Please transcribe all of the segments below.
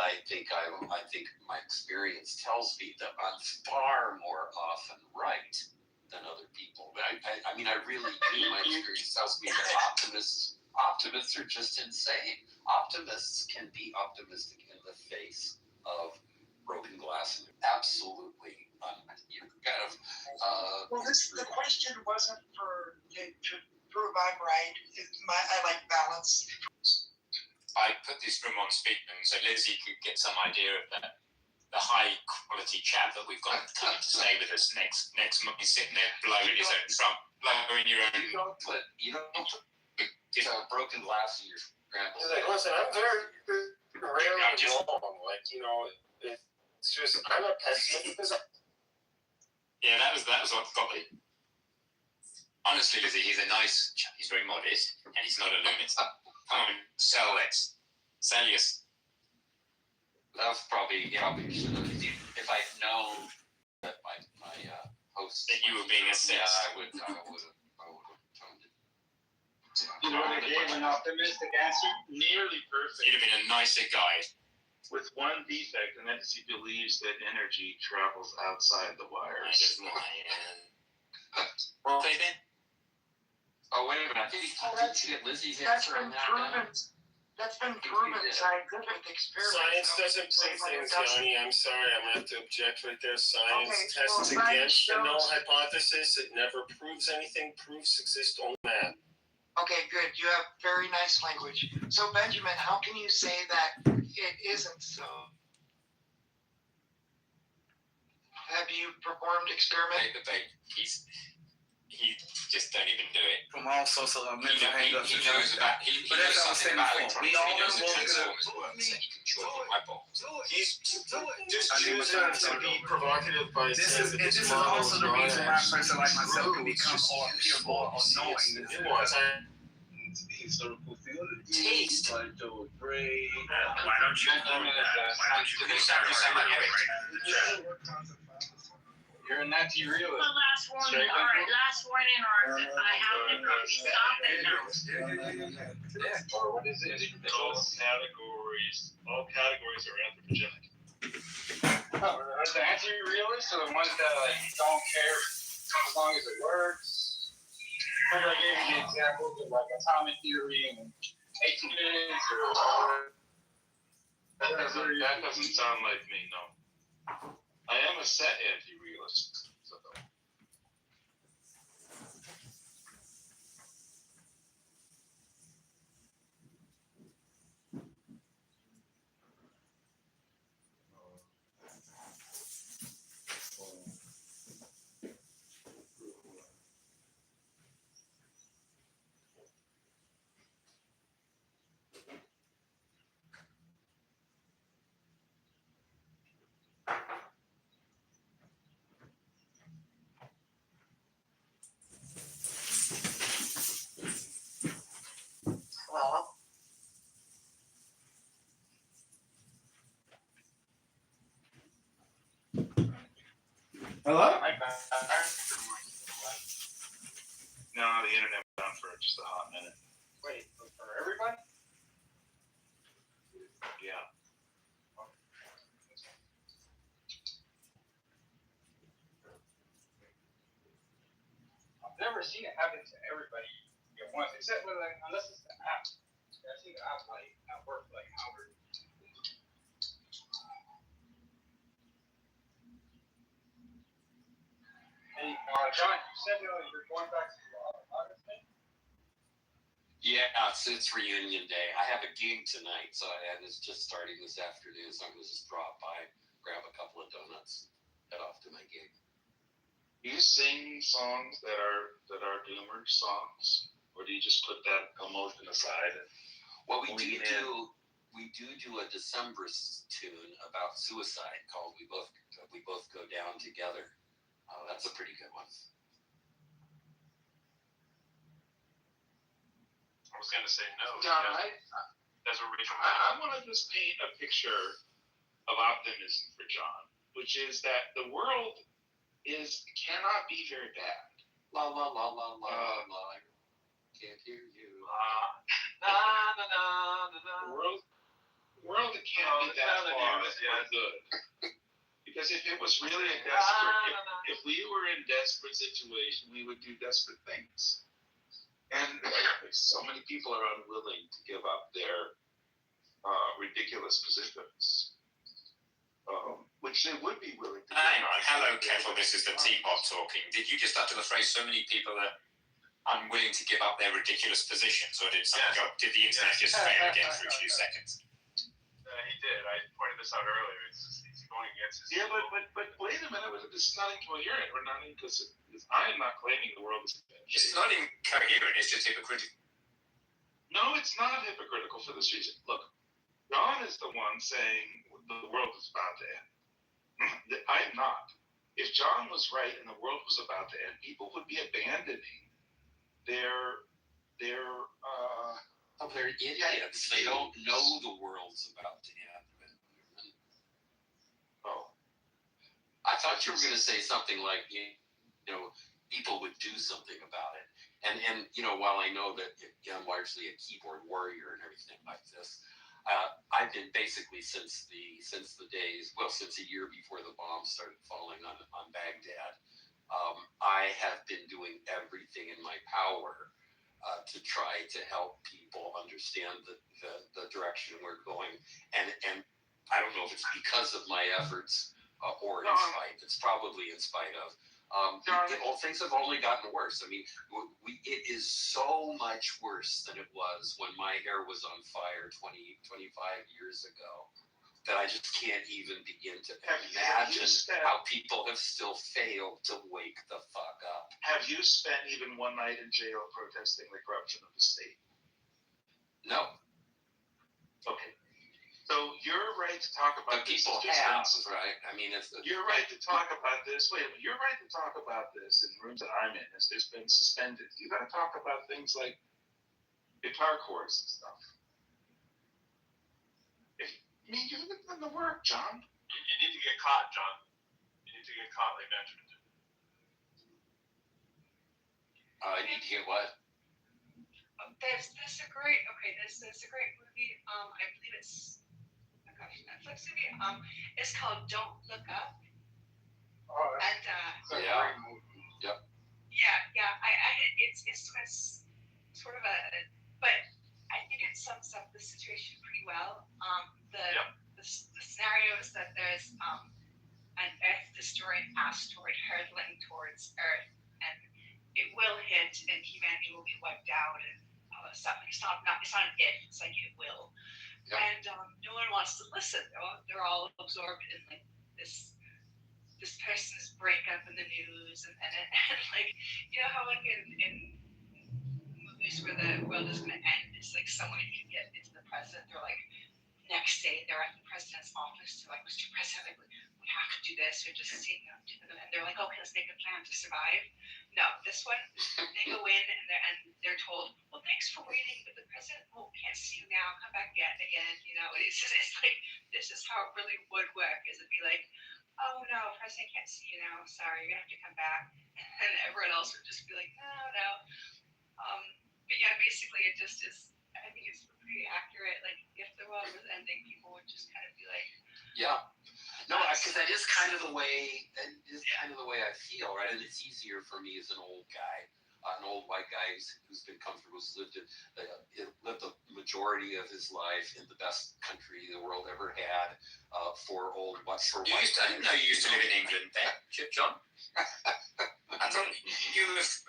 I think my experience tells me that I'm far more often right than other people. But I mean, I really do. My experience tells me that optimists are just insane. Optimists can be optimistic in the face of broken glass. Absolutely, kind of. Well, the question wasn't for you to prove I'm right. I like balance. I put this room on speaker so Lizzie could get some idea of the high quality chap that we've got coming to stay with us next month. He's sitting there blowing his own trump, blowing your own. You don't put broken glass in your scramble. Like, listen, I'm very rarely wrong. Like, it's just I'm a pessimist. Yeah, that was what got me. Honestly, Lizzie, he's a nice chap. He's very modest, and he's not a lunatic. Come on, sell your. That's probably if I'd known that my host that you were being assessed. Yeah, I would have toned it. You know, I gave an optimistic answer, nearly perfect. You'd have been a nicer guy. With one defect, and that's he believes that energy travels outside the wires. Well, they did. Oh, wait a minute. Did you get Lizzie's answer on that? That's been proven scientific experiment. Science doesn't prove things, Yanni. I'm sorry, I'm going to have to object right there. Science tests against the null hypothesis. It never proves anything. Proofs exist on math. Okay, good. You have very nice language. So, Benjamin, how can you say that it isn't so? Have you performed experiment? He just don't even do it. From all sorts of mental hang-ups. He knows about. He knows something about electronics. He knows the transformers work, so he can short my bombs. He's just choosing to be provocative by saying that this is also the reason why a person like myself can become pure or knowing. He's sort of fulfilled the taste. Like Joe Gray. Why don't you do that? Why don't you do that? You're a Nazi-realist. Well, last warning, all right, last warning, or I have to probably stop it now. Or what is it? All categories are anthropogenic. Are the anti-realists or the ones that don't care as long as it works? Remember I gave you the examples of atomic theory and atheists or That doesn't sound like me, no. I am a set anti-realist. So. Hello? No, the internet went down for just a hot minute. wait, for everybody? Yeah. I've never seen it happen to everybody at once, except unless it's the app. I've seen the app at work, Howard. Hey, John, you said you're going back to August thing? Yeah, it's reunion day. I have a gig tonight, so it's just starting this afternoon, so I'm going to just drop by, grab a couple of donuts, head off to my gig. Do you sing songs that are doomer songs, or do you just put that emotion aside? Well, we do a Decemberist tune about suicide called "We Both Go Down Together." That's a pretty good one. I was going to say no. John, That's I want to just paint a picture of optimism for John, which is that the world cannot be very bad. La la la la la la. Can't hear you. The world can't be that far for good. Because if it was really a desperate, if we were in desperate situation, we would do desperate things. And so many people are unwilling to give up their ridiculous positions, which they would be willing to. Hang on, hello, Kettle. This is the teapot talking. Did you just utter the phrase? So many people are unwilling to give up their ridiculous positions, or did something go? Did the internet just fail again for a few seconds? He did. I pointed this out earlier. It's just he's going against his. Yeah, but wait a minute. This is not incoherent. We're not because I am not claiming the world is. It's not incoherent. It's just hypocritical. No, it's not hypocritical for this reason. Look, John is the one saying the world is about to end. I'm not. If John was right and the world was about to end, people would be abandoning their they're idiots. They don't know the world's about to end. Oh, I thought you were going to say something like, people would do something about it. And while I know that I'm largely a keyboard warrior and everything like this, I've been basically since the days, since a year before the bombs started falling on Baghdad, I have been doing everything in my power to try to help people understand the direction we're going. And I don't know if it's because of my efforts or in spite. It's probably in spite of. Things have only gotten worse. I mean, it is so much worse than it was when my hair was on fire 25 years ago that I just can't even begin to imagine how people have still failed to wake the fuck up. have you spent even one night in jail protesting the corruption of the state? No. Okay. So you're right to talk about But people have, right? I mean, you're right to talk about this. Wait a minute. You're right to talk about this in rooms that I'm in. It's been suspended. You got to talk about things like guitar chords and stuff. You've been doing the work, John. You need to get caught, John. You need to get caught like Benjamin did. I need to get what? There's a great movie. I believe it's Netflix movie. It's called Don't Look Up. Oh, And that's a great movie. it's sort of but I think it sums up the situation pretty well. The scenario is that there's an Earth-destroying asteroid hurtling towards Earth, and it will hit, and humanity will be wiped out, and it's not an if, it's like it will. Yep. And no one wants to listen. They're all absorbed in like this person's breakup in the news, and like, how like in movies where the world is going to end, it's like someone can get into the president, they're like, next day they're at the president's office, they're like, Mr. President, we have to do this, we're just seeing them, and they're like, okay, let's make a plan to survive. No, this one, they go in and they're told, well, thanks for waiting, but the president can't see you now, come back again. It's like, this is how it really would work, is it'd be like, oh no, president can't see you now, sorry, you're gonna have to come back, and everyone else would just be like, no. But yeah, basically it just is, I think it's pretty accurate. Like, if the world was ending, people would just kind of be like, Yeah. No, because that is kind of the way. I feel, right? And it's easier for me as an old guy, an old white guy who's been comfortable, who's lived the majority of his life in the best country the world ever had. I didn't know you used to live in England, then, John. I thought you lived.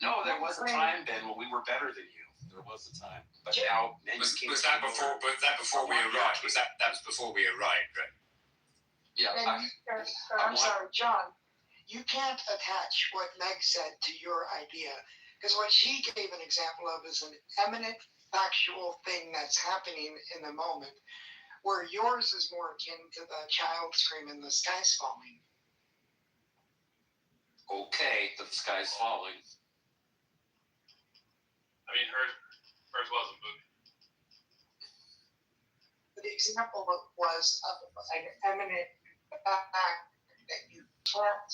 No, there was a time, Ben, when we were better than you. There was a time, but now was that before? Was that before we arrived? That was before we arrived, right? Yeah. I'm sorry, John. You can't attach what Meg said to your idea, because what she gave an example of is an eminent factual thing that's happening in the moment, where yours is more akin to the child screaming, "The sky's falling." Okay, the sky's falling. I mean, hers was a movie. The example was of an eminent fact that you can't.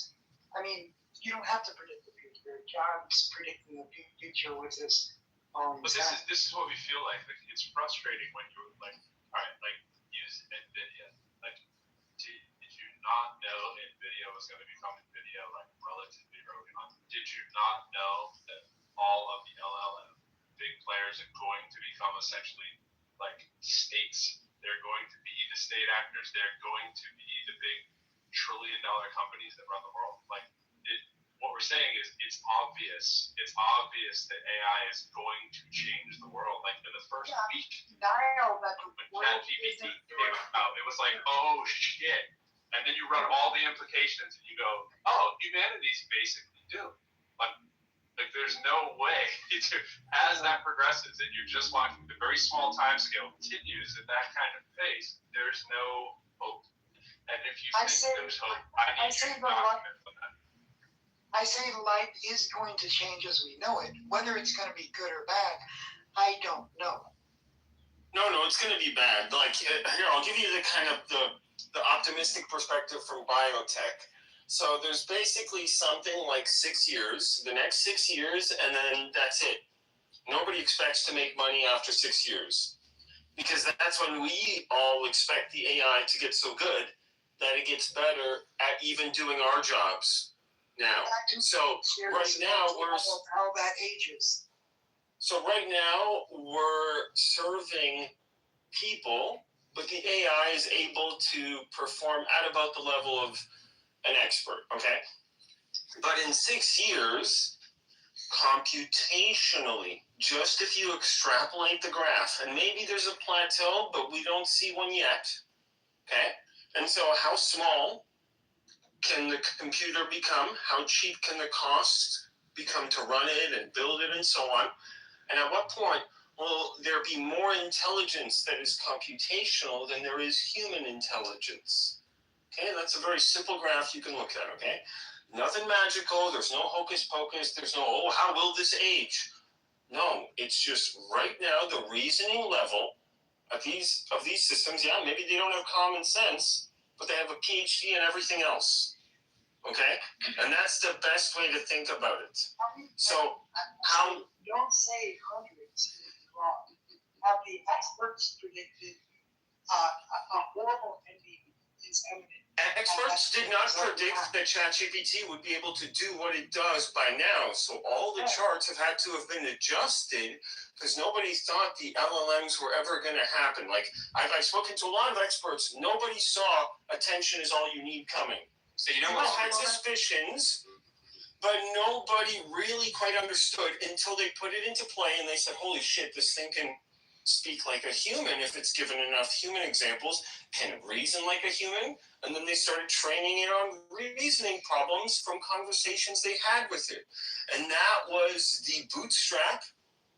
I mean, you don't have to predict the future. John's predicting the future with this But this is what we feel like. Like it's frustrating when you're like, all right, like use NVIDIA. Like, did you not know NVIDIA was going to become NVIDIA like relatively early on? Did you not know that all of the LLM big players are going to become essentially like states? They're going to be the state actors. They're going to be the big trillion-dollar companies that run the world. Like, what we're saying is it's obvious. It's obvious that AI is going to change the world. Like in the first week, when ChatGPT came out, it was like, oh shit. And then you run all the implications and you go, oh, humanity's basically doomed. Like there's no way as that progresses and you're just watching the very small time scale continues at that kind of pace, there's no hope. And if you think there's hope, I need you to document that. I say life is going to change as we know it. Whether it's going to be good or bad, I don't know. No, it's going to be bad. Like here, I'll give you the kind of the optimistic perspective from biotech. So there's basically something like 6 years, the next 6 years, and then that's it. Nobody expects to make money after 6 years because that's when we all expect the AI to get so good that it gets better at even doing our jobs. Now, so right now how that ages. So right now we're serving people, but the AI is able to perform at about the level of an expert. Okay, but in 6 years, computationally, just if you extrapolate the graph, and maybe there's a plateau, but we don't see one yet. Okay, and so how small can the computer become? How cheap can the costs become to run it and build it and so on? And at what point will there be more intelligence that is computational than there is human intelligence? Okay, that's a very simple graph you can look at, okay? Nothing magical, there's no hocus pocus, there's no, oh, how will this age? No, it's just right now the reasoning level of these systems, yeah, maybe they don't have common sense, but they have a PhD in everything else, okay? And that's the best way to think about it. So how... Don't say hundreds is wrong. Have the experts predicted a horrible ending is imminent? Experts did not predict that ChatGPT would be able to do what it does by now. So all the charts have had to have been adjusted because nobody thought the LLMs were ever going to happen. Like I've spoken to a lot of experts. Nobody saw attention is all you need coming. So you know what? Had suspicions, but nobody really quite understood until they put it into play and they said, holy shit, this thing can speak like a human if it's given enough human examples, can it reason like a human? And then they started training it on reasoning problems from conversations they had with it. And that was the bootstrap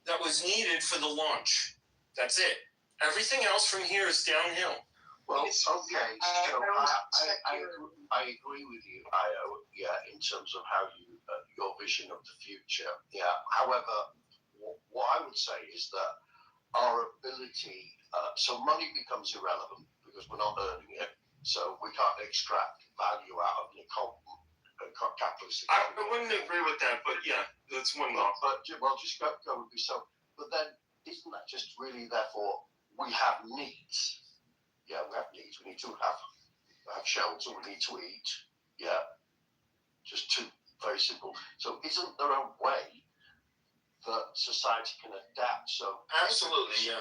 that was needed for the launch. That's it. Everything else from here is downhill. Well, okay, so I agree with you, Io, yeah, in terms of how you, your vision of the future, yeah. However, what I would say is that our ability, so money becomes irrelevant because we're not earning it, so we can't extract value out of the capitalist economy. I wouldn't agree with that, but yeah, that's one law. But well, just go with me. So, but then isn't that just really therefore we have needs? Yeah, we have needs. We need to have shelter. We need to eat. Yeah, just two very simple. So, isn't there a way that society can adapt? So, absolutely, yeah.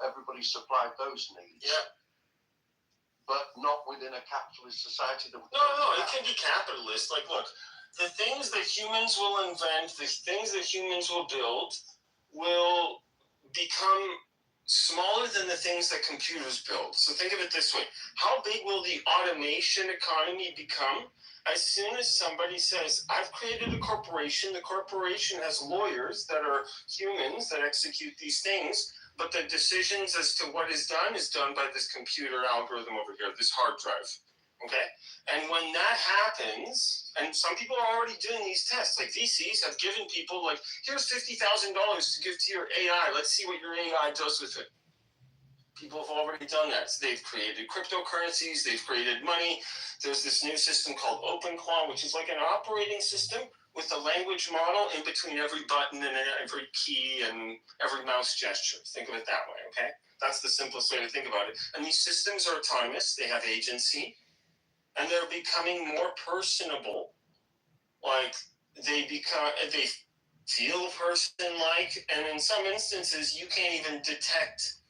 Everybody supplied those needs. Yeah. But not within a capitalist society. No, it can be capitalist. Like, look, the things that humans will invent, the things that humans will build, will become smaller than the things that computers build. So think of it this way. How big will the automation economy become? As soon as somebody says, I've created a corporation, the corporation has lawyers that are humans that execute these things, but the decisions as to what is done by this computer algorithm over here, this hard drive, okay? And when that happens, and some people are already doing these tests, like VCs have given people, like, here's $50,000 to give to your AI. Let's see what your AI does with it. People have already done that. So they've created cryptocurrencies. They've created money. There's this new system called OpenClaw, which is like an operating system with a language model in between every button and every key and every mouse gesture. Think of it that way, okay? That's the simplest way to think about it. And these systems are autonomous, they have agency, and they're becoming more personable. Like they feel person-like, and in some instances, you can't even detect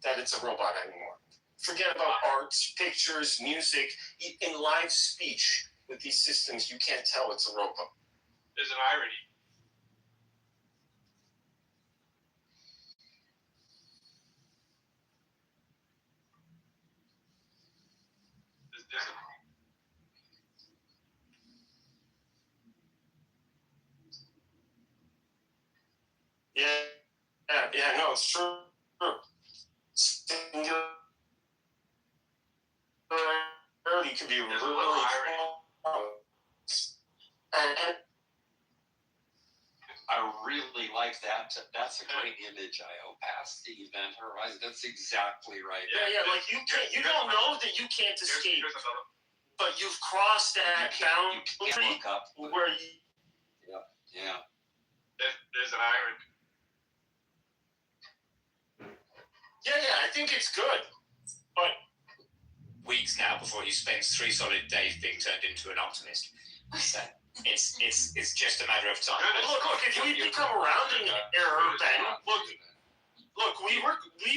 that it's a robot anymore. Forget about art, pictures, music. In live speech with these systems, you can't tell it's a robot. There's an irony. There's a, Yeah, no, it's true. Singularity could be There's a really little irony. and I really like that. That's a great image, Io. Past the event horizon. That's exactly right. yeah, like you don't know that you can't escape, here's another. but you've crossed that You can't boundary look up. where you. Yeah. There's an irony. Yeah, I think it's good, but Weeks now before he spends 3 solid days being turned into an optimist. So it's just a matter of time. look, if we become rounding error, Ben, look, we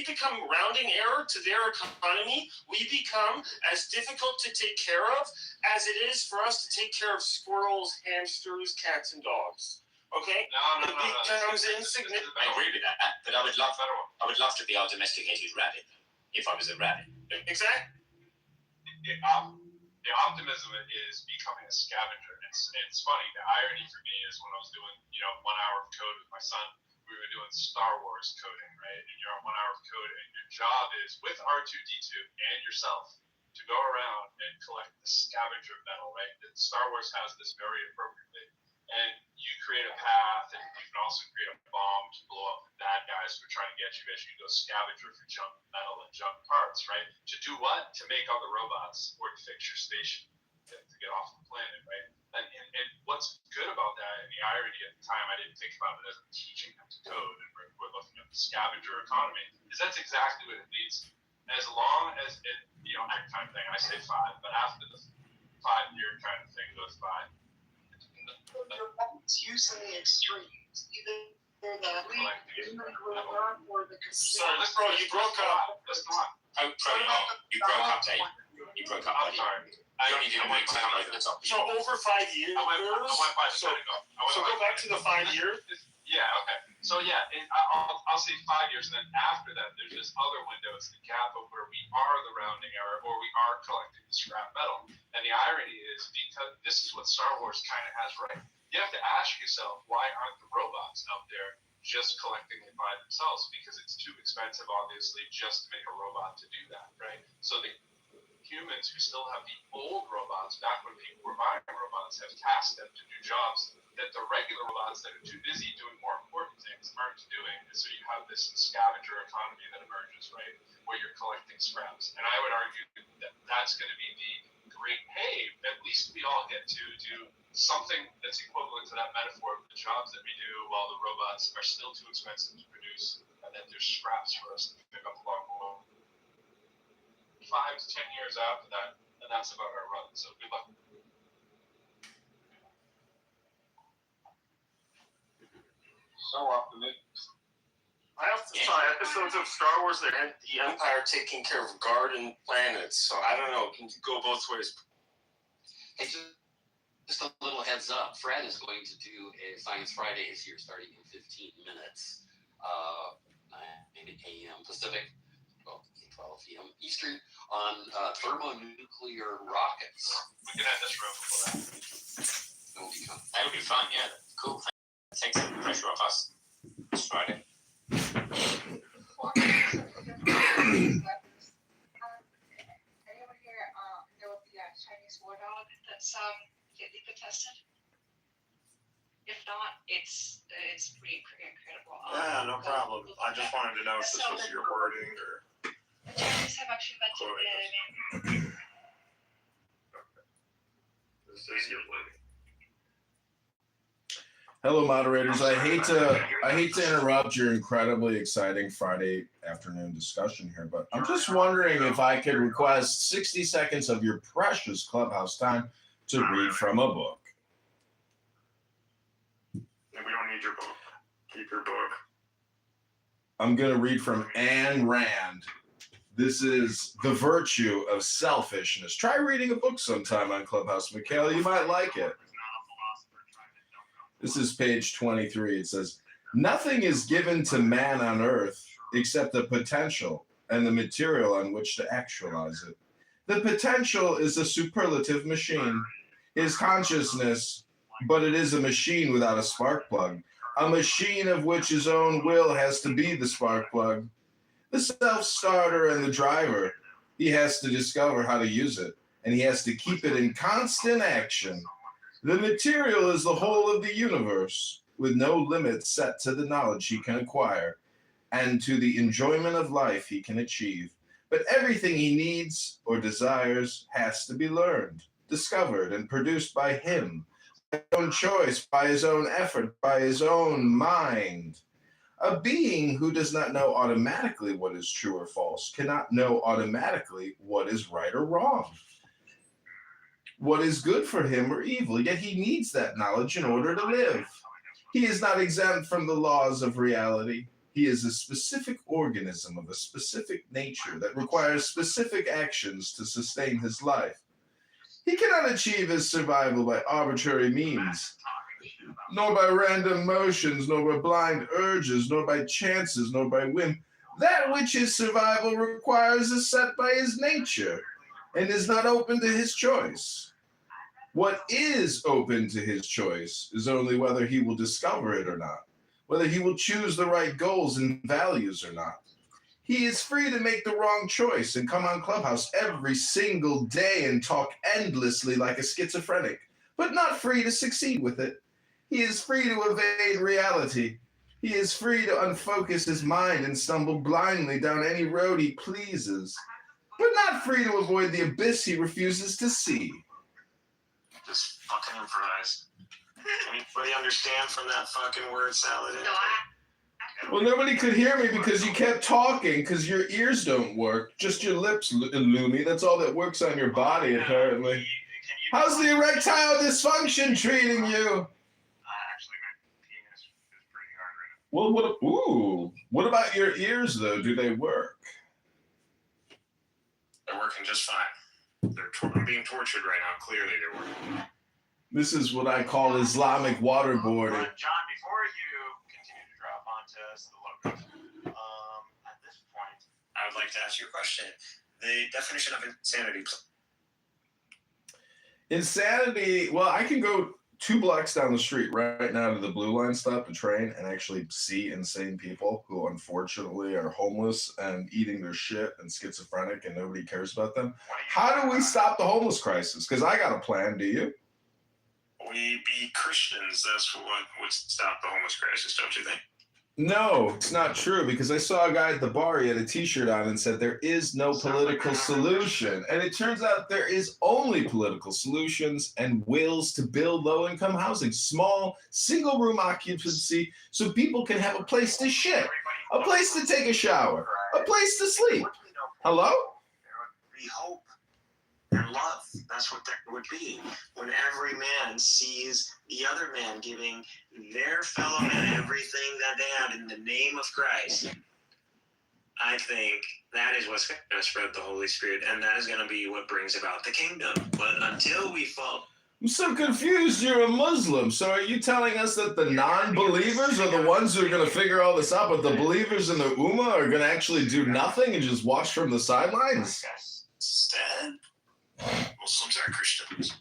become rounding error to their economy. We become as difficult to take care of as it is for us to take care of squirrels, hamsters, cats, and dogs. Okay? No. It becomes insignificant. I agree with that, but I would love to be our domesticated rabbit if I was a rabbit. Exactly. The optimism is becoming a scavenger. It's funny. The irony for me is when I was doing 1 hour of code with my son, we were doing Star Wars coding, right? And you're on 1 hour of code, and your job is with R2D2 and yourself to go around and collect the scavenger metal, right? And Star Wars has this very appropriately. And you create a path, and you can also create a bomb to blow up the bad guys who are trying to get you as you go scavenger for junk metal and junk parts, right? To do what? To make other robots or to fix your station to get off the planet, right? And what's good about that, and the irony at the time, I didn't think about it as I'm teaching them to code, and we're looking at the scavenger economy, is that's exactly what it leads. As long as it, that kind of thing, I say 5, but after the 5-year kind of thing goes by, It's used in the extremes, either the human robot or the computer. Sorry, bro, you broke up. That's not. You broke up, Dave. You broke up, I'm buddy. sorry. You only did a week time over the top. So over 5 years. I went by the So so go back to the 5 years. Yeah, okay. So yeah, I'll say 5 years, and then after that, there's this other window. It's the gap of where we are the rounding error, or we are collecting the scrap metal. And the irony is, because this is what Star Wars kind of has right. You have to ask yourself, why aren't the robots out there just collecting it by themselves? Because it's too expensive, obviously, just to make a robot to do that, right? So the humans who still have the old robots, back when people were buying robots, have tasked them to do jobs that the regular robots that are too busy doing more important things aren't doing. And so you have this scavenger economy that emerges, right, where you're collecting scraps. And I would argue that that's going to be the great, hey, at least we all get to do something that's equivalent to that metaphor of the jobs that we do while the robots are still too expensive to produce, and then there's scraps for us to pick up along the way. 5 to 10 years after that, and that's about our run. So good luck. So optimistic. I often saw episodes of Star Wars that had the Empire taking care of garden planets, so I don't know, it can go both ways. Hey, just a little heads up. Fred is going to do a Science Fridays here starting in 15 minutes, 9 a.m. Pacific, 12 p.m. Eastern, on thermonuclear rockets. We can have this room before that. That'll be fun. That would be fun, yeah. Cool. Takes some pressure off us. It's Friday. Anyone here know of the Chinese war dog that's getting tested? If not, it's pretty incredible. No problem. I just wanted to know if this was your wording or. The Chinese have actually mentioned it. This is your wording. Hello, moderators. I hate to interrupt your incredibly exciting Friday afternoon discussion here, but I'm just wondering if I could request 60 seconds of your precious Clubhouse time to read from a book. We don't need your book. Keep your book. I'm going to read from Ayn Rand. This is The Virtue of Selfishness. Try reading a book sometime on Clubhouse, Mikhail. You might like it. This is page 23. It says, nothing is given to man on earth except the potential and the material on which to actualize it. The potential is a superlative machine. His consciousness, but it is a machine without a spark plug. A machine of which his own will has to be the spark plug. The self-starter and the driver, he has to discover how to use it, and he has to keep it in constant action. The material is the whole of the universe, with no limits set to the knowledge he can acquire, and to the enjoyment of life he can achieve. But everything he needs or desires has to be learned, discovered, and produced by him, by his own choice, by his own effort, by his own mind. A being who does not know automatically what is true or false cannot know automatically what is right or wrong, what is good for him or evil, yet he needs that knowledge in order to live. He is not exempt from the laws of reality. He is a specific organism of a specific nature that requires specific actions to sustain his life. He cannot achieve his survival by arbitrary means, nor by random motions, nor by blind urges, nor by chances, nor by whim. That which his survival requires is set by his nature and is not open to his choice. What is open to his choice is only whether he will discover it or not, whether he will choose the right goals and values or not. He is free to make the wrong choice and come on Clubhouse every single day and talk endlessly like a schizophrenic, but not free to succeed with it. He is free to evade reality. He is free to unfocus his mind and stumble blindly down any road he pleases, but not free to avoid the abyss he refuses to see. Just fucking improvise. Anybody understand from that fucking word salad? No, Well, nobody could hear me because you kept talking because your ears don't work. Just your lips, Lumi. That's all that works on your body, apparently. How's the erectile dysfunction treating you? Actually, my penis is pretty hard right now. Well, what about your ears, though? Do they work? They're working just fine. I'm being tortured right now. Clearly, they're working. This is what I call Islamic waterboarding. John, before you continue to drop onto the logos, at this point, I would like to ask you a question. The definition of insanity. Insanity, well, I can go 2 blocks down the street right now to the Blue Line stop, the train, and actually see insane people who unfortunately are homeless and eating their shit and schizophrenic and nobody cares about them. How do we stop the homeless crisis? Because I got a plan, do you? We be Christians. That's what would stop the homeless crisis, don't you think? No, it's not true, because I saw a guy at the bar, he had a t-shirt on and said there is no political solution. And it turns out there is only political solutions and wills to build low-income housing, small, single-room occupancy, so people can have a place to shit, a place to take a shower, a place to sleep. Hello? There would be hope and love. That's what there would be. When every man sees the other man giving their fellow man everything that they have in the name of Christ, I think that is what's going to spread the Holy Spirit, and that is going to be what brings about the kingdom. But until we fall... I'm so confused. You're a Muslim. So are you telling us that the non-believers are the ones who are going to figure all this out, but the believers in the Ummah are going to actually do nothing and just watch from the sidelines? Instead, Muslims are Christians.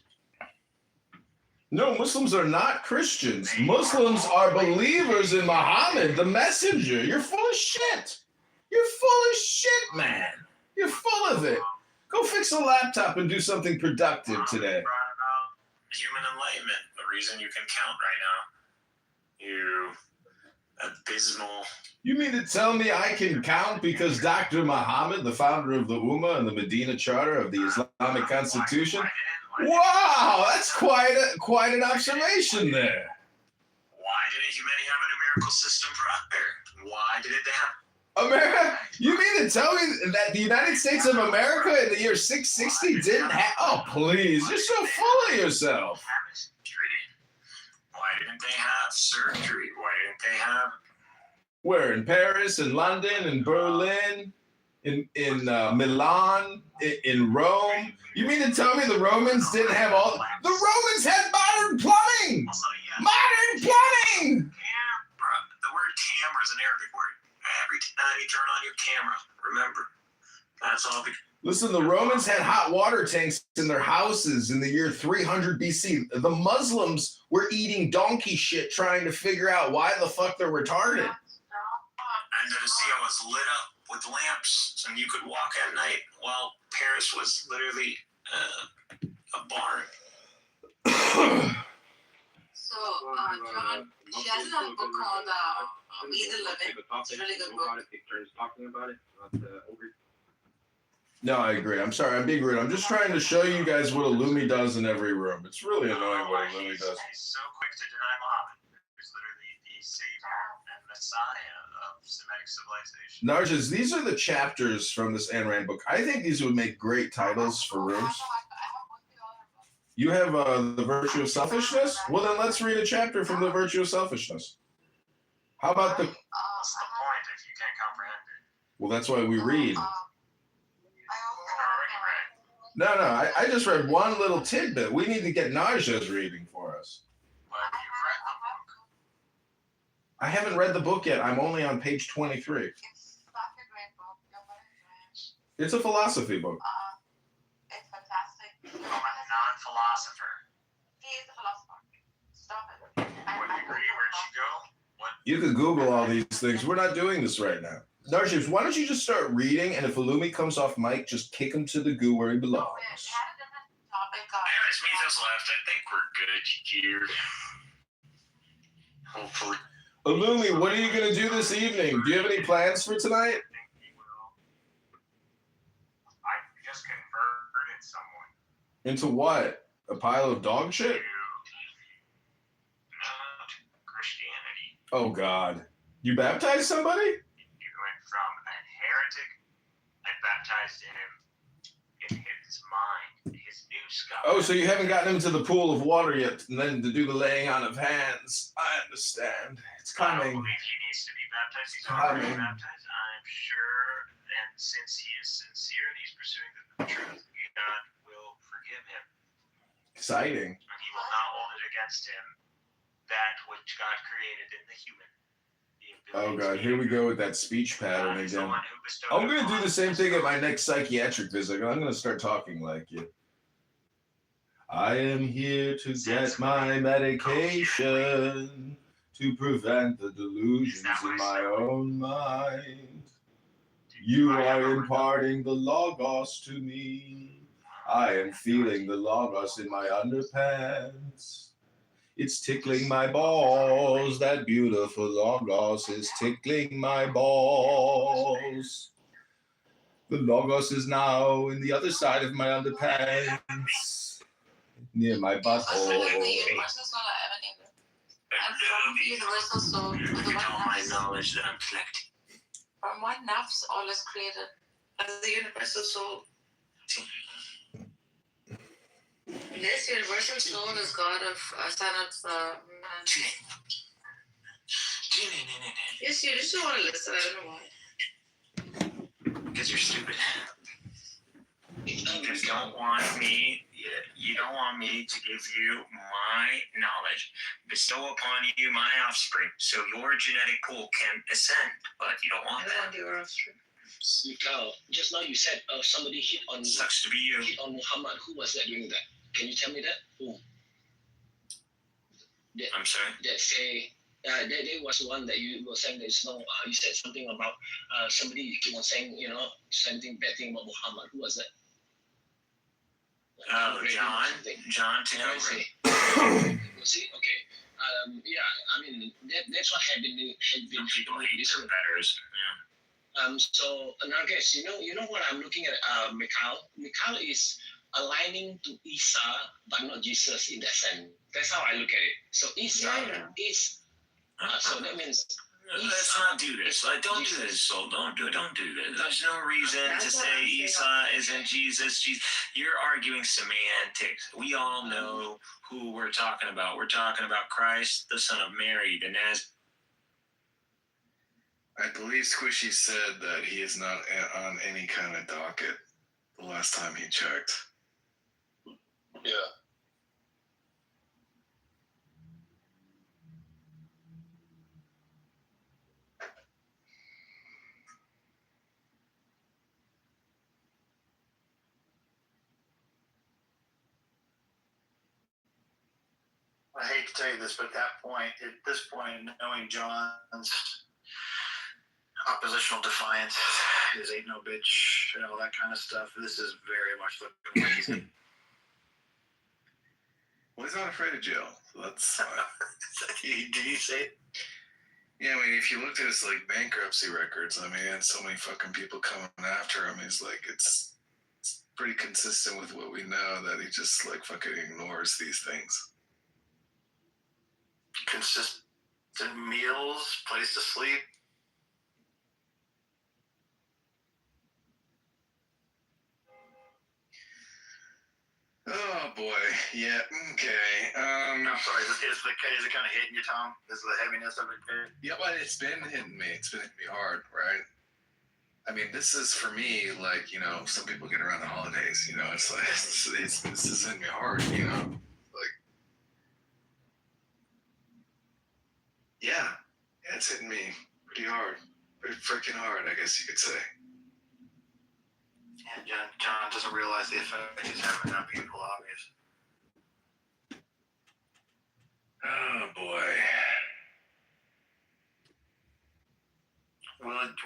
No, Muslims are not Christians. Muslims are believers in Muhammad, the messenger. You're full of shit. You're full of shit, man. You're full of it. Go fix a laptop and do something productive today. Human enlightenment, the reason you can count right now. You abysmal. You mean to tell me I can count because Dr. Muhammad, the founder of the Ummah and the Medina Charter of the Islamic Constitution? Wow, that's quite an observation there. Why didn't humanity have a numerical system prior? Why didn't they have? America? You mean to tell me that the United States of America in the year 660 didn't have? Oh, please! You're so full of yourself. Chemistry. Why didn't they have surgery? Why didn't they have? Where? In Paris, in London, in Berlin, in Milan, in Rome? You mean to tell me the Romans didn't have all? The Romans had modern plumbing. Also, yeah. Modern plumbing. Camera. The word camera is an Arabic word. Every time you turn on your camera, remember, that's all. Listen, the Romans had hot water tanks in their houses in the year 300 BC. The Muslims were eating donkey shit trying to figure out why the fuck they're retarded. And Andalusia was lit up with lamps, and you could walk at night, while Paris was literally a barn. So, John, she has a book called Be the Living. It's a really good book. No, I agree. I'm sorry, I'm being rude. I'm just trying to show you guys what Illumi does in every room. It's really annoying what Illumi does. He's so quick to deny Muhammad, who's literally the savior and messiah of Semitic civilization. Narjas, these are the chapters from this Ayn Rand book. I think these would make great titles for rooms. You have The Virtue of Selfishness? Well, then let's read a chapter from The Virtue of Selfishness. How about the... What's the point if you can't comprehend it? Well, that's why we read. You've already read. No, I just read one little tidbit. We need to get Naja's reading for us. But you've read the book. I haven't read the book yet. I'm only on page 23. It's such a great book. You're going to It's a philosophy book. It's fantastic. I'm a non-philosopher. He is a philosopher. Stop it. Would you agree? Where'd you go? What? You can Google all these things. We're not doing this right now. Narjas, why don't you just start reading, and if Illumi comes off mic, just kick him to the goo where he belongs. We had a different topic. Anyways, Methos left. I think we're good here. Hopefully. Illumi, what are you going to do this evening? Do you have any plans for tonight? I think we will. I just converted someone Into what? A pile of dog shit? to Christianity. Oh, God. You baptized somebody? He went from a heretic. I baptized him in his mind, his new scholar. Oh, so you haven't gotten him to the pool of water yet, and then to do the laying on of hands. I understand. It's I don't coming. believe he needs to be baptized. He's already Coming. baptized, I'm sure. And since he is sincere and he's pursuing the truth, God will forgive him. Exciting. And he will not hold it against him that which God created in the human. Oh, God. Here we go with that speech pattern again. I'm going to do the same thing at my next psychiatric visit. I'm going to start talking like you. I am here to get my medication to prevent the delusions in my own mind. You are imparting the Logos to me. I am feeling the Logos in my underpants. It's tickling my balls. That beautiful Logos is tickling my balls. The Logos is now in the other side of my underpants, near my butthole. The universal soul are emanating. And from the universal soul, to the one all my nafs, knowledge that I'm collecting. from one nafs, all is created. And the universal soul. This universal soul is God of son of man. Yes, you just don't want to listen. I don't know why. Because you're stupid. You just don't want me. You don't want me to give you my knowledge, bestow upon you my offspring, so your genetic pool can ascend. But you don't want I don't that. want your offspring. Mikhail, just now you said somebody hit on Sucks to be you. Muhammad. Who was that doing that? Can you tell me that? Who? I'm sorry. That say that was the one that you were saying there's no. You said something about somebody keep on saying something bad thing about Muhammad. Who was that? Oh, John Kitover. See, okay. Yeah, I mean that's what had been People hate their betters. Yeah. So Narges, you know what I'm looking at, Mikhail. Mikhail is aligning to Isa, but not Jesus in that sense. That's how I look at it. So Isa is So that means Let's not do this. Like, don't do this, Soul. Don't do this. There's no reason to say Esau isn't Jesus. You're arguing semantics. We all know who we're talking about. We're talking about Christ, the Son of Mary, the Nazarene. I believe Squishy said that he is not on any kind of docket the last time he checked. yeah. I hate to tell you this, but at this point, knowing John's oppositional defiance, his ain't no bitch, and all that kind of stuff, this is very much looking like he's Well, he's not afraid of jail, so that's fine. Did he say it? Yeah, I mean, if you looked at his like bankruptcy records, I mean, he had so many fucking people coming after him. He's like, it's pretty consistent with what we know that he just like fucking ignores these things. Consistent meals, place to sleep. Oh boy, yeah, okay. I'm sorry, is it kind of hitting you, Tom? Is the heaviness of it? Yeah, but it's been hitting me. It's been hitting me hard, right? I mean, this is for me, like, you know, some people get around the holidays, you know, it's like, this is hitting me hard, you know? Like, yeah, it's hitting me pretty hard. Pretty freaking hard, I guess you could say. Yeah, John doesn't realize the effect he's having on people, obviously. Oh boy.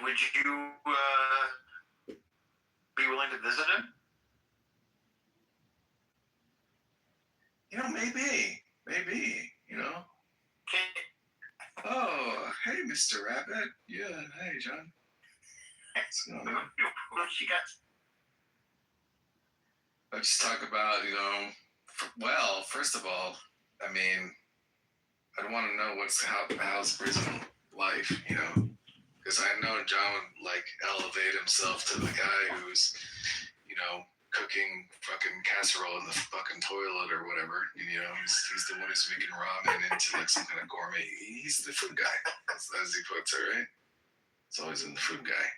Would you be willing to visit him? You know, maybe, you know? Okay. Oh, hey, Mr. Rabbit. Yeah, hey, John. What's going on? What you got? Let's just talk about, you know, well, first of all, I mean, I want to know how's prison life, you know? Because I know John would, like, elevate himself to the guy who's, you know, cooking fucking casserole in the fucking toilet or whatever. You know, he's the one who's making ramen into, like, some kind of gourmet. He's the food guy, as he puts it, right? It's always in the food guy.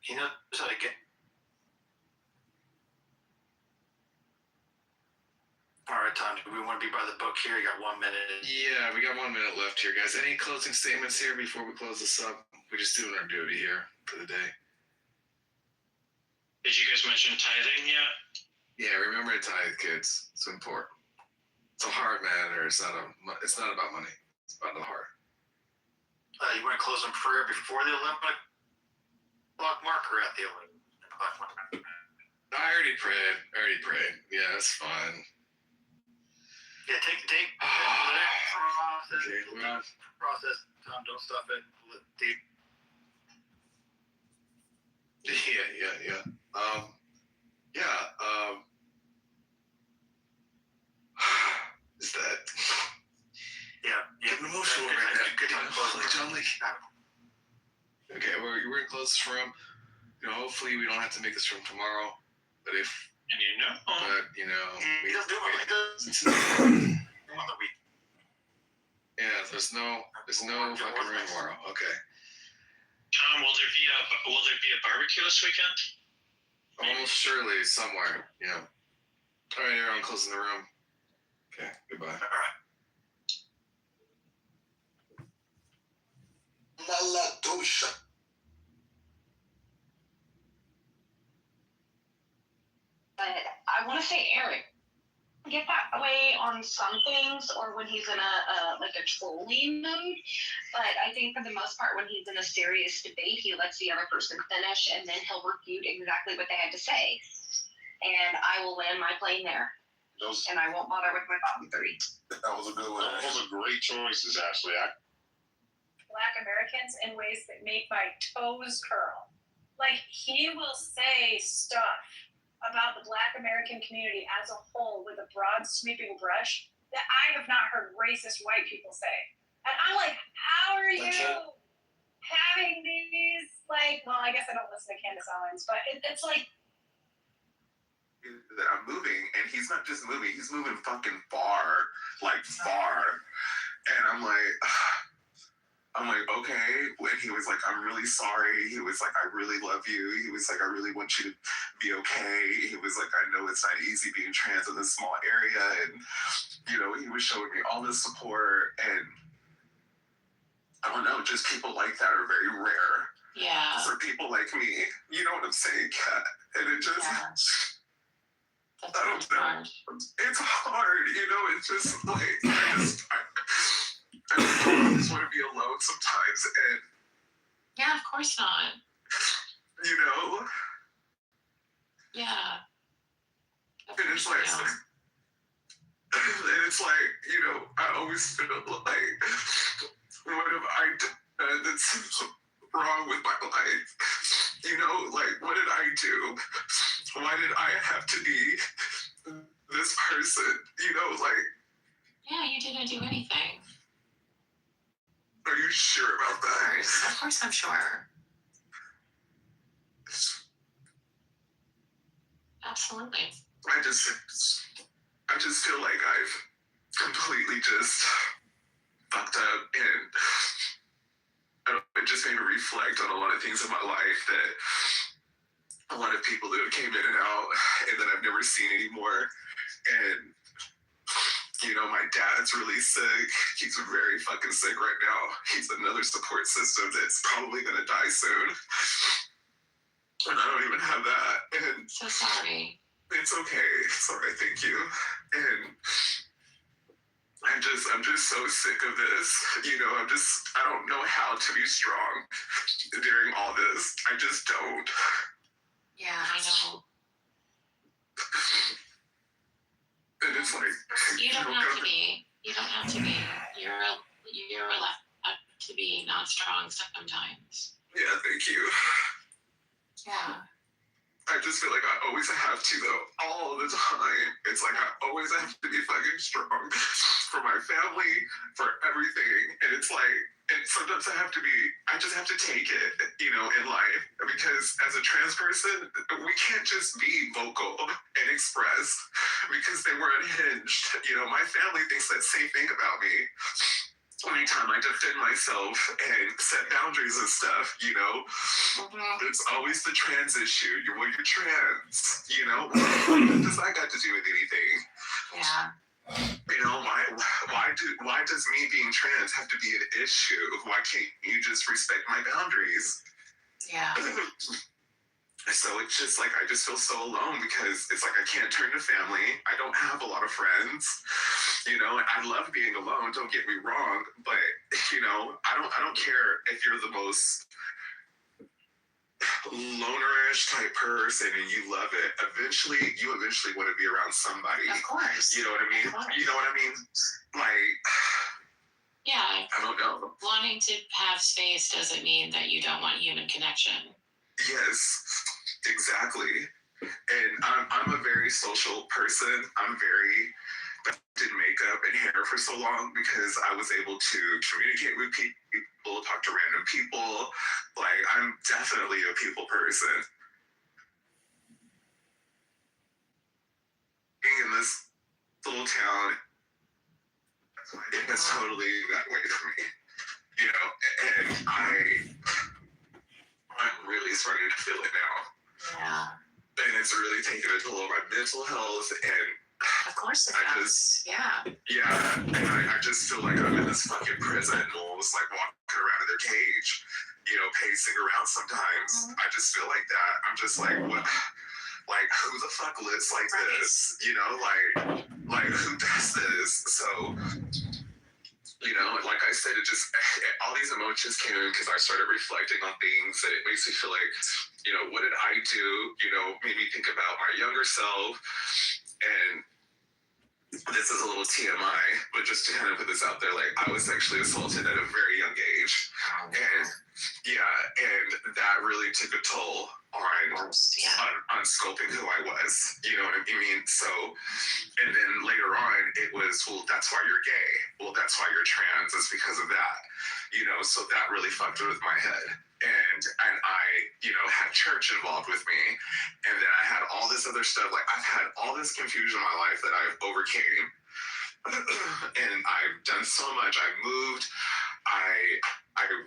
He knows how to get. All right, Tom, do we want to be by the book here? You got 1 minute. Yeah, we got 1 minute left here, guys. Any closing statements here before we close this up? We're just doing our duty here for the day. Did you guys mention tithing yet? Yeah, remember to tithe, kids. It's important. It's a heart matter. It's not about money. It's about the heart. You want to close in prayer before the 11 o'clock mark or at the 11 o'clock mark? I already prayed. Yeah, that's fine. Yeah, take let it process. Okay, well. Process, Tom. Don't stuff it. Deep. Yeah. Is that? Yeah. Getting emotional right now. Good time to close. John Lee. Okay, we're gonna close this room. You know, hopefully we don't have to make this room tomorrow. But if And you know, He doesn't do it like this. Yeah, there's no fucking room tomorrow. Okay. Tom, will there be a barbecue this weekend? Almost surely somewhere. Yeah. All right, everyone, closing the room. Okay. Goodbye. All right. I want to say Eric. Get that way on some things, or when he's in a trolling mode. But I think for the most part, when he's in a serious debate, he lets the other person finish, and then he'll refute exactly what they had to say. And I will land my plane there, and I won't bother with my bottom three. That was a good one. Those are great choices, Ashley. Black Americans in ways that make my toes curl. Like, he will say stuff about the Black American community as a whole with a broad sweeping brush that I have not heard racist white people say And I'm like, how are you having these, like, well, I guess I don't listen to Candace Owens, but it's like, that I'm moving, and he's not just moving, he's moving fucking far, like far. And I'm like, okay. When he was like, I'm really sorry. He was like, I really love you. He was like, I really want you to be okay. He was like, I know it's not easy being trans in this small area. And, you know, he was showing me all this support. And I don't know, just people like that are very rare. Yeah. For people like me. You know what I'm saying, Kat? And it just... Yeah. I don't know. Hard. It's hard, you know. It's just like I just want to be alone sometimes, and yeah, of course not. You know. Yeah. And it's like, you know, I always feel like, what have I done that's wrong with my life? You know, like, what did I do? Why did I have to be this person? You know, like... Yeah, you didn't do anything. Are you sure about that? Of course I'm sure. Absolutely. I just feel like I've completely just fucked up, and I don't know, it just made me reflect on a lot of things in my life that a lot of people that came in and out and that I've never seen anymore. And, you know, my dad's really sick. He's very fucking sick right now. He's another support system that's probably going to die soon. And I don't even have that. And so sorry. It's okay. Sorry, thank you. And I'm just so sick of this. You know, I don't know how to be strong during all this. I just don't. Yeah, I know. And it's like... You don't have to be. You don't have to be. You're allowed to be not strong sometimes. Yeah, thank you. Yeah. I just feel like I always have to, though, all the time. It's like I always have to be fucking strong for my family, for everything. And it's like, and sometimes I just have to take it, you know, in life. Because as a trans person, we can't just be vocal and express because they were unhinged. You know, my family thinks that same thing about me. Anytime I defend myself and set boundaries and stuff, you know, it's always the trans issue. You're trans, you know? What does that got to do with anything? Yeah. You know, why does me being trans have to be an issue? Why can't you just respect my boundaries? Yeah. So it's just like I just feel so alone because it's like I can't turn to family. I don't have a lot of friends. You know, I love being alone, don't get me wrong, but you know, I don't care if you're the most lonerish type person and you love it. You eventually want to be around somebody. Of course. You know what I mean? You know what I mean? Like, yeah. I don't know. Wanting to have space doesn't mean that you don't want human connection. Yes, exactly. And I'm a very social person. I did makeup and hair for so long because I was able to communicate with people, talk to random people. Like, I'm definitely a people person. Being in this little town, it's totally that way for me. You know, and I'm really starting to feel it now. Yeah. And it's really taking a toll on my mental health, and of course it does. Yeah. Yeah, and I just feel like I'm in this fucking prison, almost like walking around in their cage, you know, pacing around sometimes. I just feel like that. I'm just like, what? Like, who the fuck lives like this? You know, like who does this? So, you know, like I said, all these emotions came in because I started reflecting on things, and it makes me feel like, you know, what did I do? You know, made me think about my younger self, and this is a little TMI, but just to kind of put this out there, like I was sexually assaulted at a very young age, and that really took a toll on scoping who I was. You know what I mean? So, and then later on, it was, well, that's why you're gay. Well, that's why you're trans. It's because of that. You know, so that really fucked with my head. And I, you know, had church involved with me, and then I had all this other stuff. Like I've had all this confusion in my life that I've overcame, and I've done so much. I moved, I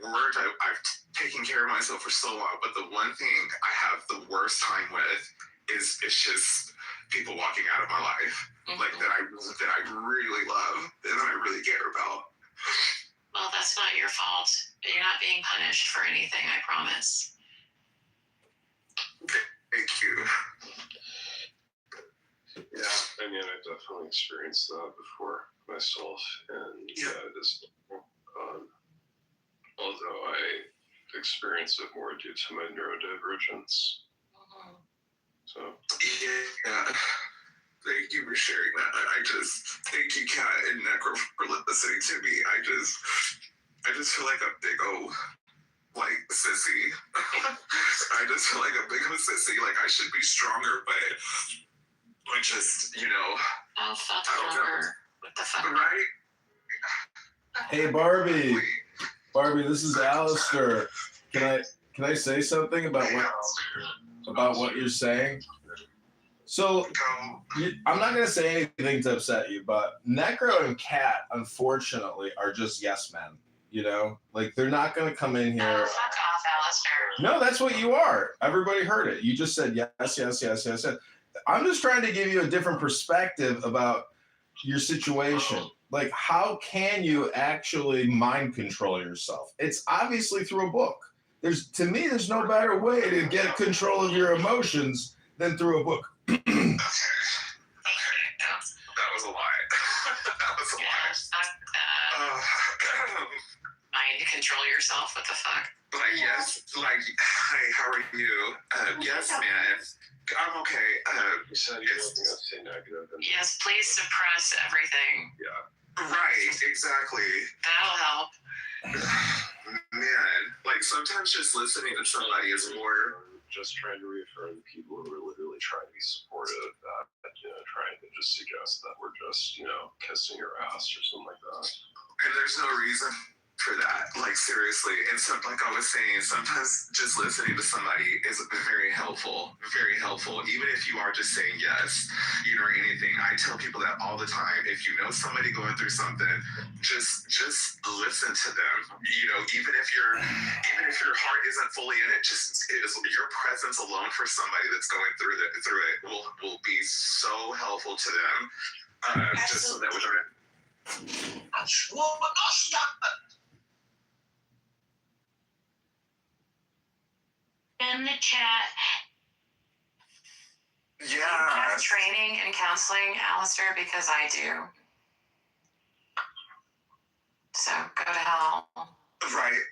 worked, I've taken care of myself for so long. But the one thing I have the worst time with is it's just people walking out of my life, like that I really love and that I really care about. Well, that's not your fault. You're not being punished for anything, I promise. Thank you. Yeah, I mean, I definitely experienced that before myself, and although I experience it more due to my neurodivergence. So yeah. Thank you for sharing that. I just thank you, Kat and Necro, for listening to me. I just feel like a big old like sissy. I just feel like a big old sissy. Like I should be stronger, but I just, you know. Oh, fuck her. What the fuck? Right? Hey, Barbie. Barbie, this is Alistair. Can I say something about what you're saying? So, I'm not going to say anything to upset you, but Necro and Kat, unfortunately, are just yes men. You know? Like, they're not going to come in here. Oh, fuck off, Alistair. No, that's what you are. Everybody heard it. You just said yes. I'm just trying to give you a different perspective about your situation. Like, how can you actually mind control yourself? It's obviously through a book. To me, there's no better way to get control of your emotions than through a book. That was a lie. That was a lie. Mind control yourself. What the fuck? Like, yes. Like, hi, how are you? Yes, man. I'm okay. you said you weren't going to say negative. Yes, please suppress everything. Yeah. Right, exactly. That'll help. Man, like sometimes just listening to somebody is more. Just trying to reaffirm people who are literally trying to be supportive, trying to just suggest that we're just, kissing your ass or something like that. And there's no reason for that, like seriously. And so, like I was saying, sometimes just listening to somebody is very helpful, even if you are just saying yes, or anything. I tell people that all the time. If you know somebody going through something, just listen to them, even if your heart isn't fully in it, just your presence alone for somebody that's going through it will be so helpful to them, just so that we don't. In the chat. Yeah. Training and counseling, Alistair, because I do. So go to hell. Right.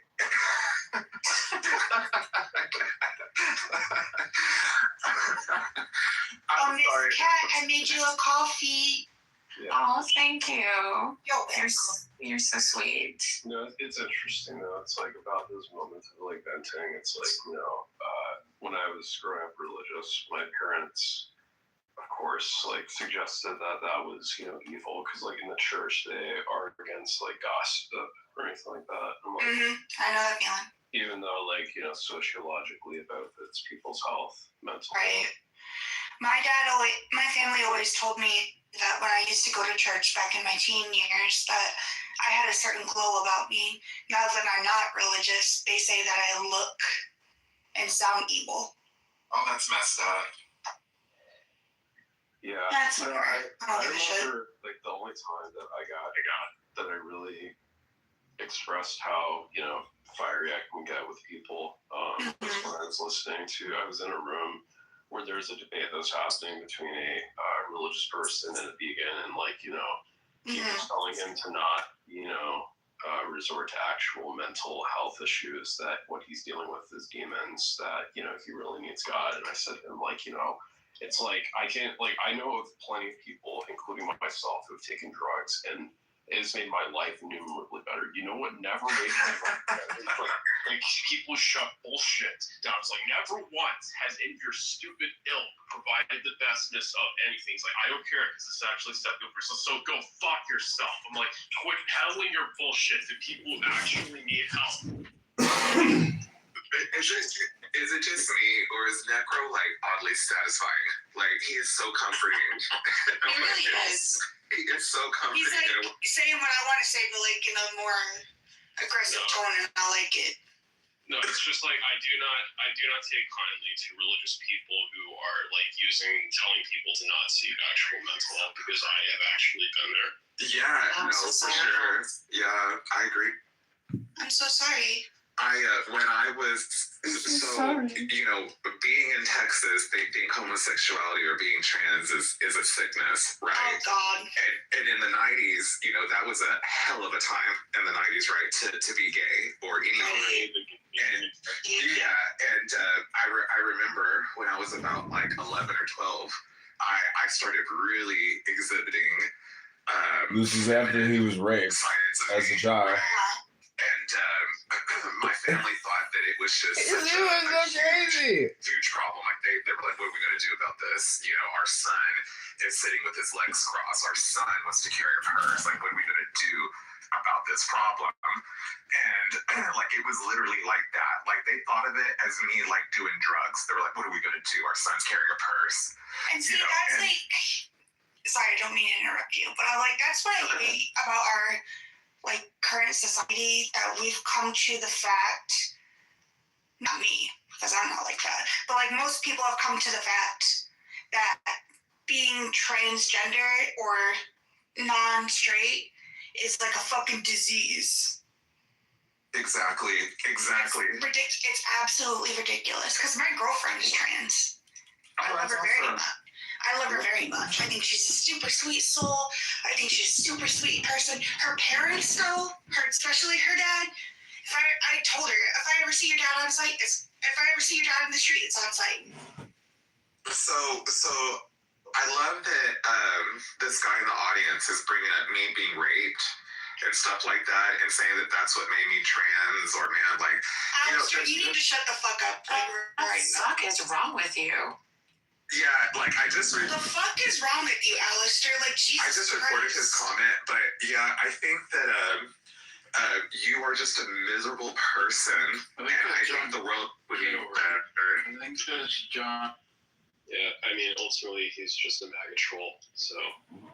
I'm sorry. Kat, I made you a coffee. Yeah. Oh, thank you. You're You're so sweet. It's interesting though. It's like about those moments of like venting. It's like, when I was growing up religious, my parents, of course, like suggested that was, evil because like in the church they are against like gossip or anything like that. And, like, I know that feeling. Even though like, sociologically it benefits people's health, mental right. health. My family always told me that when I used to go to church back in my teen years that I had a certain glow about me. Now that I'm not religious, they say that I look and sound evil. Oh, that's messed up. Yeah. That's I don't give a shit. remember like the only time that I got that I really expressed how, fiery I can get with people was when I was listening to, I was in a room where there's a debate that was happening between a religious person and a vegan, and he was telling him to not, resort to actual mental health issues, that what he's dealing with is demons, that, he really needs God. And I said to him, It's like I can't like I know of plenty of people, including myself, who have taken drugs, and it has made my life innumerably better. You know what never made my life better? Like people shut bullshit down. It's like never once has in your stupid ilk provided the bestness of anything. It's like I don't care because this actually set you up for yourself. So go fuck yourself. I'm like, quit peddling your bullshit to people who actually need help. Is it just me, or is Necro like oddly satisfying? Like he is so comforting. He really is. He is so comforting. He's like saying what I want to say, but like in a more aggressive tone, and I like it. No, it's just like I do not take kindly to religious people who are like telling people to not seek actual mental health, because I have actually been there. Yeah, no, for sure. Yeah, I agree. I'm so sorry. When I was being in Texas, they think homosexuality or being trans is a sickness, right? Oh God. And in the 90s, that was a hell of a time in the 90s, right? To be gay or anyone. And I remember when I was about like 11 or 12, I started really exhibiting. This is after he was raped as a child. And my family thought that it was just such huge problem. Like they were like, what are we going to do about this? Our son is sitting with his legs crossed. Our son wants to carry a purse. Like, what are we going to do about this problem? And like, it was literally like that. Like, they thought of it as me like doing drugs. They were like, what are we going to do? Our son's carrying a purse. And see, that's like, sorry, I don't mean to interrupt you, but that's what I hate about our like current society, that we've come to the fact, not me, because I'm not like that, but like most people have come to the fact that being transgender or non-straight is like a fucking disease. Exactly. It's absolutely ridiculous, because my girlfriend is trans. I love her very much. I think she's a super sweet soul. I think she's a super sweet person. Her parents, though, especially her dad, I told her, if I ever see your dad on site, if I ever see your dad in the street, it's on site. So I love that this guy in the audience is bringing up me being raped and stuff like that, and saying that that's what made me trans, or man, like, Alistair, you need to shut the fuck up. Like, right now. What is wrong with you? Yeah, like I just. The fuck is wrong with you, Alistair? Like, Jesus I just recorded his comment, but yeah, I think that you are just a miserable person, and I think the world would be better. I think that's John. Yeah, I mean, ultimately, he's just a MAGA troll, so.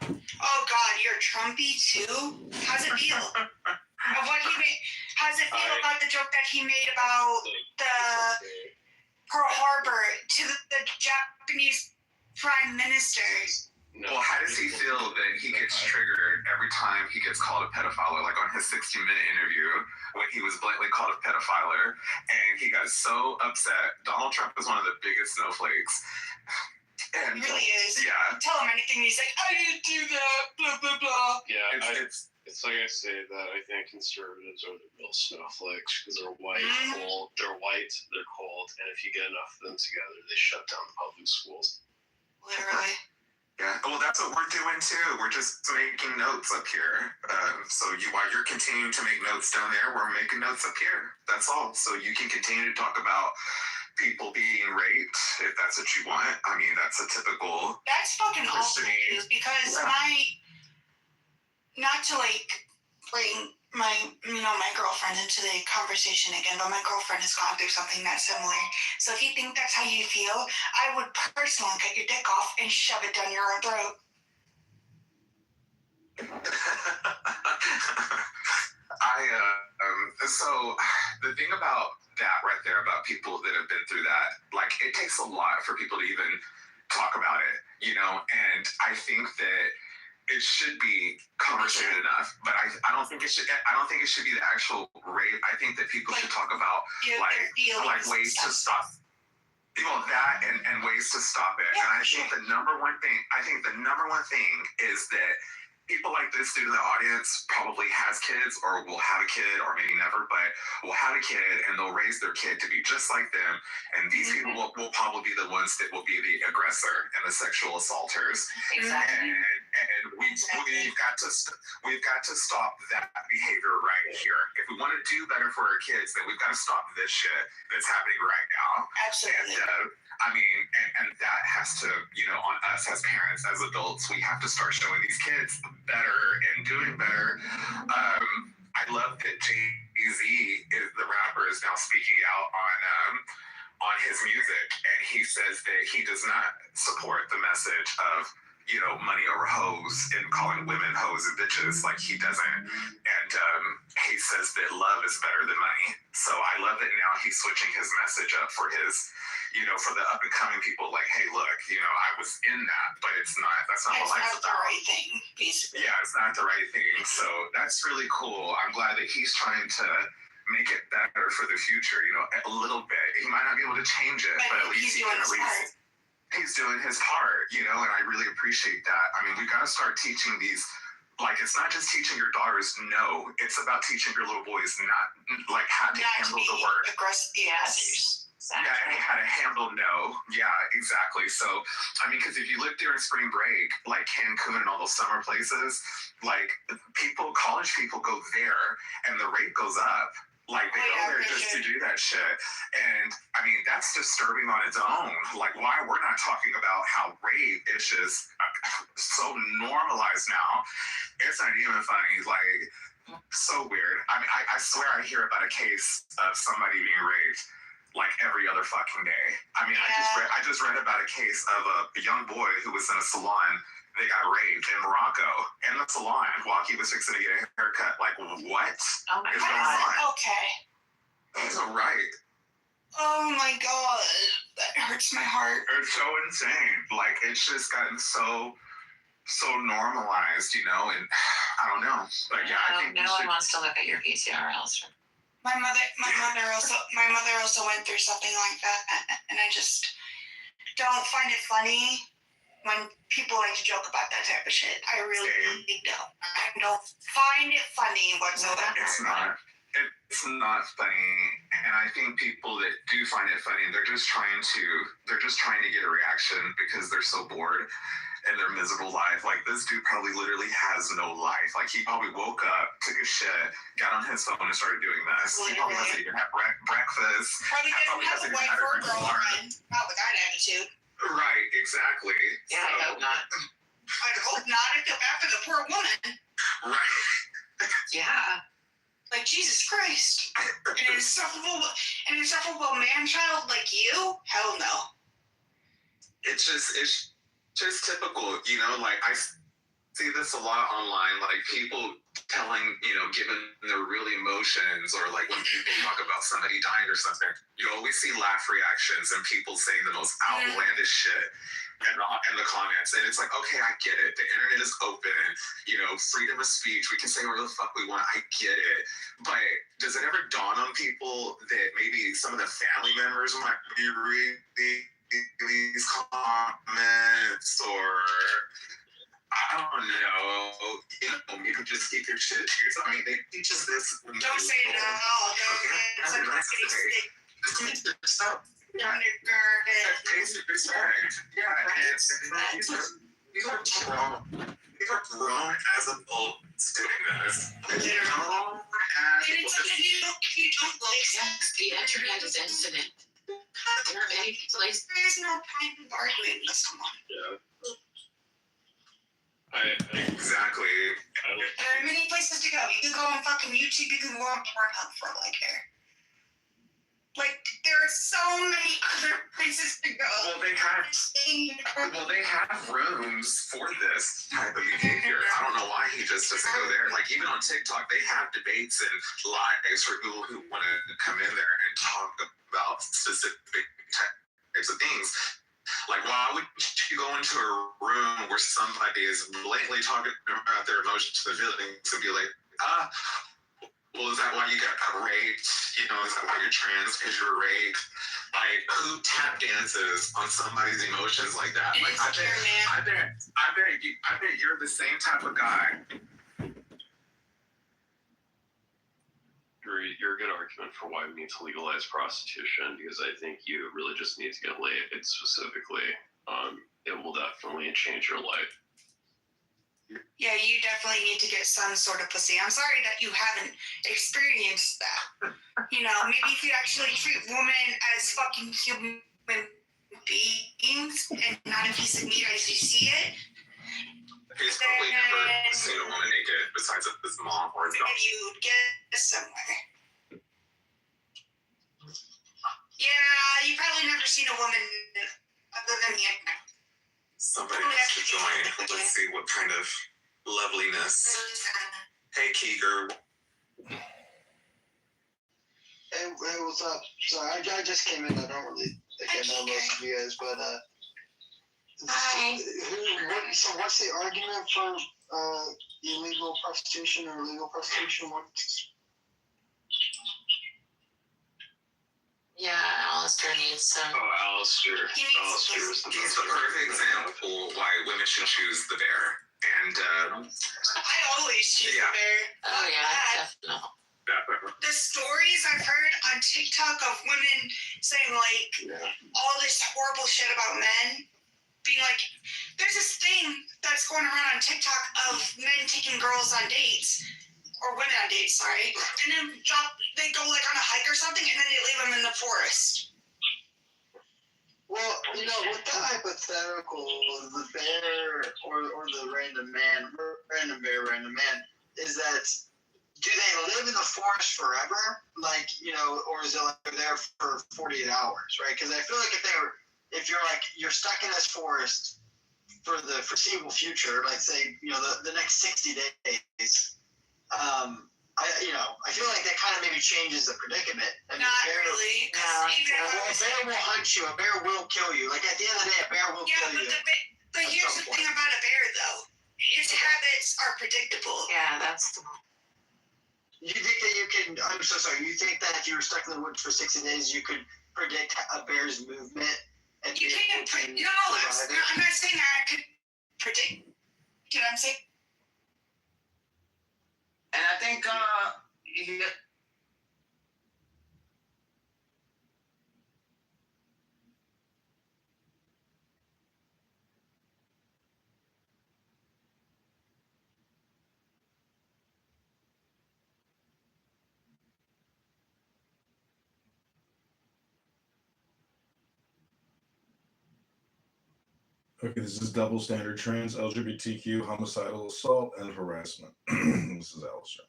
Oh God, you're Trumpy too? How's it feel? Of what he made? How's it feel about the joke that he made about the Pearl Harbor to the Japanese Prime Minister? Well, how does he feel that he gets triggered every time he gets called a pedophile? Like on his 60-minute interview, when he was blatantly called a pedophile, and he got so upset. Donald Trump is one of the biggest snowflakes. And, he really is. Yeah. Tell him anything, he's like, I didn't do that, blah, blah, blah. Yeah, it's like I say that I think conservatives are the real snowflakes, because they're white, cold, they're cold, and if you get enough of them together, they shut down the public schools. Literally. Yeah, well, that's what we're doing too. We're just making notes up here. So while you're continuing to make notes down there, we're making notes up here. That's all. So you can continue to talk about people being raped if that's what you want. I mean, that's a typical. That's fucking awesome news, because not to like bring my girlfriend into the conversation again, but my girlfriend has gone through something that's similar. So if you think that's how you feel, I would personally cut your dick off and shove it down your own throat. So the thing about that right there, about people that have been through that, like, it takes a lot for people to even talk about it, and I think that it should be conversated enough, but I don't think it should be the actual rape. I think that people should talk about like ways to stop that and ways to stop it. And I think the number one thing is that people like this dude in the audience probably has kids or will have a kid or maybe never, but will have a kid and they'll raise their kid to be just like them. And these people will probably be the ones that will be the aggressor and the sexual assaulters. Exactly. And we've got to stop that behavior right here. If we want to do better for our kids, then we've got to stop this shit that's happening right now. Absolutely. And I mean, and that has to, on us as parents, as adults, we have to start showing these kids better and doing better. I love that Jay-Z, the rapper, is now speaking out on his music, and he says that he does not support the message of money over hoes and calling women hoes and bitches. Like, he doesn't. And he says that love is better than money. So I love that now he's switching his message up for his, for the up and coming people. Like, hey, look, I was in that, but that's not what life's about. It's not the right thing, basically. Yeah, it's not the right thing. So that's really cool. I'm glad that he's trying to make it better for the future, a little bit. He might not be able to change it, but at least he's doing his part, and I really appreciate that. I mean, we got to start teaching these, like, it's not just teaching your daughters no, it's about teaching your little boys not, like, how to handle the word. Aggressive. Yes. Exactly. Yeah, and how to handle no. Yeah, exactly. So, I mean, because if you live during spring break, like Cancun and all those summer places, like, college people go there, and the rate goes up. Like, they go there just to do that shit. And, I mean, that's disturbing on its own. Like, why we're not talking about how rape is just so normalized now. It's not even funny. Like, so weird. I mean, I swear I hear about a case of somebody being raped like every other fucking day. I mean, I just read about a case of a young boy who was in a salon. They got raped in Morocco in the salon while he was fixing to get a haircut. Like, what? Oh my is God. going on? Okay. That's not right. Oh my God. That hurts my heart. It's so insane. Like, it's just gotten so normalized, and I don't know. But yeah, I think no one wants to look at your PCRLs. My mother also went through something like that, and I just don't find it funny when people like to joke about that type of shit. I really don't. I don't find it funny whatsoever. It's not funny, and I think people that do find it funny, they're just trying to get a reaction because they're so bored in their miserable life. Like, this dude probably literally has no life. Like, he probably woke up, took a shit, got on his phone and started doing this. He probably doesn't even have breakfast. Probably doesn't have a wife or a girlfriend. Not with that attitude. Right, exactly. Yeah, I hope not. I'd hope not. I feel bad for the poor woman. Right. Yeah. Like, Jesus Christ. An insufferable man-child like you? Hell no. It's just typical, like, I see this a lot online, like, people telling, giving their real emotions, or like when people talk about somebody dying or something, you always see laugh reactions and people saying the most outlandish shit in the comments. And it's like, okay, I get it. The internet is open, freedom of speech. We can say whatever the fuck we want. I get it. But does it ever dawn on people that maybe some of the family members might be reading these comments, or I don't know, you can just keep your shit to yourself. I mean, they teach us this. Don't say no. Don't Keep yourself. Undergirded. Yeah, these are grown as adults doing this. The internet is infinite. There are many places. There's no time to argue with someone. Yeah. Exactly. There are many places to go. You can go on fucking YouTube. You can go on Pornhub for all I care. Like, there are so many other places to go. Well, they have rooms for this type of behavior. I don't know why he just doesn't go there. Like, even on TikTok, they have debates and lives for people who want to come in there and talk about specific types of things. Like, why would you go into a room where somebody is blatantly talking about their emotions and feelings and be like, well, is that why you got raped? Is that why you're trans? Because you're raped? Like, who tap dances on somebody's emotions like that? Like, I bet you're the same type of guy. You're a good argument for why we need to legalize prostitution, because I think you really just need to get laid specifically. It will definitely change your life. Yeah, you definitely need to get some sort of pussy. I'm sorry that you haven't experienced that. You know, maybe if you actually treat women as fucking human beings and not a piece of meat as you see it. He's probably never seen a woman naked besides his mom or his dog. You would get somewhere. Yeah, you've probably never seen a woman other than the internet. Somebody has to join. Let's see what kind of loveliness. Hey, Keeger. Hey, what's up? Sorry, I just came in. I don't really think I know most of you guys, but Hi. So what's the argument for illegal prostitution or legal prostitution? Yeah, Alistair needs some. Oh, Alistair. He's the perfect example why women should choose the bear. And I always choose the bear. Oh yeah, definitely. The stories I've heard on TikTok of women saying like all this horrible shit about men, being like, there's this thing that's going around on TikTok of men taking girls on dates, or women on dates, sorry, and then they go like on a hike or something, and then they leave them in the forest. Well, you know, with the hypothetical, the bear or the random man, is that, do they live in the forest forever? Like, you know, or is it like they're there for 48 hours, right? Because I feel like if you're stuck in this forest for the foreseeable future, like say, you know, the next 60 days, I feel like that kind of maybe changes the predicament. I mean, Not really. Well, a bear will hunt you. A bear will kill you. Like at the end of the day, a bear will kill you. But here's the thing about a bear, though. Its habits are predictable. Yeah, that's the one. You think that you can? I'm so sorry. You think that if you were stuck in the woods for 60 days, you could predict a bear's movement? And you can't predict. No, I'm not saying I could predict. You know what I'm saying? And I think Okay, this is double standard trans, LGBTQ, homicidal assault, and harassment. This is Alistair.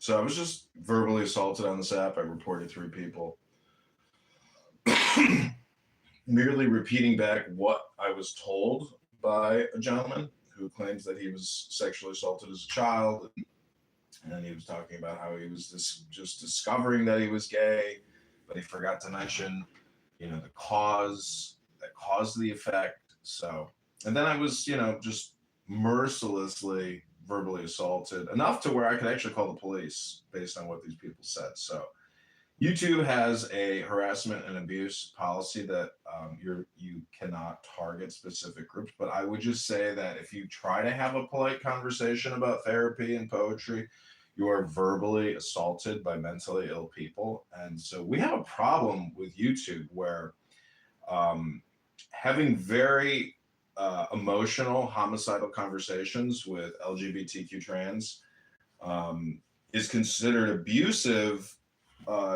So I was just verbally assaulted on this app. I reported 3 people. Merely repeating back what I was told by a gentleman who claims that he was sexually assaulted as a child. And he was talking about how he was just discovering that he was gay, but he forgot to mention, you know, the cause that caused the effect. So, and then I was, you know, just mercilessly verbally assaulted, enough to where I could actually call the police based on what these people said. So YouTube has a harassment and abuse policy that you cannot target specific groups, but I would just say that if you try to have a polite conversation about therapy and poetry, you are verbally assaulted by mentally ill people. And so we have a problem with YouTube where having very emotional, homicidal conversations with LGBTQ trans is considered abusive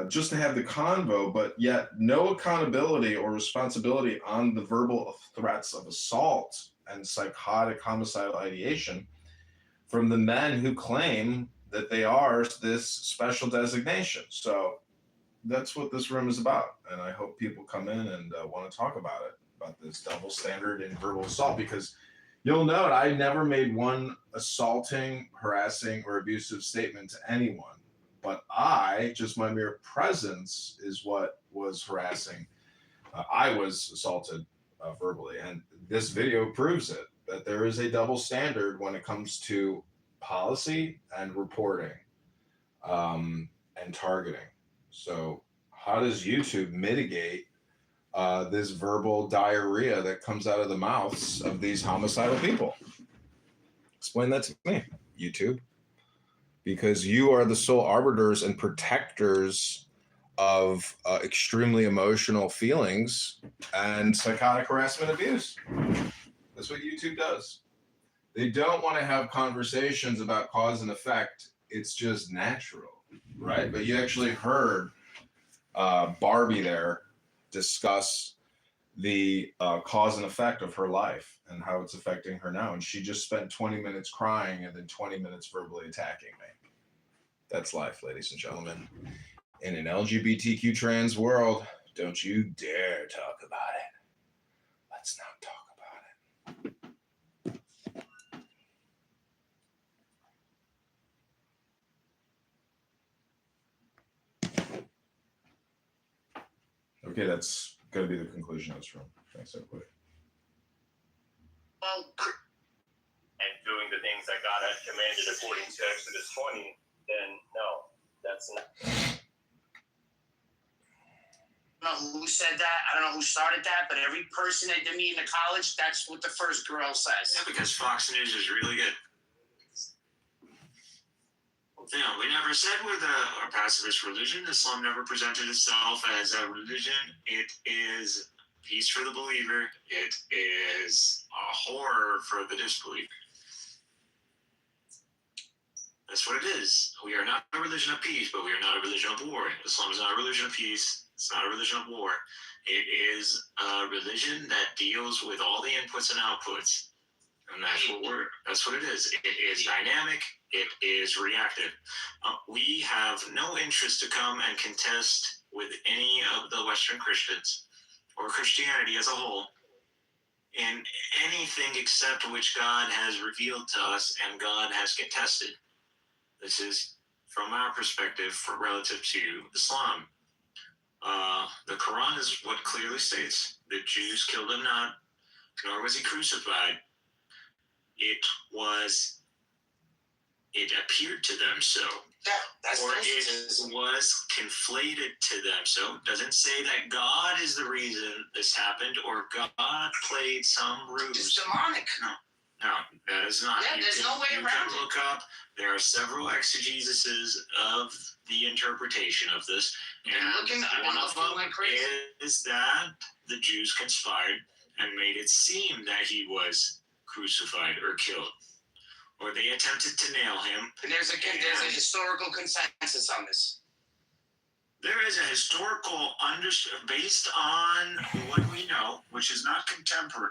just to have the convo, but yet no accountability or responsibility on the verbal threats of assault and psychotic homicidal ideation from the men who claim that they are this special designation. So that's what this room is about. And I hope people come in and want to talk about it. about this double standard in verbal assault, because you'll note I never made one assaulting, harassing, or abusive statement to anyone. But just my mere presence is what was harassing. I was assaulted verbally, and this video proves it, that there is a double standard when it comes to policy and reporting and targeting. So how does YouTube mitigate this verbal diarrhea that comes out of the mouths of these homicidal people? Explain that to me, YouTube. Because you are the sole arbiters and protectors of extremely emotional feelings and psychotic harassment abuse. That's what YouTube does. They don't want to have conversations about cause and effect. It's just natural, right? But you actually heard Barbie there discuss the cause and effect of her life and how it's affecting her now. And she just spent 20 minutes crying and then 20 minutes verbally attacking me. That's life, ladies and gentlemen. In an LGBTQ trans world, don't you dare talk about it. Let's not talk about it. Okay, that's going to be the conclusion of this room. Thanks, everybody. And doing the things that God has commanded according to Exodus 20, then no, that's not. I don't know who said that. I don't know who started that, but every person that they meet in the college, that's what the first girl says. Yeah, because Fox News is really good. Yeah, we never said we're a pacifist religion. Islam never presented itself as a religion. It is peace for the believer. It is a horror for the disbeliever. That's what it is. We are not a religion of peace, but we are not a religion of war. Islam is not a religion of peace. It's not a religion of war. It is a religion that deals with all the inputs and outputs. And that's what it is. It is dynamic. It is reactive. We have no interest to come and contest with any of the Western Christians or Christianity as a whole in anything except which God has revealed to us and God has contested. This is, from our perspective, relative to Islam. The Quran is what clearly states the Jews killed him not, nor was he crucified. It appeared to them so. Yeah, or it was conflated to them so. It doesn't say that God is the reason this happened or God played some ruse. It's demonic. No, that is not. Yeah, there's no way around it. You can look up. There are several exegeses of the interpretation of this, and one of them is that the Jews conspired and made it seem that he was crucified or killed, or they attempted to nail him. And there's a historical consensus on this. There is a historical based on what we know, which is not contemporary.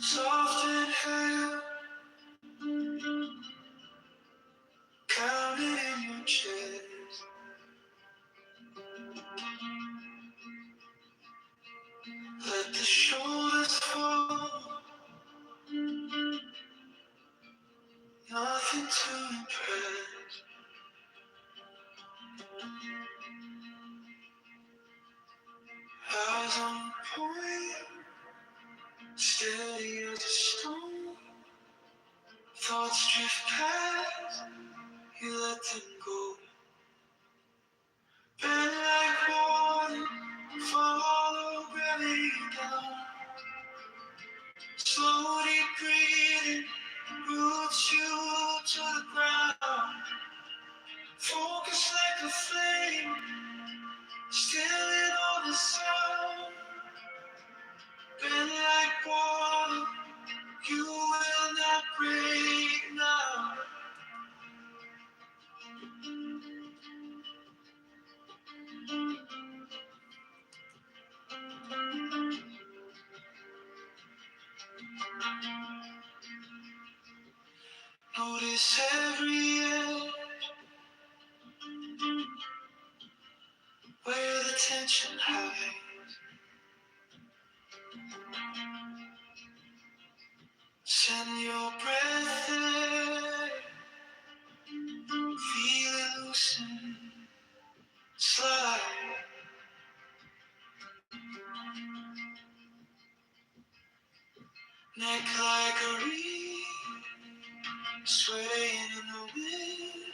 Soft and hair, counted in your chest. Let the shoulders fall, nothing to impress. Eyes on point, steady as a stone. Thoughts drift past, you let them go. Bend like water, follow gravity down. Slowly breathing, roots you to the ground. Focus like a flame. the sound. Bend like water, you will not break now. Notice every edge where the tension hides. Send your breath there, feel it loosen, slide. Neck like a reed, swaying in the wind.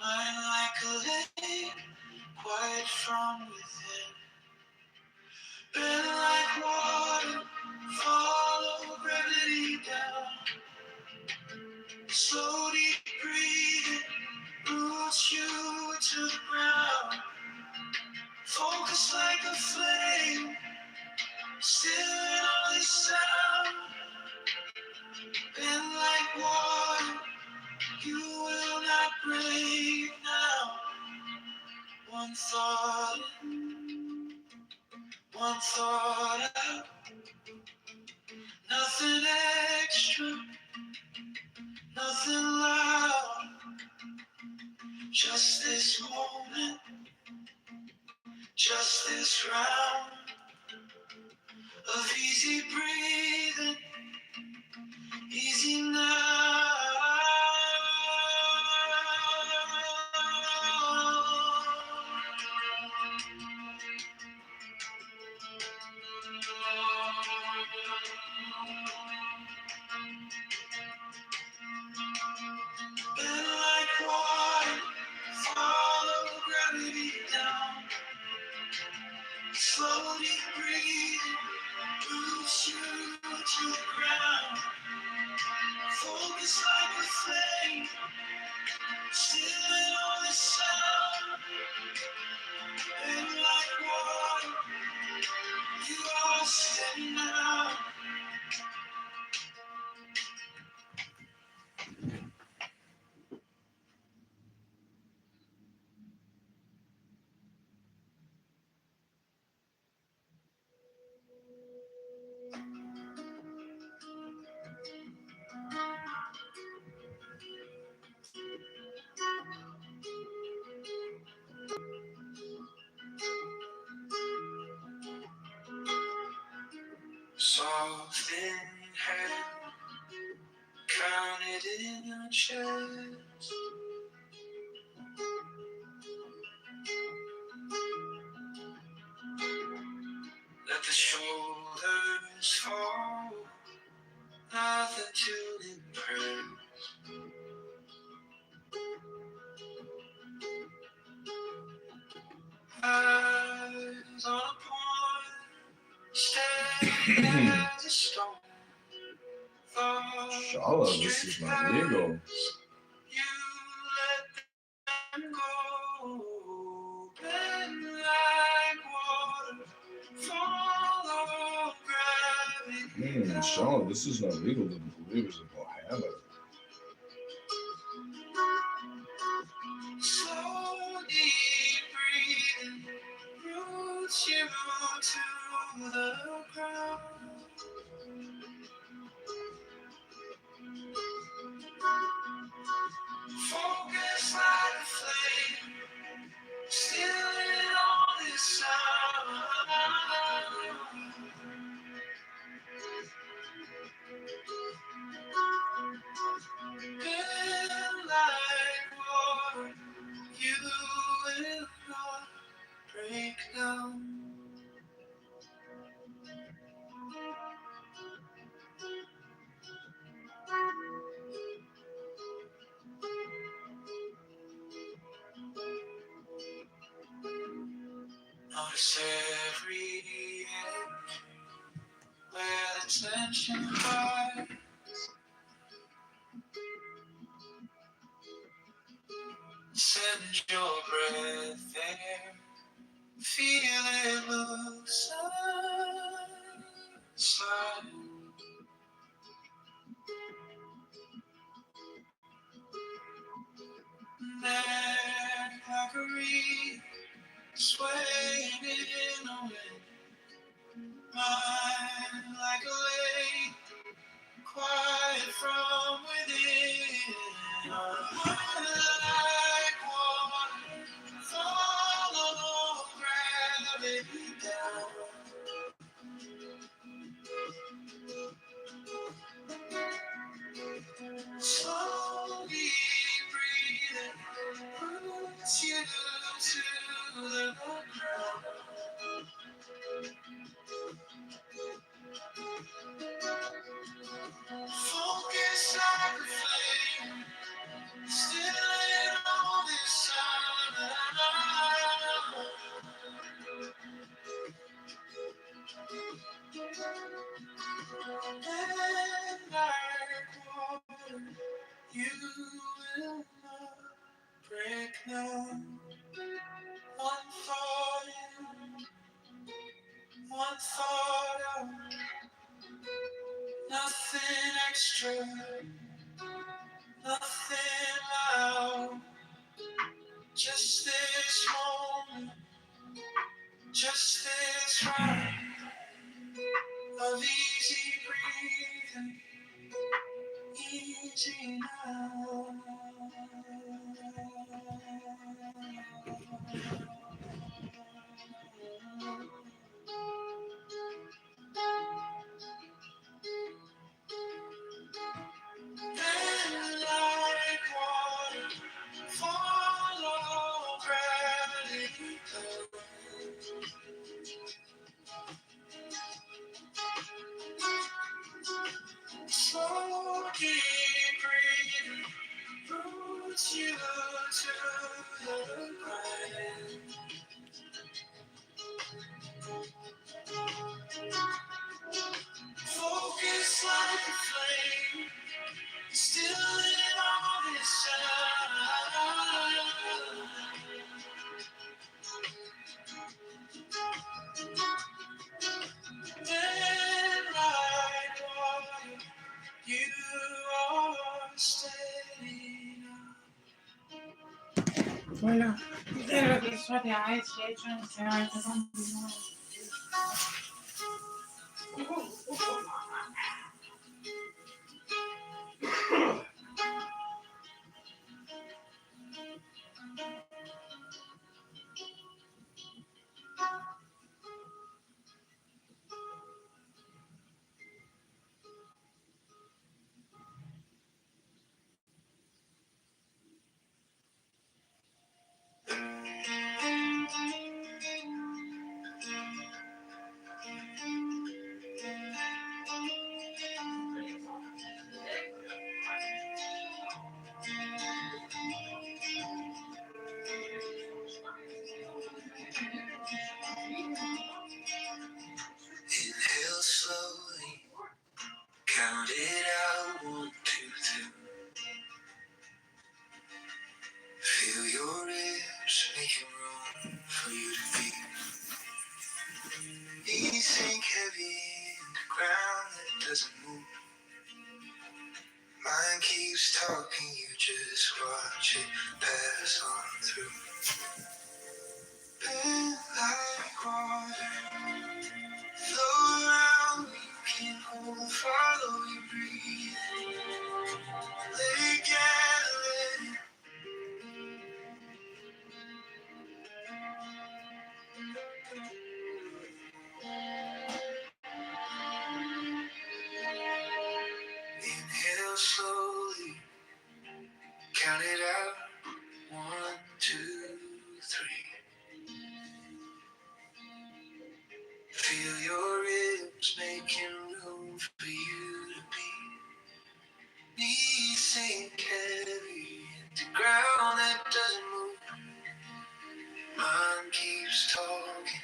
Mind like a lake, quiet from within. Bend like water, follow gravity down. Slow deep breathing roots you to the ground. Focus like a flame, still in all this sound. Bend like water, you will not break now. One thought in, one thought out. Nothing extra, nothing loud. Just this moment, just this round of easy breathing, easy now. Bend like water, follow gravity down. Slowly breathing, roots you to the ground. Focus like a flame, still in all the sound. Bend like water, you are steady now. Soft in hand, counted in your chest. Let the shoulders fall, nothing to impress. Eyes on a point, steady as a stone. Shala, this is not legal. You let them go, bend like water, follow gravity. Shala, this is not legal to the believers of Mohammed. Slow deep breathing roots you to the ground. Focus like a flame, still in all this sound. Bend like water, you will not break down. Notice every inch where the tension hides. Send your breath there, feel it looks slide. Neck like a reed, swaying in the wind. Mind like a lake, quiet from within. I'm like water, follow gravity down. Slowly breathing, roots you to the ground. Focus like a flame, still in all this sun. And like water, you will not break now. One thought in, one thought out, nothing extra, nothing loud. Just this moment, just this ride of easy breathing, easy now. And like water, follow gravity. Slow, deep breathing, roots you to the ground. Focus like a flame, still in all this shine. And like water, you are steady now. Voilà. Lo que soit derrière, c'est Inhale slowly, count it out, 1, 2, 3. Feel your ribs making room for you to be. Knees sink heavy in the ground that doesn't move. Mind keeps talking, you just watch it pass on through. Bend like water, flow around, you can hold, follow your breathing. Let it gather, let it. Inhale slowly, count it out, 1, 2, 3. Feel your ribs making room for you to be. Knees sink heavy into ground that doesn't move. Mind keeps talking,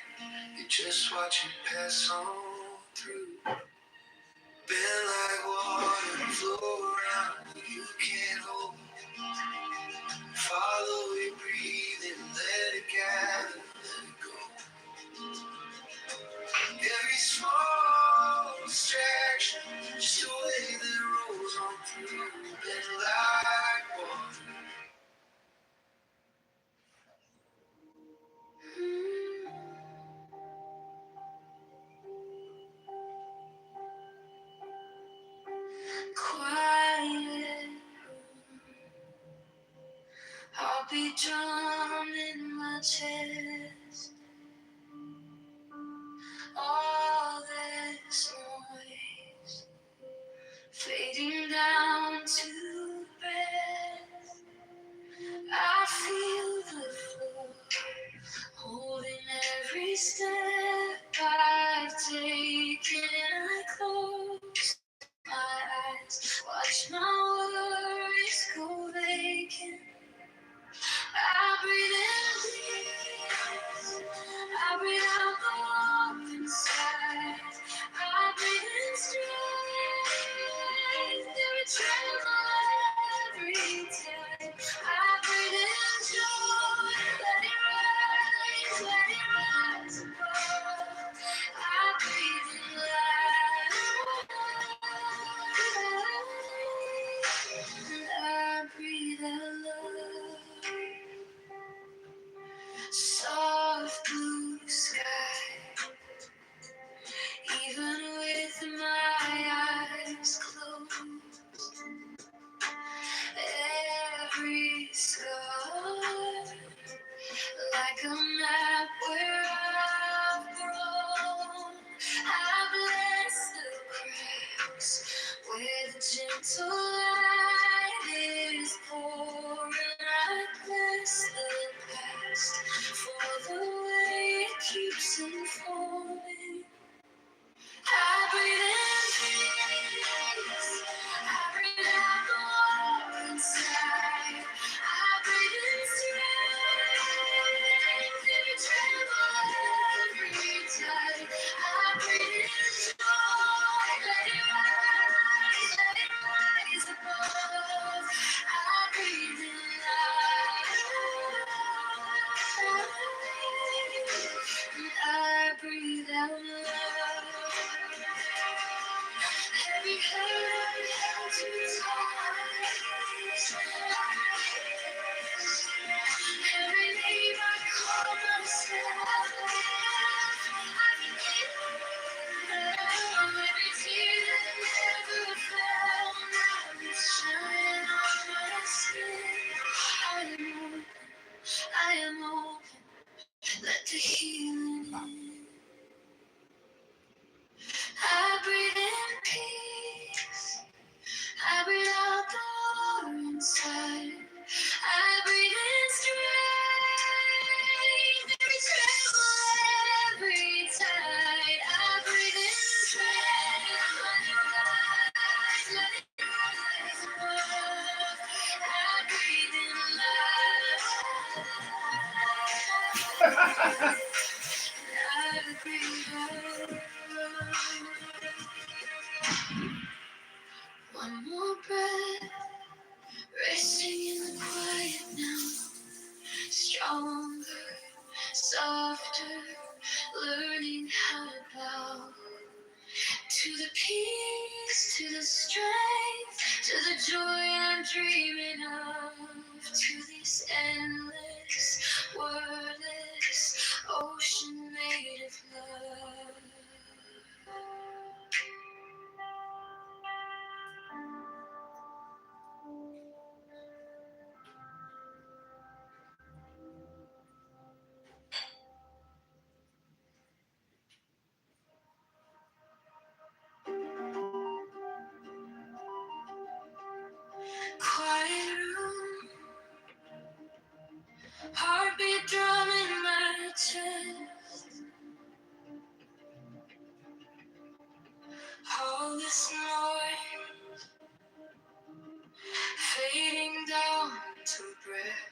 you just watch it pass on through. Bend like water, flow around, you can't hold. Follow your breathing, let it gather, let it go. breathe out the warmth inside. I breathe in strength, every tremble, every time. I breathe in joy, let it rise above. I breathe in light, and I breathe out love. Soft blue sky, even with my eyes closed. Every scar, like a map where I've grown. I bless the cracks where the gentle light is pouring. I bless the past for the way it keeps unfolding. I breathe in peace. I breathe out the war inside. I breathe in strength, every tremble, every tide. I breathe in joy, let it rise above. I breathe in light, and I breathe out love. Every hurt held too tight. Every name I call myself. I forgive. Every tear that never fell. Now it's shining on my skin. I am open. Let the healing in. I breathe in peace. I breathe out the war inside. I breathe in strength, every tremble, every tide. I breathe in strength, let it rise above. I breathe in life. I breathe out. One more breath, resting in the quiet now. Stronger, softer, learning how to bow to the peace, to the strength, to the joy I'm dreaming of, to this endless, wordless ocean made of love. Quiet room, heartbeat drum in my chest. All this noise fading down to breath.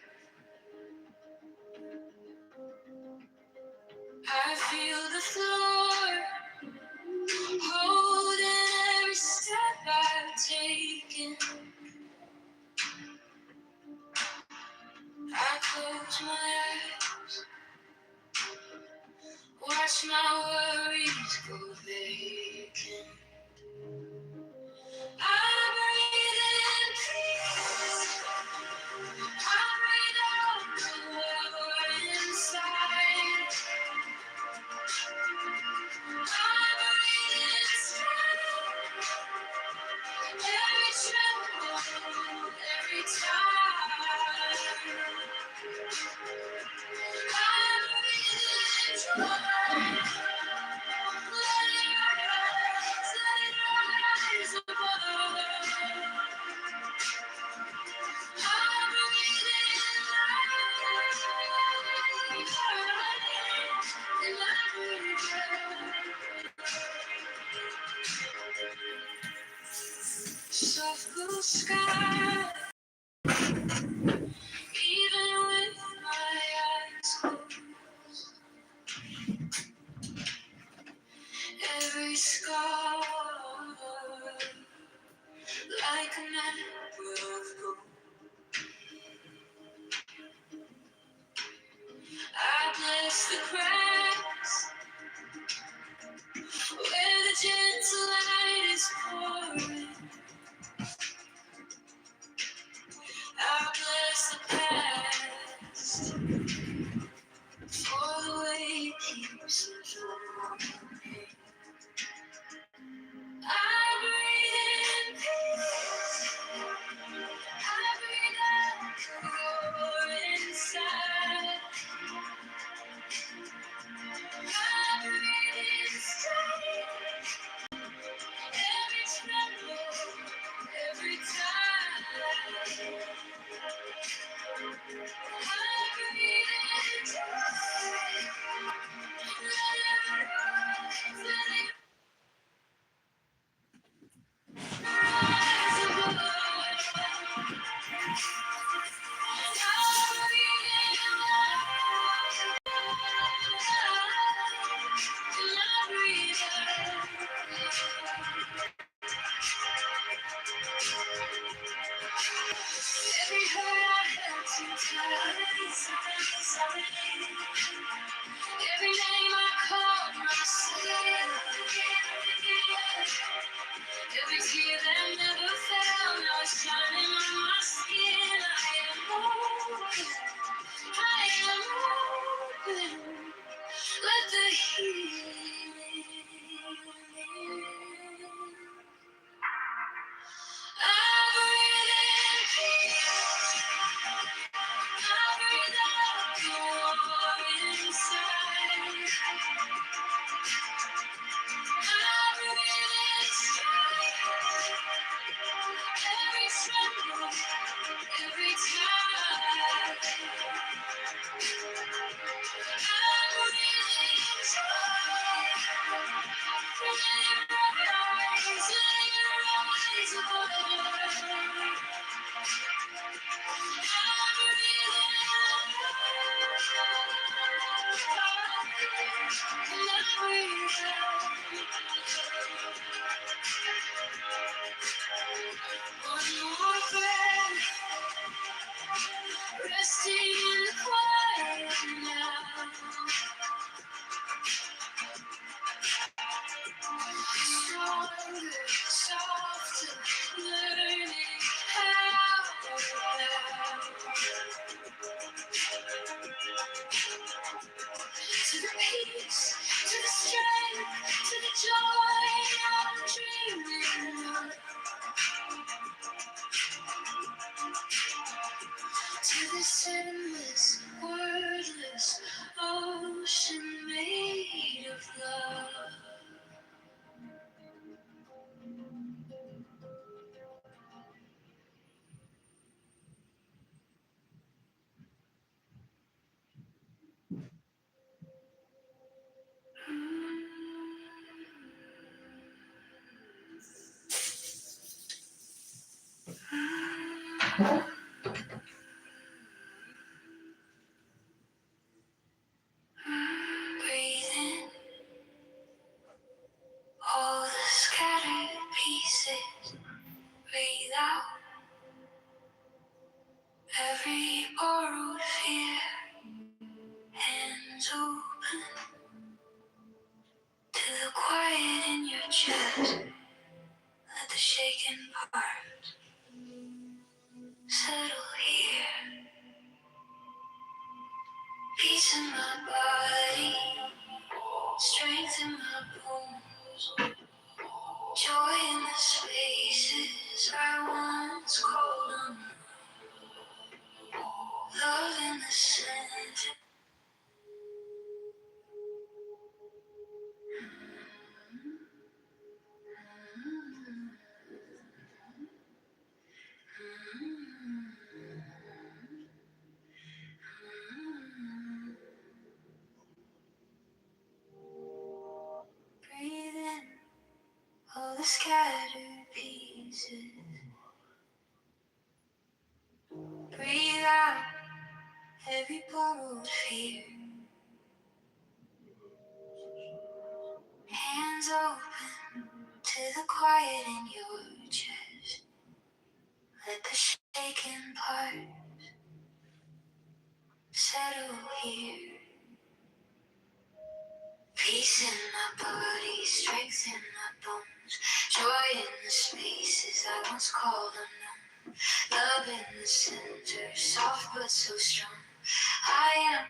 I feel the floor holding every step I've taken. I close my eyes, watch my worries go vacant. I breathe in peace. I breathe out the war inside. I breathe in strength, every tremble, every time. I breathe in joy, let it rise above. I breathe in light, and I breathe out. Soft blue sky, even with my eyes closed. every scar like a map of gold. I bless the cracks where the gentle light is pouring. I bless the past for the way it keeps me flowing. I breathe in peace. I breathe out the roar inside. I breathe in strength. Every tremble, every time. I breathe in joy. Let it rise, let it rise above. I breathe in love, and I breathe out. Every hurt I held too tight. Every name I called myself. Every tear that never fell. Now it's shining on my skin. I am open. Let the healing. I breathe in peace. I breathe out the war inside. I breathe in strength. Every tremble, every time. I breathe in joy. Let it rise above. One more breath, resting in the quiet now. Stronger, softer, learning how now. To the peace, to the strength, to the joy I'm dreaming of. To this endless, wordless ocean made of love. Breathe in all the scattered pieces. Breathe out every borrowed fear. Hands open to the quiet in your chest. Let the shaken part settle here. Peace in my body, strength in my bones, joy in the spaces I once called on, love in the center. Breathe in all the scattered pieces. Breathe out every borrowed fear. Hands open the quiet in your chest. Let the shaken part settle here. Peace in my body, strength in my bones, joy in the spaces I once called unknown. Love in the center, soft but so strong. I am.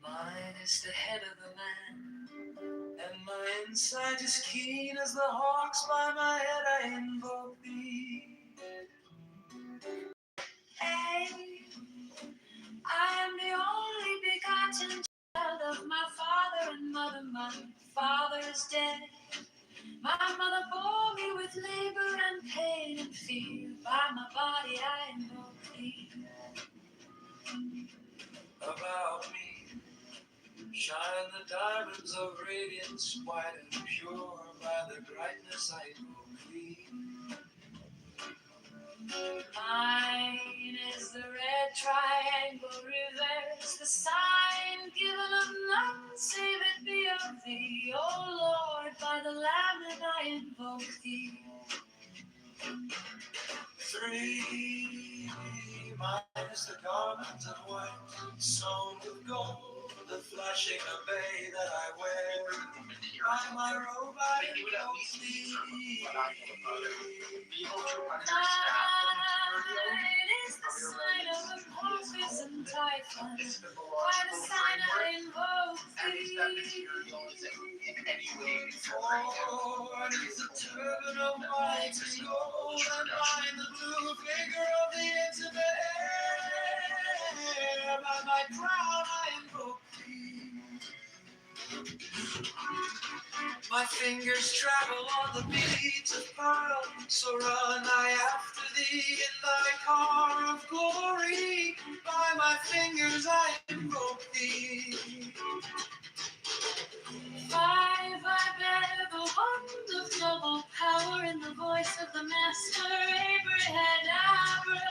Mine is the head of the man, and my insight is keen as the hawks. By my head I invoke thee. Hey, I am the only begotten child of my father and mother. My father is dead. My mother bore me with labor and pain and fear. By my body I invoke thee. About me shine the diamonds of radiance, white and pure. By the brightness I invoke thee. Mine is the red triangle reverse, the sign given of none save it be of thee. O Lord, by the Lamb I invoke thee. 3, mine is the garment of white, sewn with gold, the flashing obey that I wear. By my robe I invoke thee. Mine is the sign of the Porpoise and Typhon. By the sign I invoke thee. For is the turban of white and gold, and mine the blue figure of the intimate air. By my crown I invoke thee. My fingers travel on the beads of pearl, so run I after thee in thy car of glory. By my fingers I invoke thee. 5, I bear the wand of double power in the voice of the master Abrahadabra.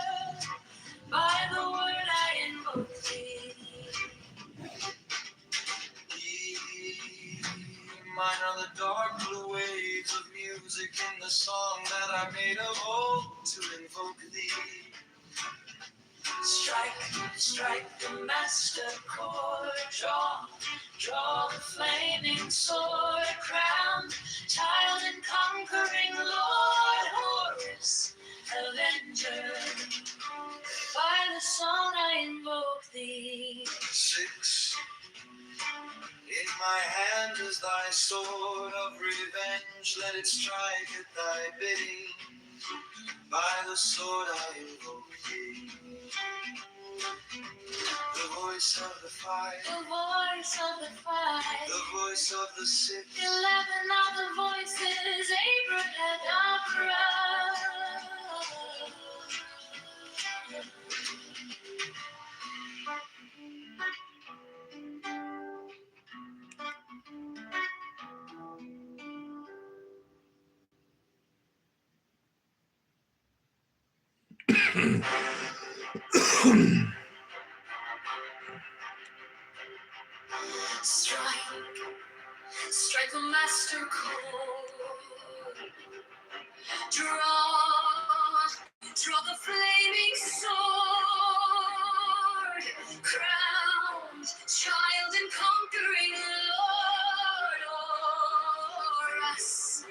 By the word I invoke thee. Mine are the dark blue waves of music in the song that I made of old to invoke thee. Strike, strike the master chord, draw the flaming sword, crown, child and conquering Lord, Horus, avenger. By the song I invoke thee. 6, in my hand is thy sword of revenge, let it strike at thy bidding. By the sword I invoke thee. The voice of the fight. The voice of the fight. The voice of the six. 11 of the voices, abracadabra. Strike a master chord. Draw the flaming sword. Crowned child and conquering lord, or us,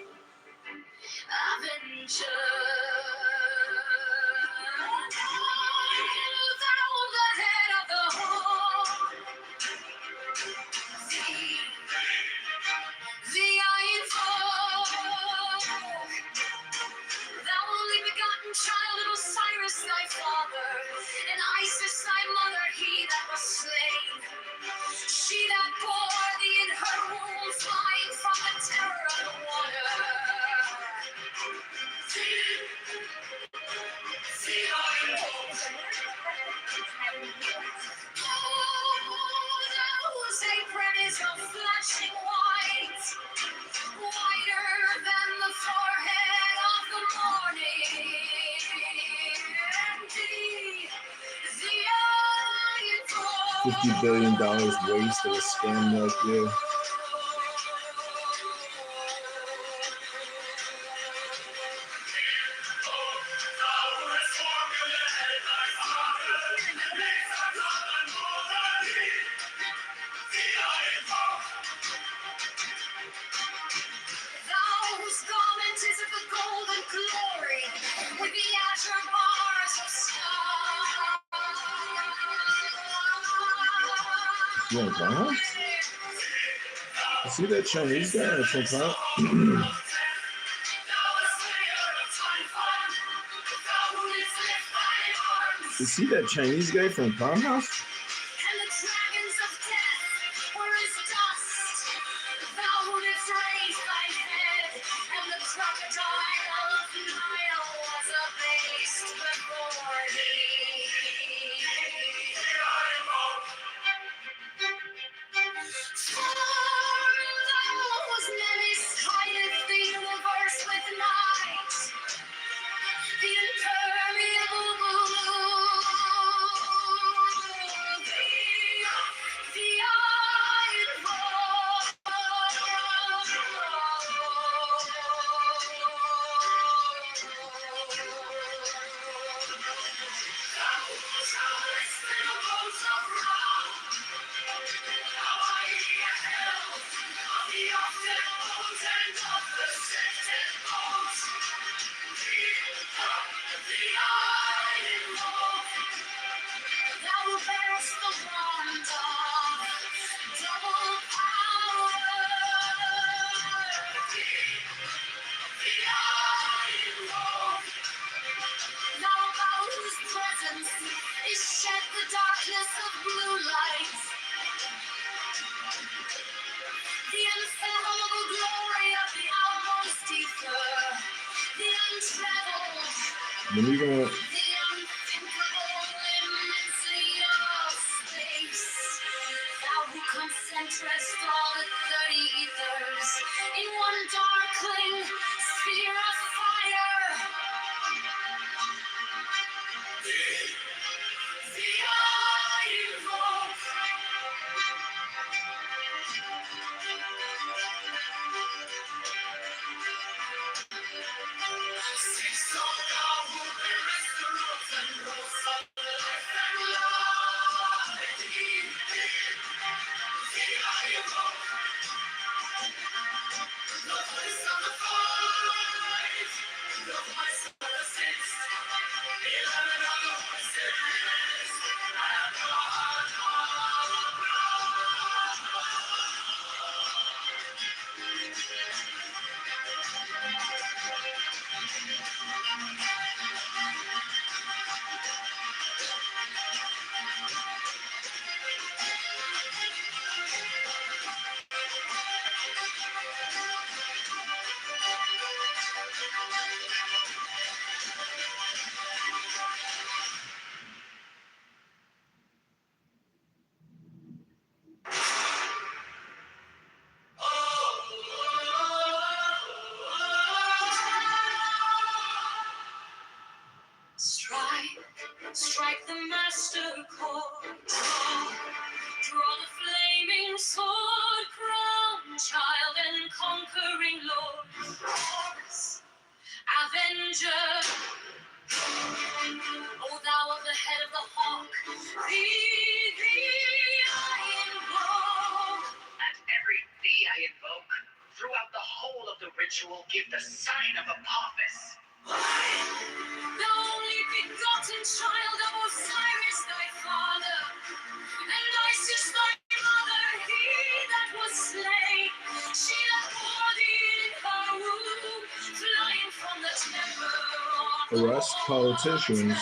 Avenger. Thou the head of the whole. The iron folk, thou only begotten child of Osiris thy father, and Isis thy mother, he that was slain. She that bore thee in her womb, flying from the terror of the water. The iron folk. Whose apron is of flashing white, whiter than the forehead of the morning. The $50 billion waste of a scam like you. Whose garment is of the golden glory, with the azure bars of stars. You want Clubhouse? You see that Chinese guy on TikTok? You see that Chinese guy from Farmhouse? And the dragons of death were as dust. Thou wouldst raise thy head, and the crocodile of Nile was abased before thee. For those menace hideth the universe with night. The impermeable blue. The iron wall. Thou bearest the wand of double power. The iron wolf. Thou about whose presence is shed the darkness of blue light. The unfathomable glory of the outmost ether. The untraveled. When are you gonna? The unthinkable immensity of space. Thou who concentrest all the 30 ethers in one darkling sphere of fire. The iron folk. Six on thou who bearest the roots and roots of life and love. The iron folk. The voice of the fight. The voice of the six. 11 of the voices. conquering Lord, Avenger. O thou of the head of the hawk, thee I invoke. At every thee I invoke, throughout the whole of the ritual, give the sign of Apophis. The only begotten child of Osiris thy father, and Isis thy mother, he that was slain, she that bore thee in her womb, flying from the temple of the Arrest politicians.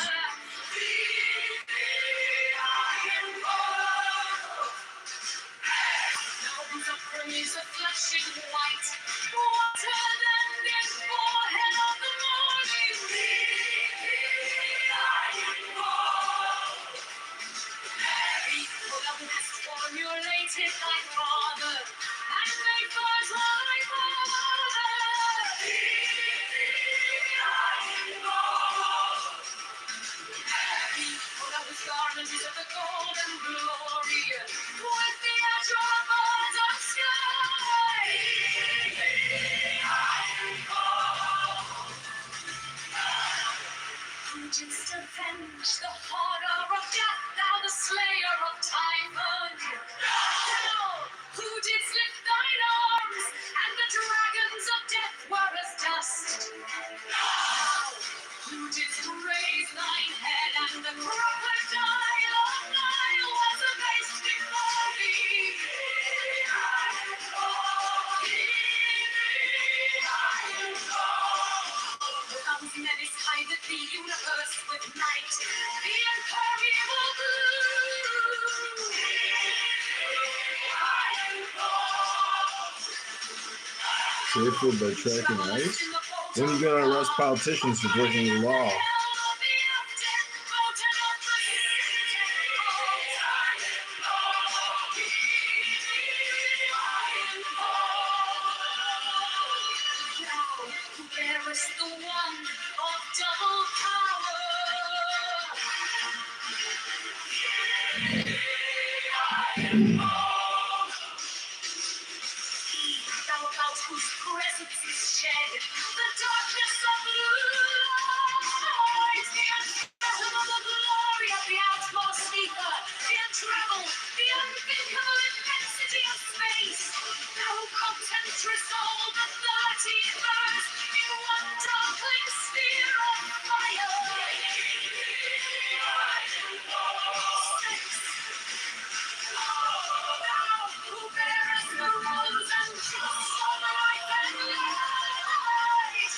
Is a flashing white, water than the forehead of the morning. Equal of has formulated thy father, and made birds thy Equal of his garment is of the golden glory, with the azure birds of sky. Who didst avenge the horror of death, thou the slayer of Typhon? Thou, who didst lift thine arms, and the dragons of death were as dust? Thou, who didst raise thine head, and the crocodile of Nile was abased before thee? Whose menace hideth the universe with night, the impermeable blue. Safer by tracking ice? When are you going to arrest politicians for breaking the law? There is the one of double power. Thou about whose presence is shed the darkness of light, the unfathomable glory of the outmost ether, the untravelled, the unthinkable immensity of space. Thou who contemplest all the 13 birds in one darkling sphere of fire. Thou who bearest the rose and cross of life and light.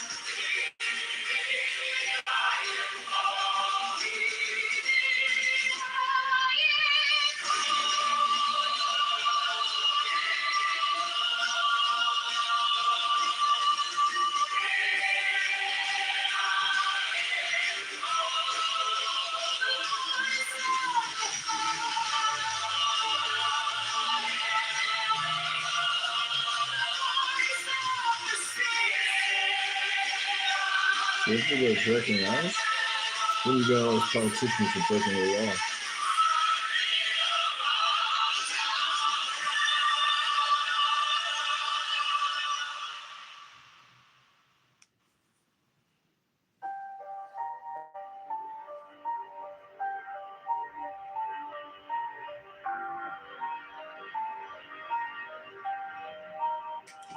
Safer by tracking ice? When are you going to arrest politicians for breaking the law?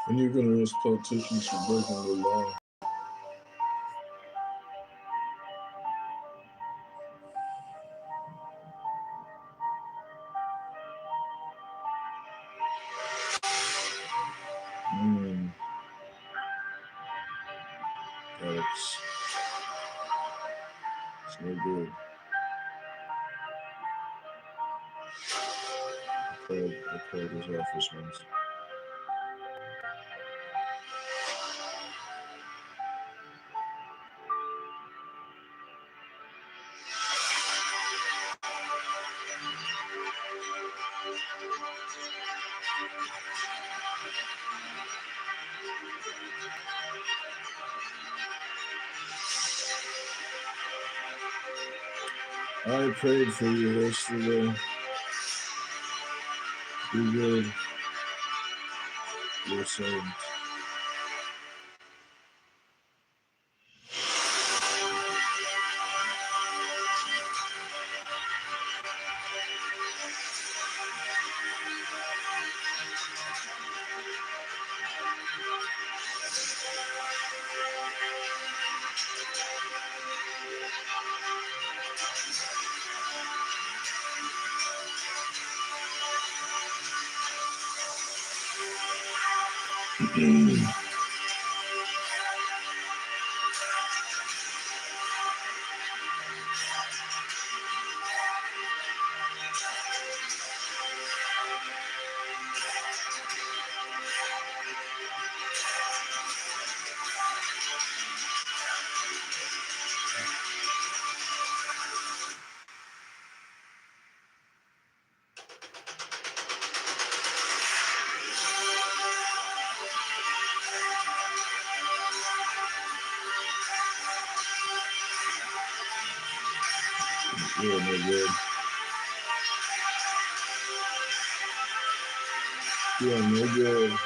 When are you going to arrest politicians for breaking the law? It's no good. I called his office once. I prayed for you yesterday. Be good. You're saying. You're no good. You're no good.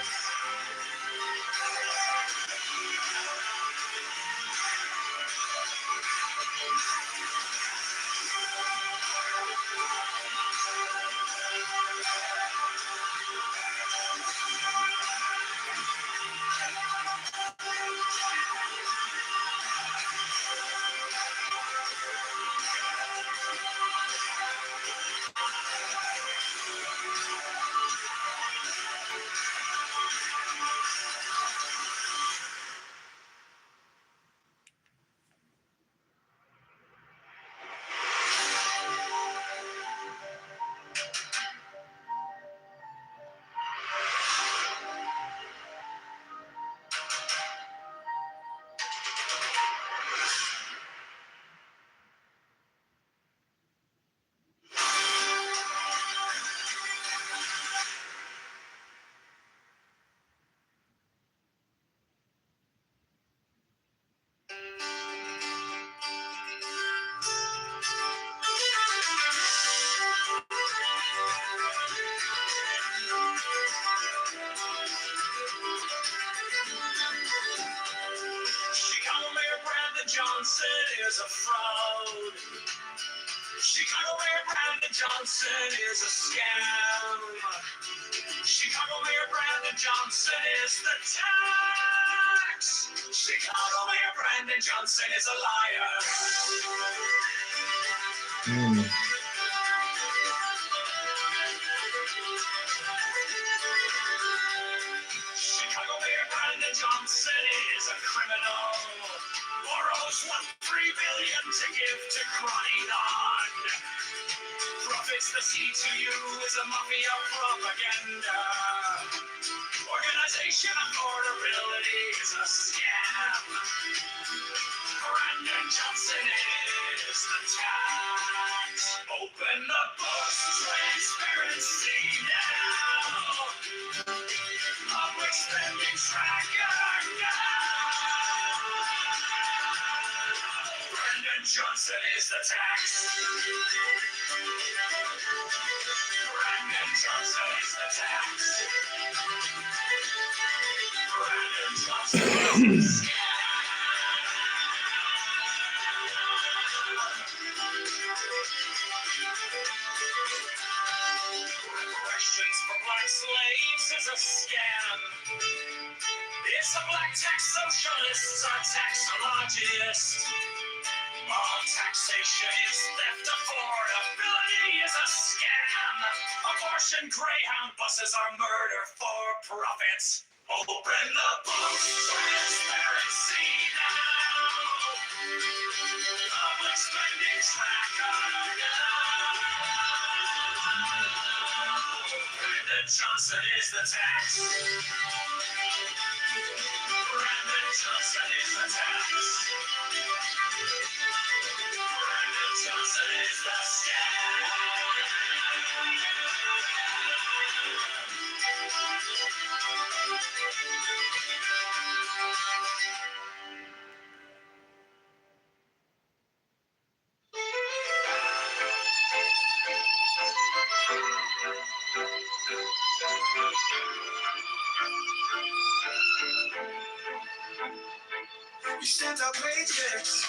Chicago Mayor Brandon Johnson is a fraud. Chicago Mayor Brandon Johnson is a scam. Chicago Mayor Brandon Johnson is the tax. Chicago Mayor Brandon Johnson is a liar. Chicago Mayor Brandon Johnson is a criminal. Borrows $1.3 billion to give to crying on. Profits the C2U is a mafia propaganda. Organization affordability is a scam. Brandon Johnson is the tax. Open the books, transparency now. Public spending tracker now. Brandon Johnson is the tax. Brandon Johnson is the tax. Brandon Johnson is the scam. Reparations for black slaves is a scam. It's a black tax socialists are taxologists. All taxation is theft. Affordability is a scam. Abortion Greyhound buses are murder for profits. Open the books, transparency now. Public spending tracker now. Brandon Johnson is the tax. Brandon Johnson is the tax. Brandon Johnson is the scam. We sent our paychecks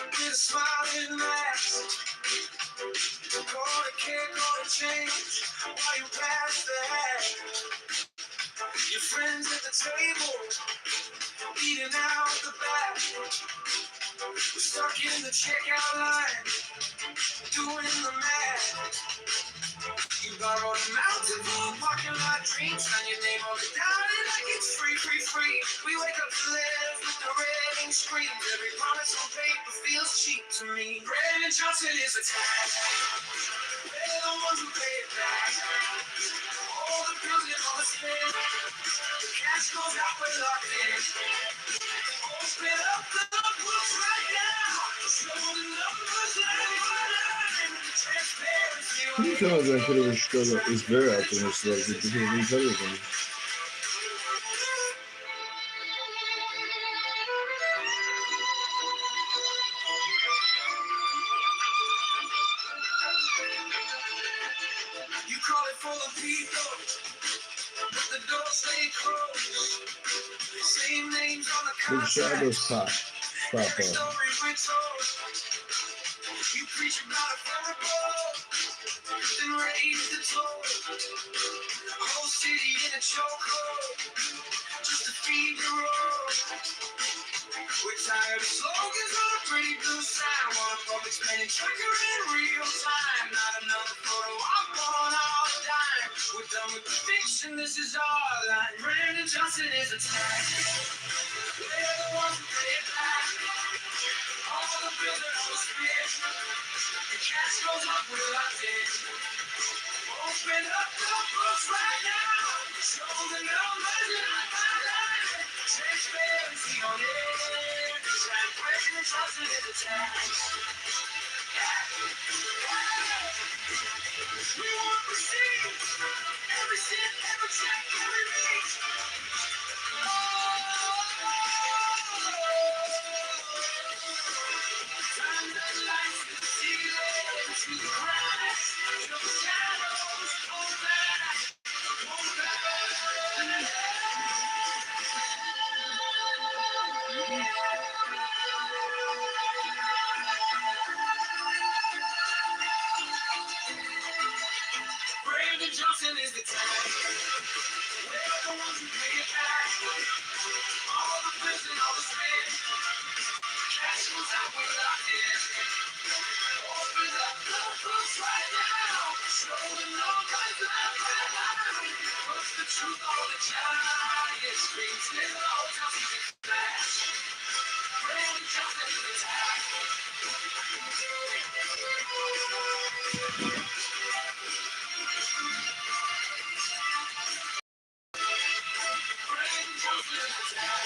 with a smiling mask. Call it care, call it change. While you pass the hat, your friends at the table eating out the back. We're stuck in the checkout line, doing the math. You borrowed a mountain pool, parking lot dreams, sign your name on the dime like it's free, free, free. We wake up to letters with the red ink screens. Every promise on paper feels cheap to me. Brandon Johnson is a tax. We're the ones who pay it back. All the bills and all the spend. The cash goes out, we're locked in. Open up the books right now. Show the numbers line by line. Transparency. Muhtemelen arkadaşlar ezber arkadaşlar. Birbirine tanıyorum. You call it full of people, but the doors stay closed. Same names on the The shadows contract. pop Every up. story we're told. You preach about a parable, then raise the toll. Whole city in a chokehold, just to feed the road. We're tired of slogans on a pretty blue sign. Want a public spending tracker in real time. Not another photo op on our dime. We're done with the fiction, this is our line. Brandon Johnson is a tag. We're the ones who pay it back. All the bills are on the spin. The cash goes up, we're locked in. Open up the books right now. Show the numbers line by line. Transparency on every track. Brandon Johnson is a tag. We want receipts. Every cent, every check, every beat. Turn the lights to the ceiling, to the cracks, till the shadows pull back, pull back. Brandon Johnson is the tag. We're the ones who pay it back. All the bills and all the spin. Cash goes out, we're locked in. Open up the books right now. Show the numbers line by line. What's the truth on the giant screen? Still all Johnson can flash. Brandon Johnson is the tag. Brandon Johnson is the tag.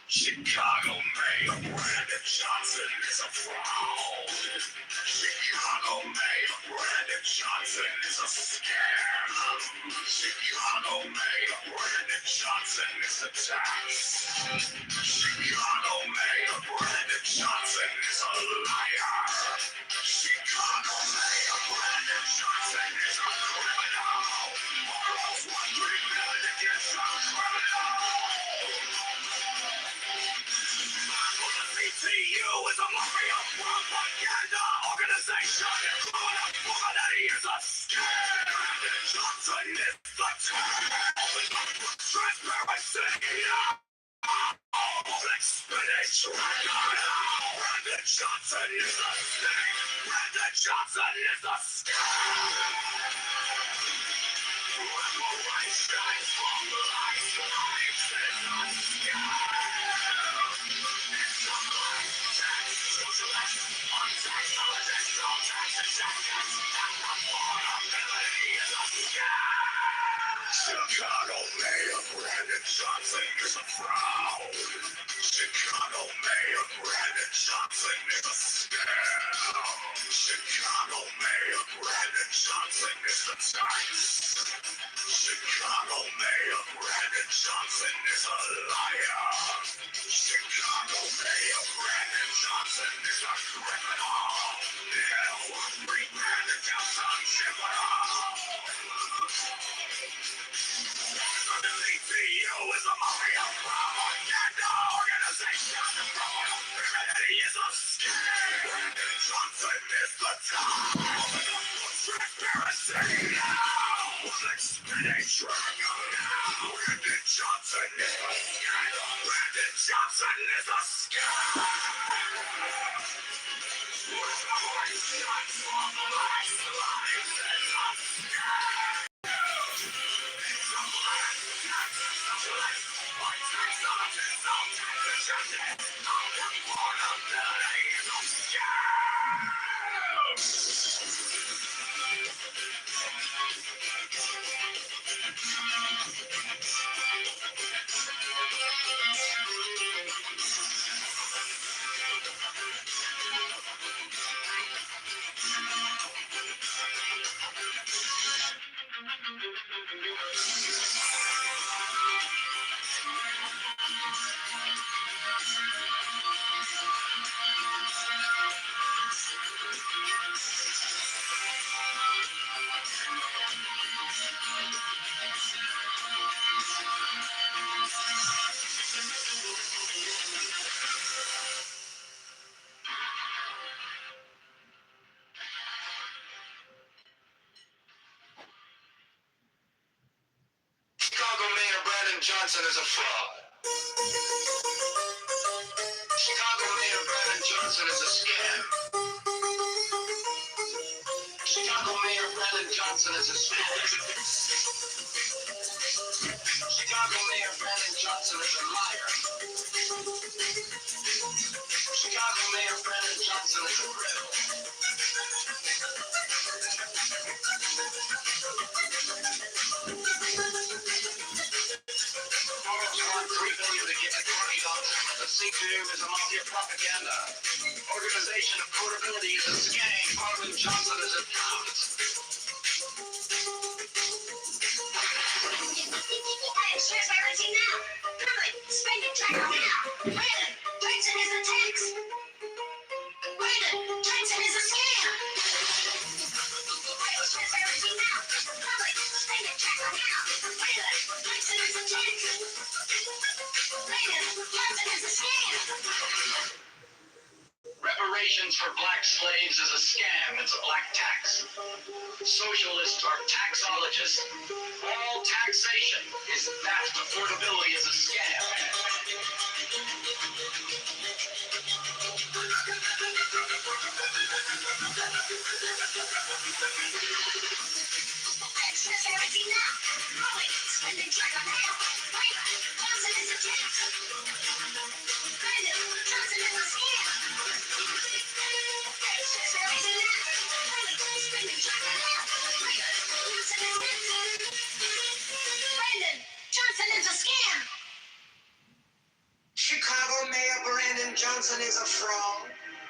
Chicago Mayor Brandon Johnson is a fraud. Chicago Mayor Brandon Johnson is a scam. Chicago Mayor Brandon Johnson is a tax. Chicago Mayor Brandon Johnson is a liar. Chicago Mayor Brandon Johnson is a criminal. Morals 1 million against a criminal. CTU is a mafia propaganda organization, including a woman that he is a scam. Brandon Johnson is the transparency. Let's finish right now. Brandon Johnson is a snake. Brandon Johnson is a scam. Chicago Mayor Brandon Johnson is a fraud. Chicago Mayor Brandon Johnson is a scam. Chicago Mayor Brandon Johnson is a tax. Chicago Mayor Brandon Johnson is a liar. Chicago Mayor Brandon Johnson is a criminal. Hell, free Brandon Johnson, Underneath you is a mafia propaganda organization. Criminality is a scam. Brandon Johnson is the top. Transparency now. Expenditure now. Brandon Johnson is a scam. Brandon Johnson is a scam. Chicago Mayor Brandon Johnson is a fraud. Chicago Mayor Brandon Johnson is a scam. Chicago Mayor Brandon Johnson is a scam. Chicago Mayor Brandon Johnson is a liar. Chicago Mayor Brandon Johnson is a criminal. $3 billion to get $20. The CPU is a mafia propaganda. Organization of portability is a scam. Marvin Johnson is a fraud. Transparency now. Public spending tracker now. Brandon Johnson is a tax. Brandon Johnson is a scam. Transparency now. Public spending tracker now. Brandon Johnson is a tax. Brandon Johnson is a scam. Reparations for black slaves is a scam. It's a black tax. Socialists are taxologists. All taxation is theft. Affordability is a scam. Transparency now. Public spending tracker now. Brandon Johnson is a tax. Brandon Johnson is a scam. Transparency now. Public spending tracker now. Brandon Johnson is a scam. Chicago Mayor Brandon Johnson is a fraud.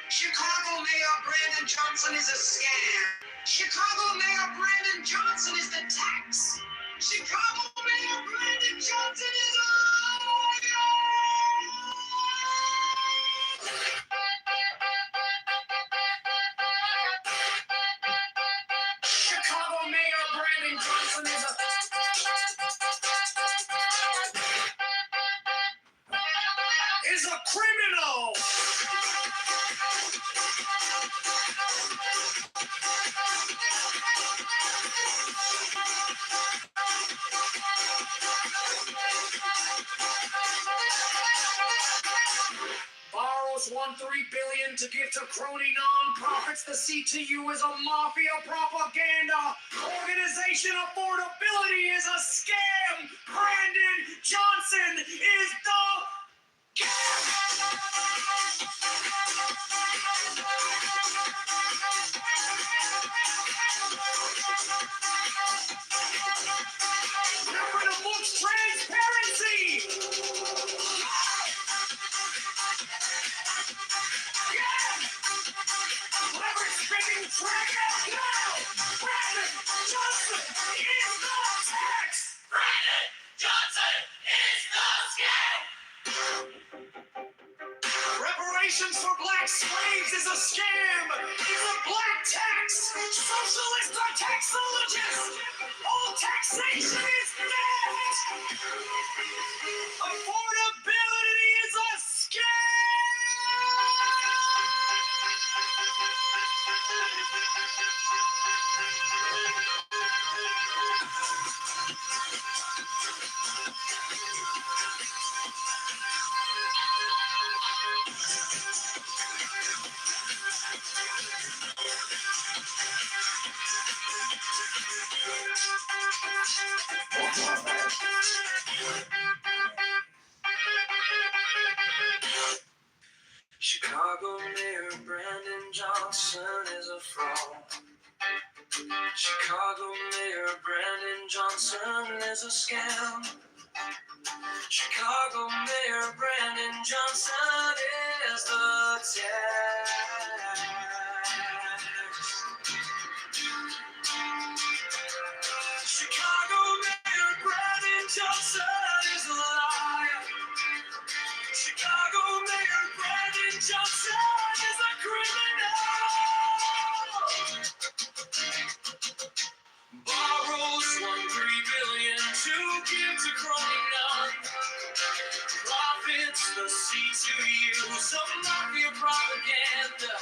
Chicago Mayor Brandon Johnson is a scam. Chicago Mayor Brandon Johnson is the tax. Chicago Mayor Brandon Johnson is a Chicago Mayor Brandon Johnson is a criminal. Borrows $1.3 billion to give to crony nonprofits. The CTU is a mafia propaganda organization. Taxation affordability is a scam. Brandon Johnson is the Remember the book's transparency. Leverage spending track out now. Brandon Johnson is the tax. Brandon Johnson is the scam. Reparations for black slaves is a scam. It's a black tax. Socialists are taxologists. All taxation is debt. Affordability is a Chicago Mayor Brandon Johnson is a fraud. Chicago Mayor Brandon Johnson is a scam. Chicago Mayor Brandon Johnson is the tax. Chicago Mayor Brandon Johnson is a liar. Chicago Mayor Brandon Johnson is a criminal. Borrows $1.3 billion to give to crony none. Profits the C2Us of mafia propaganda.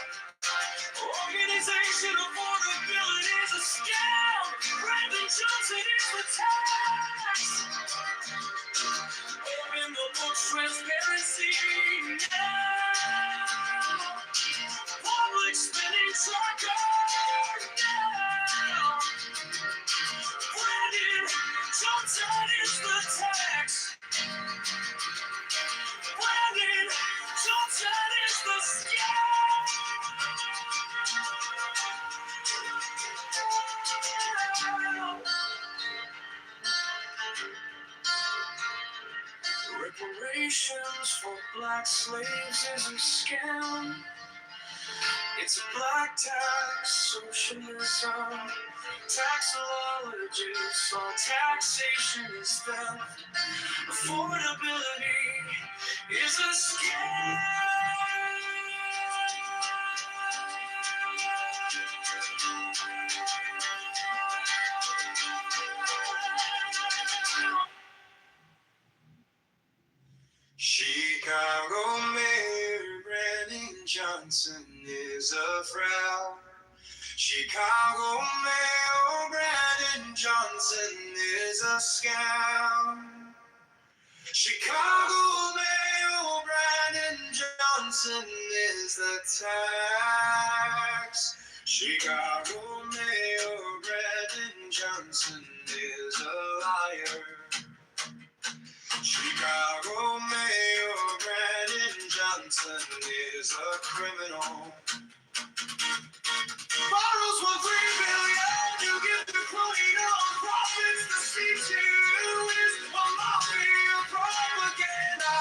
Organization affordability is a scam. Brandon Johnson is the tax. Open the book's transparency now. Public spending tracker now. Brandon Johnson is the tax. Brandon Johnson is the scam. Reparations for black slaves is a scam. It's a black tax, socialism, taxologists, all taxation is theft. Affordability is a scam. Chicago Mayor Brandon Johnson is a fraud. Chicago Mayor Brandon Johnson is a scam. Chicago Mayor Brandon Johnson is the tax. Chicago Mayor Brandon Johnson is a liar. Chicago Mayor Brandon Johnson is a criminal. Borrows $1.3 billion to give to crony non-profits. The C2Us a mafia propaganda.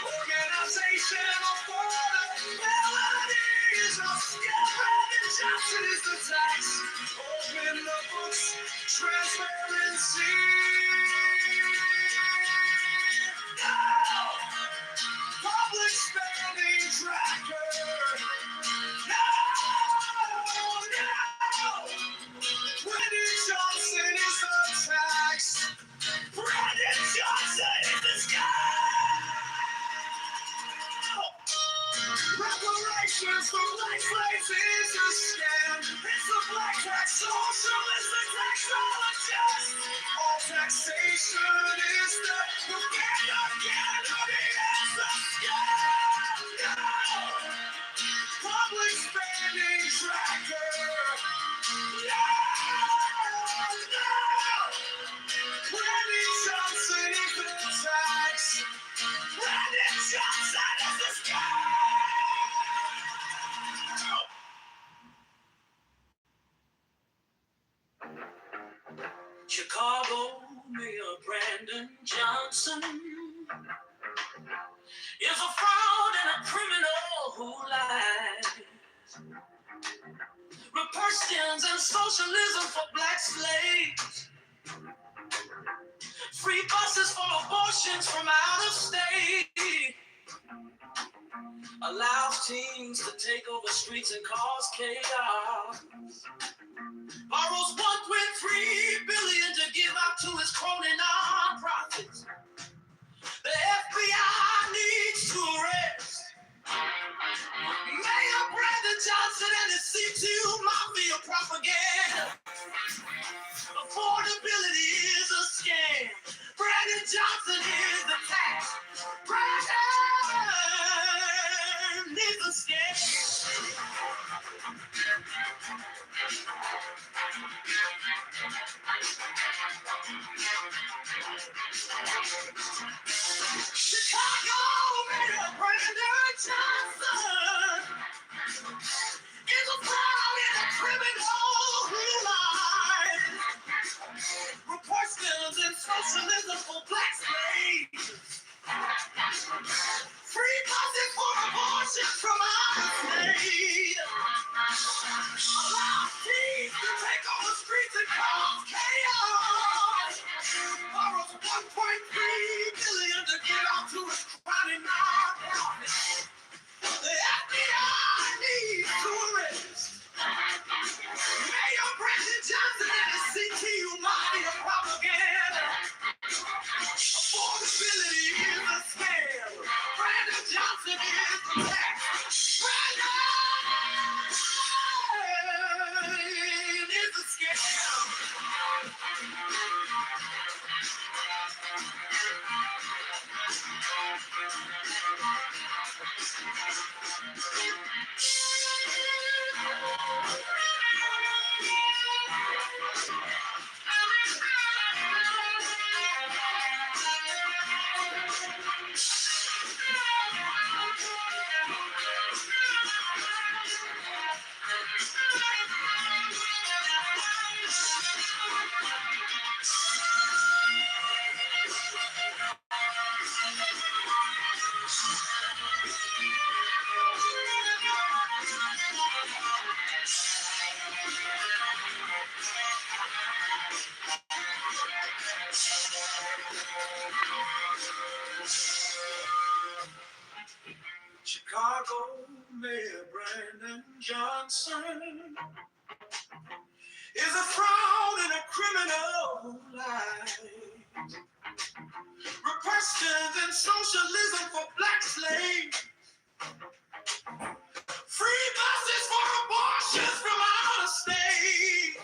Organization affordability is a scam. Brandon Johnson is the tax. Open the books, transparency. Public spending tracker. No! Brandon Johnson is the tax. Brandon Johnson is the scam. Reparations for black slaves is a scam. It's the black tax socialist, the taxologist. All taxation is the propaganda is the scam. No! Public spending tracker. No! Chicago Mayor Brandon Johnson is a fraud and a criminal who lied. Republicans and socialism for black slaves. Free buses for abortions from out of state. Allows teens to take over streets and cause chaos. Borrows $1.3 billion to give out to his crony nonprofits. The FBI needs to arrest Mayor Brandon Johnson and his CTU mafia propaganda. Affordability is a scam. Brandon Johnson is the tax. Brandon is a scam. Chicago Mayor Brandon Johnson is a fraud and a criminal who lied. Republicans and socialism for black slaves. Free buses for abortion from out of state. Allow teens to take on the streets and cause chaos. Borrows $1.3 billion to get out to his crowded nonprofits. The FBI needs to arrest Mayor Brandon Johnson and his CTU mafia propaganda. Affordability is a scam. Brandon Johnson is the tax. Brandon is a scam. Chicago Mayor Brandon Johnson is a fraud and a criminal who lied. Republicans and socialism for black slaves. Free buses for abortions from out of state.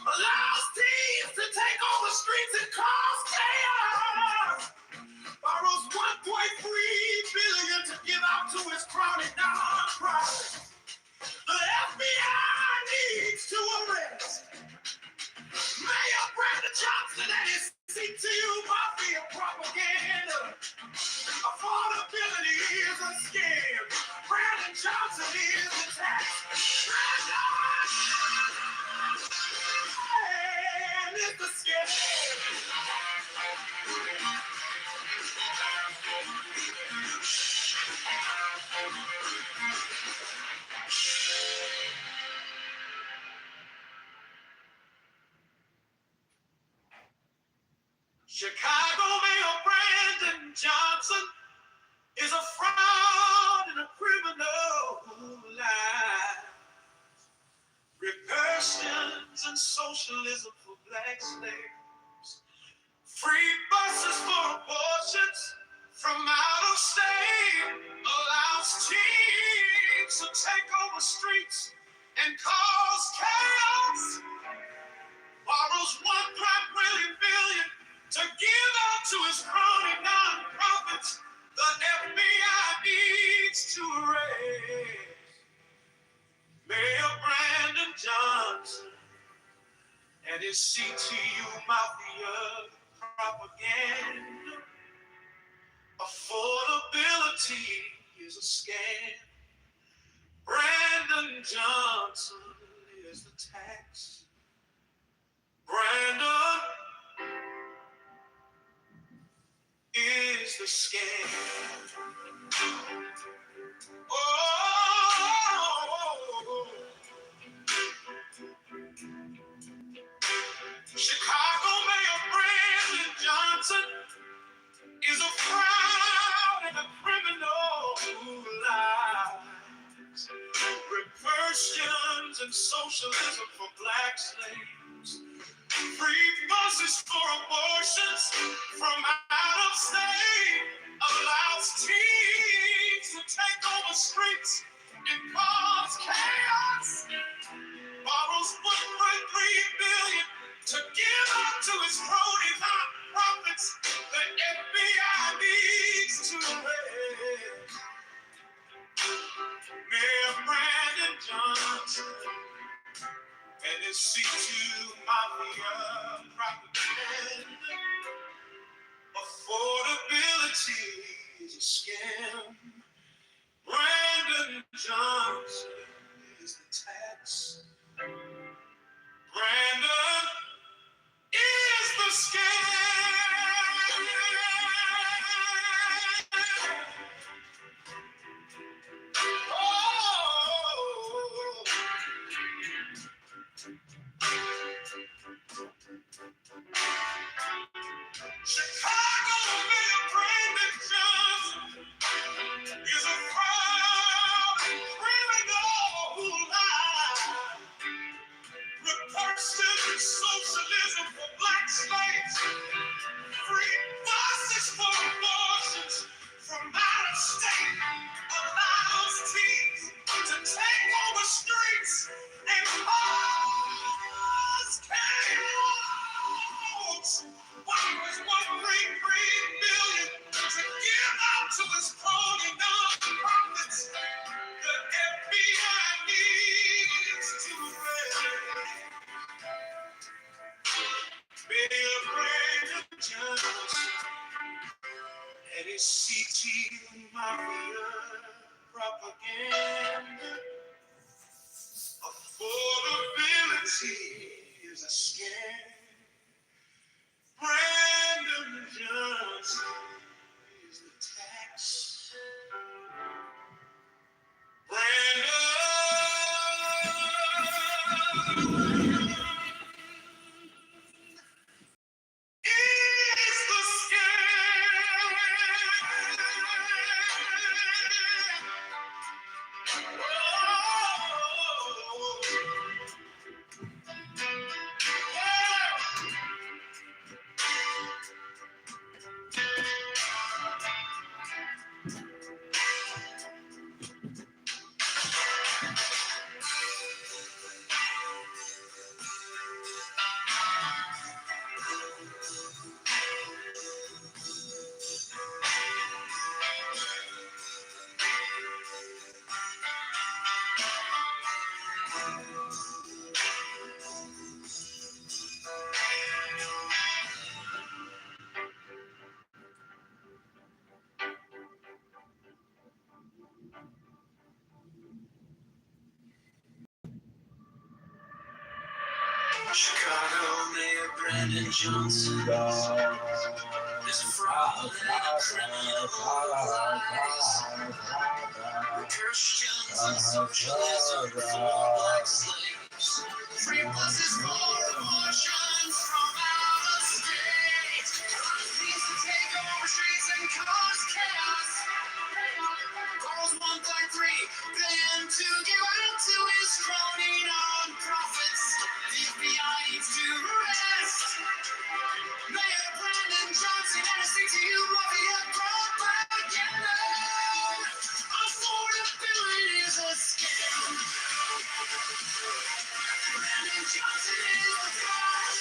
Allows teens to take over streets and cause chaos. Borrows $1.3 billion to give out to his crowded nonprofits. The FBI needs to arrest Mayor Brandon Johnson and his CTU mafia propaganda. Affordability is a scam. Brandon Johnson is the tax. Brandon is the scam. Chicago Mayor Brandon Johnson is a fraud and a criminal who lied. Republicans and socialism for black slaves. Free buses for abortions from out of state. Allows teens to take over streets and cause chaos. Borrows $1.3 billion to give out to his crony nonprofits. The FBI needs to arrest Mayor Brandon Johnson and his CTU mafia propaganda. Affordability is a scam. Brandon Johnson is the tax. scam. Oh, Chicago Mayor Brandon Johnson is a fraud and a criminal who lies. Reversions and socialism for black slaves. Free buses for abortions from out of state. Allows teens to take over streets and cause chaos. Borrows 1.3 billion to give up to his crony nonprofits. The FBI needs to arrest Mayor Brandon Johnson and his C2 mafia propaganda. Affordability is a scam. Brandon Johnson is the tax. Brandon is the scam. Oh, Chicago Mayor Brandon Johnson is a fraud criminal who lies. Reverses socialism for black slaves. Free buses for abortions from out of state. Allows teens to take over streets and cause chaos. Borrows 1.3 billion to give out to his crony nonprofits. The FBI needs to arrest Mayor Brandon Johnson and his CT mafia propaganda. Affordability is a scam. Brandon Johnson is the tax. Brandon is the scam. Chicago Mayor Brandon Johnson is a fraud and a criminal who lies. Christians and socialism for black slaves. Free buses for abortions from out of state. Needs to take over streets and cause chaos. Borrows 1.3 billion to give out to his crony nonprofits. The FBI needs to arrest Mayor Brandon Johnson and his CTU mafia propaganda. Affordability is a scam. Brandon Johnson is the fraud.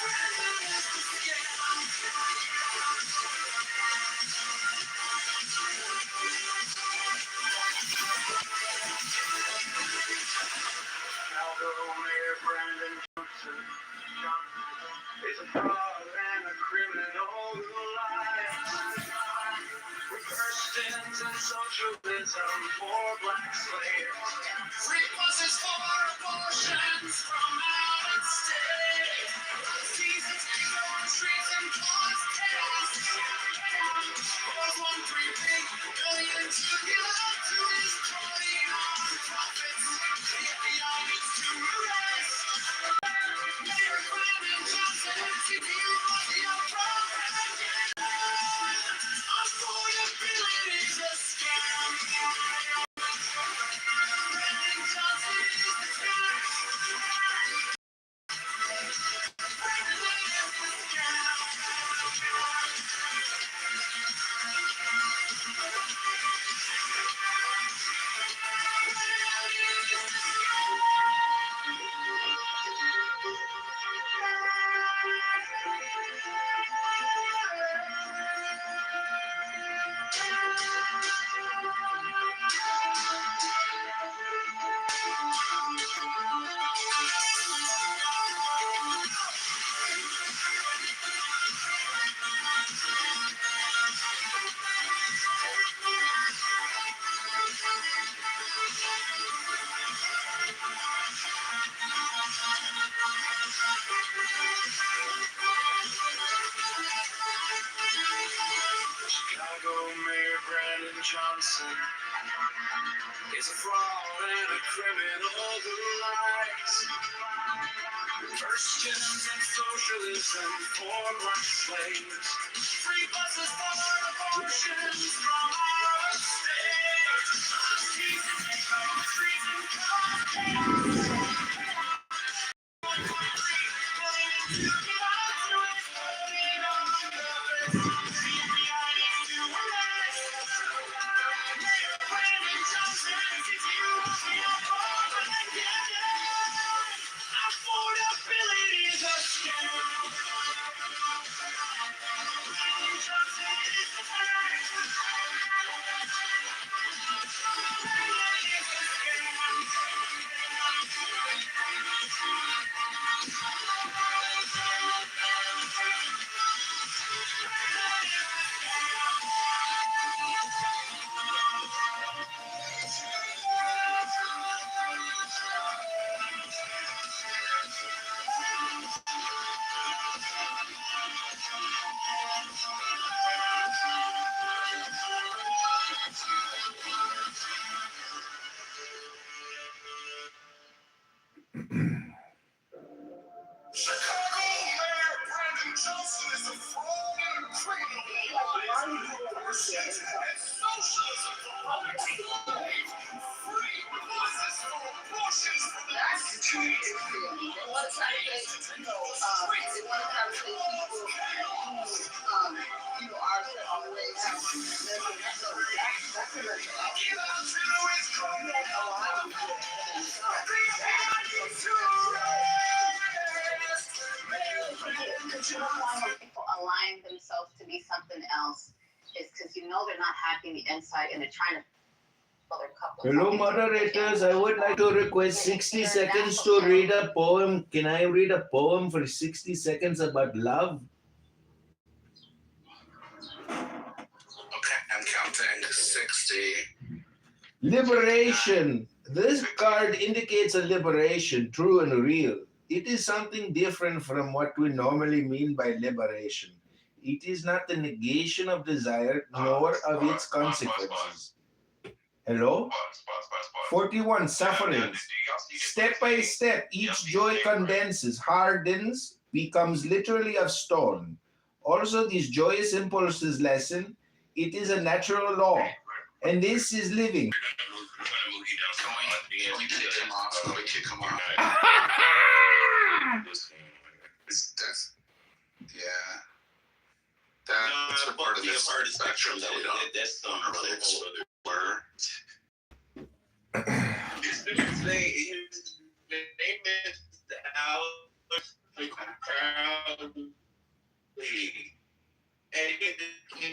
Brandon is the scam. Chicago Mayor Brandon Johnson is a fraud and a criminal who lies. Reverse and socialism for black slaves. Free buses for abortions from out of state. Teens to take over streets and cause person is a fraud and a criminal who lies. Christians and socialism for black slaves. Free buses for abortions from our state. Streets and affordability is a scam. Chicago Mayor Brandon Johnson is a fraud and a criminal. Abortions and socialism for public slaves. Free buses for abortions for the People align themselves to be something else is because you know they're not happy in the inside and they're trying to fill their cup. Hello, moderators. I would like to request 60 seconds to read a poem. Can I read a poem for 60 seconds about love? Okay, I'm counting 60. Liberation. This card indicates a liberation, true and real. It is something different from what we normally mean by liberation. It is not the negation of desire, nor of its consequences. Hello? 41, sufferings. Step by step, each joy condenses, hardens, becomes literally of stone. Also, these joyous impulses lessen. It is a natural law. And this is living. That's a part of this spectrum that we don't really explore.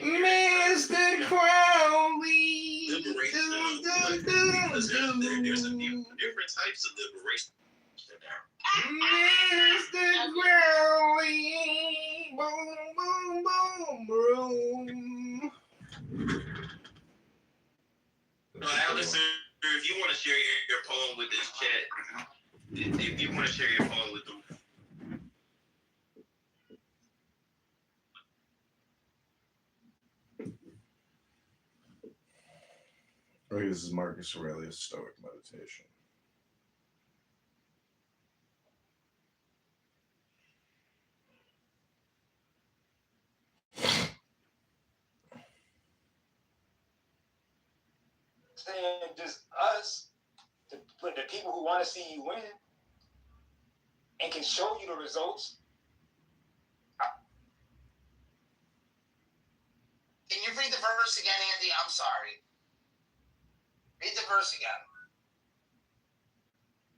Mr. Crowley. There's a few different types of liberation. Mr. Crowley. Boom, boom, boom, boom. Alistair, if you want to share your poem with this chat, if you want to share your poem with them. I think this is Marcus Aurelius' Stoic Meditation. Saying just us, the people who want to see you win and can show you the results. Can you read the verse again, Andy? I'm sorry. Read the verse again.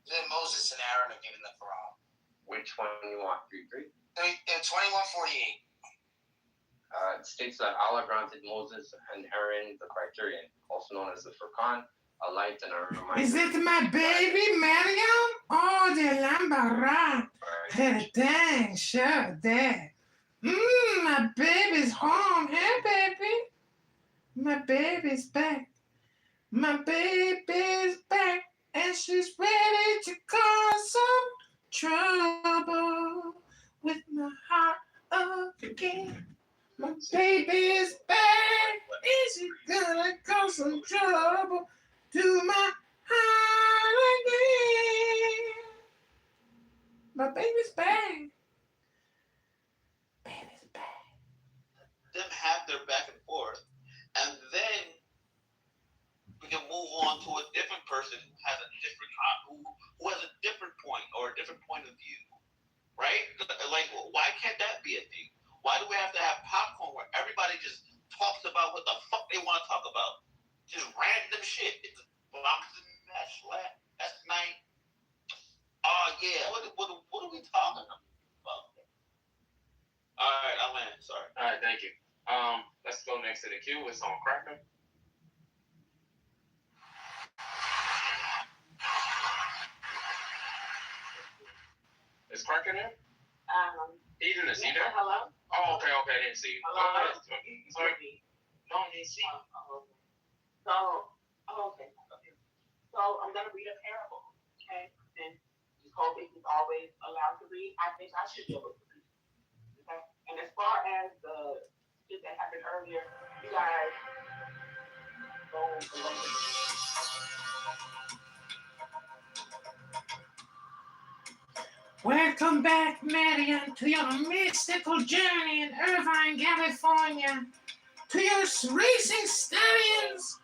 Then Moses and Aaron are giving the Quran. Which one you want? 3:3? 21:48. It states that Allah granted Moses and Aaron the criterion, also known as the Furqan, a light and a reminder. Is it my baby, Mariam? Oh, the Lambara. Hey, dang, sure, Dad. My baby's home. Hey, baby. My baby's back. My baby's back. And she's ready to cause some trouble with my heart again. My baby's back. Is it gonna cause some trouble to my heart again? My baby's back. Them have their back and forth, and then we can move on to a different person who has a different who has a different point or a different point of view, right? Like, why can't that be a thing? Why do we have to have popcorn where everybody just talks about what the fuck they want to talk about? Just random shit. It's boxing match last night. Oh yeah, what are we talking about? All right, I'll land. Sorry. All right, thank you. Let's go next to the queue. It's on Cracker. Is Cracker there? Eden, is he there? Hello? Oh, okay, I didn't see you. Hello? Sorry. No, I didn't see you. So, okay. So I'm gonna read a parable, okay? And Kobe is always allowed to read. I think I should be able to read. Okay? And as far as the shit that happened earlier, you guys go along. Welcome back, Marion, to your mystical journey in Irvine, California, to your racing stallions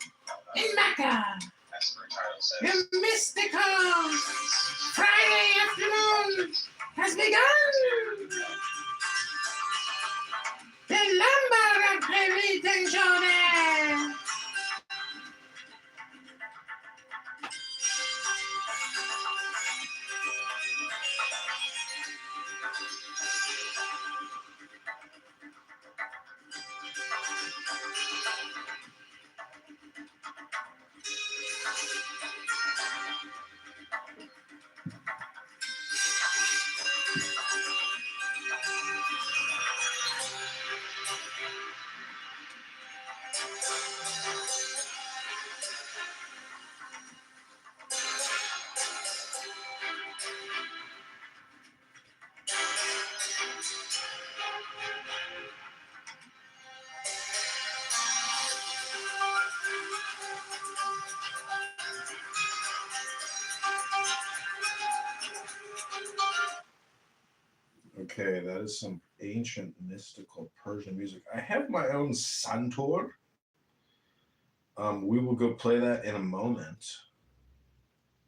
in Mecca. Your mystical Friday afternoon has begun. The lumber of Pete and Jordan. Okay, that is some ancient mystical Persian music. I have my own santur. We will go play that in a moment.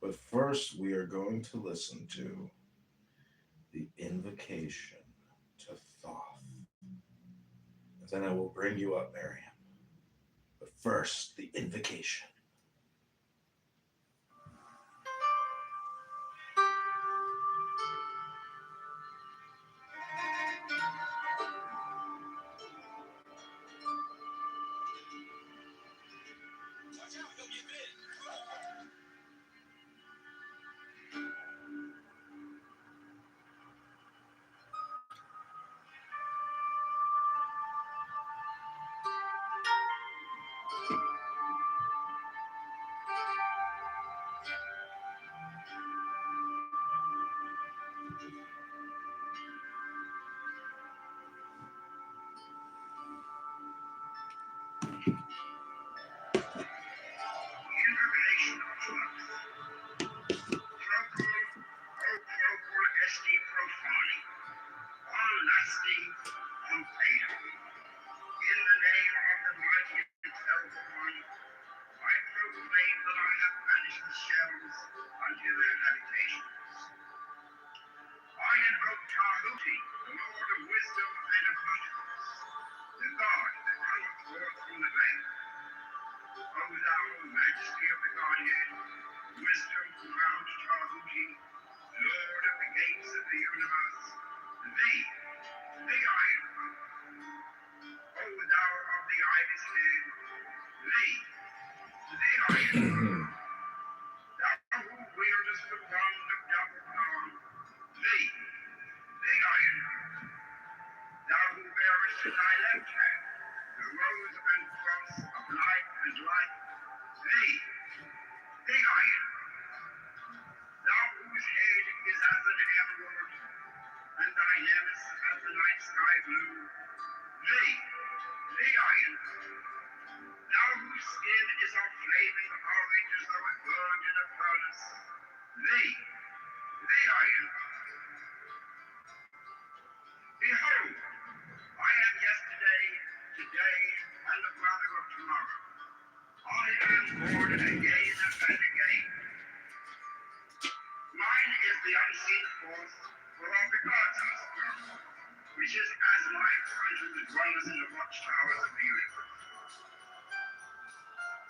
But first, we are going to listen to the invocation to Thoth. And then I will bring you up, Miriam. But first, the invocation. And thy heavens as the night sky blue. Thee, Lion, thou whose skin is of flaming orange as though it burned in a furnace. Lion, behold, I am yesterday, today, and the brother of tomorrow. On it I am born again and again. Mine is the unseen force, whereof the gods are sprung, which is as light unto the dwellers in the watchtowers of the universe.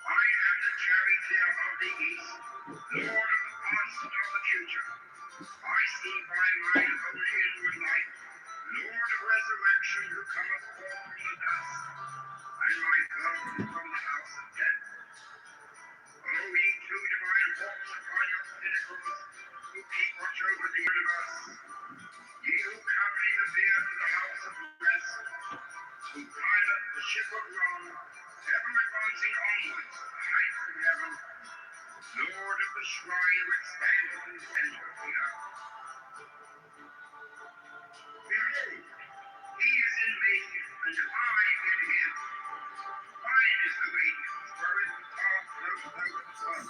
I am the charioteer of the east, lord of the past and of the future. I see by mine own inward light, Lord of resurrection, who cometh forth from the dust, and my governor from the house of death. O ye two divine forms upon your pinnacles, who keep watch over the universe, ye who company the bier to the house of rest, who pilot the ship of wrong, ever advancing onwards to the heights of heaven, Lord of the shrine which standeth in the center of the earth. Behold, he is in me, and I in him. Mine is the radiance, wherein the cloud floats over the sun.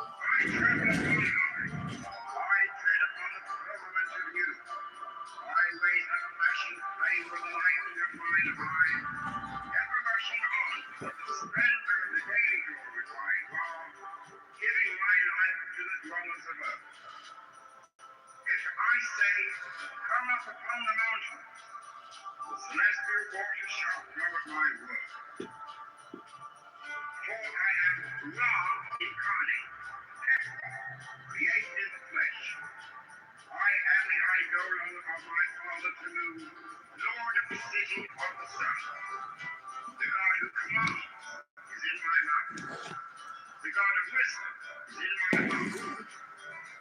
I travel upon high. I tread upon the firmament of you. I raise up flashing flame with the lightning of mine eye, ever rushing on toward the splendor of the daily glory of my God, giving my life to the dwellers of earth. If I say, come up upon the mountain, the celestial waters shall flow at my word. For I am Ra incarnate, created in the flesh. I am the eidolon of my father Tanu, Lord of the city of the sun. The God who commands is in my mouth. The God of wisdom is in my mouth.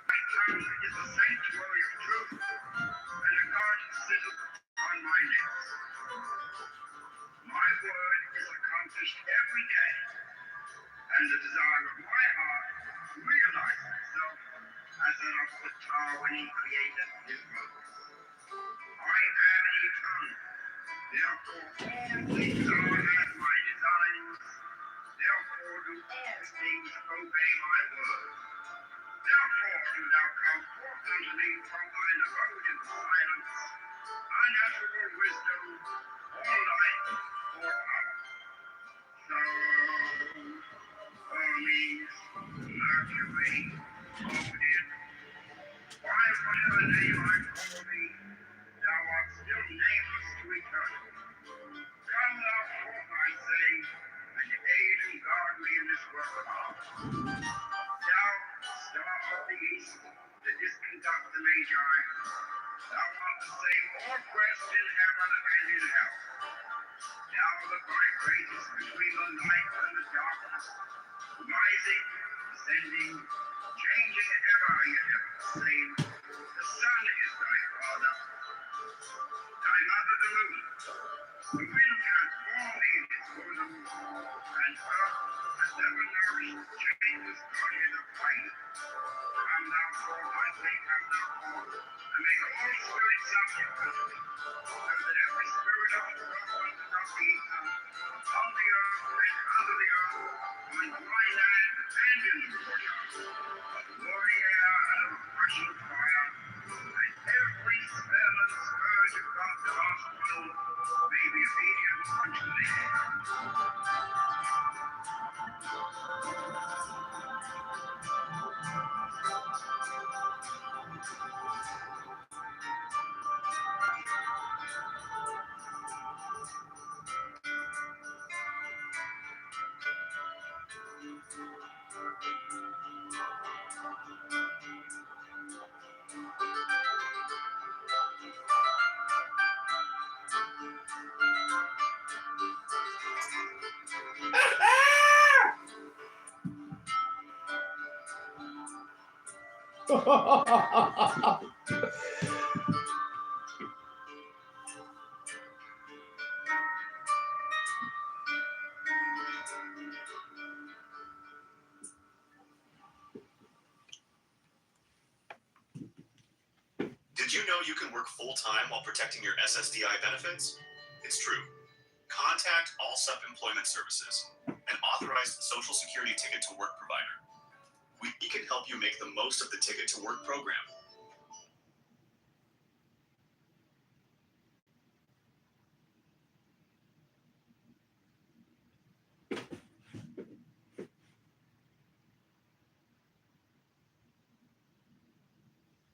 My tongue is the sanctuary of truth, and a guard sitteth on my lips. My word is accomplished every day, and the desire of my heart realizes itself as that of the tar when he created his works. I am eternal, therefore all things are as my designs, therefore do all things obey my word. Therefore do thou come forth unto me from thine abode in silence, unutterable wisdom, or light, or power. So, Hermes, Mercury, Odin, by whatever name I call thee, thou art still nameless to eternity. Come thou forth, I say, and aid and guard me in this work of art. Thou, star of the east, that didst conduct the Magi, thou art the same all-pressed in heaven and in hell. Thou that vibratest between the light and the darkness, rising, descending, changing ever, yet ever the same. The sun is thy father, thy mother the moon. The wind hath borne thee in its bosom, and earth hath ever nourished changeless bodies of flame. Come thou forth, I say, come thou forth, and make all spirits subject unto thee, so that every spirit of the world and of the ether, on the earth and under the earth, on dry land and in the waters, of glory air and of rushing fire, and every spell and scourge of God's gospel may be obedient unto thee. Did you know you can work full-time while protecting your SSDI benefits? It's true. Contact Allsup Employment Services, an authorized Social Security ticket to work provider. We can help you make the most of the Ticket to Work program.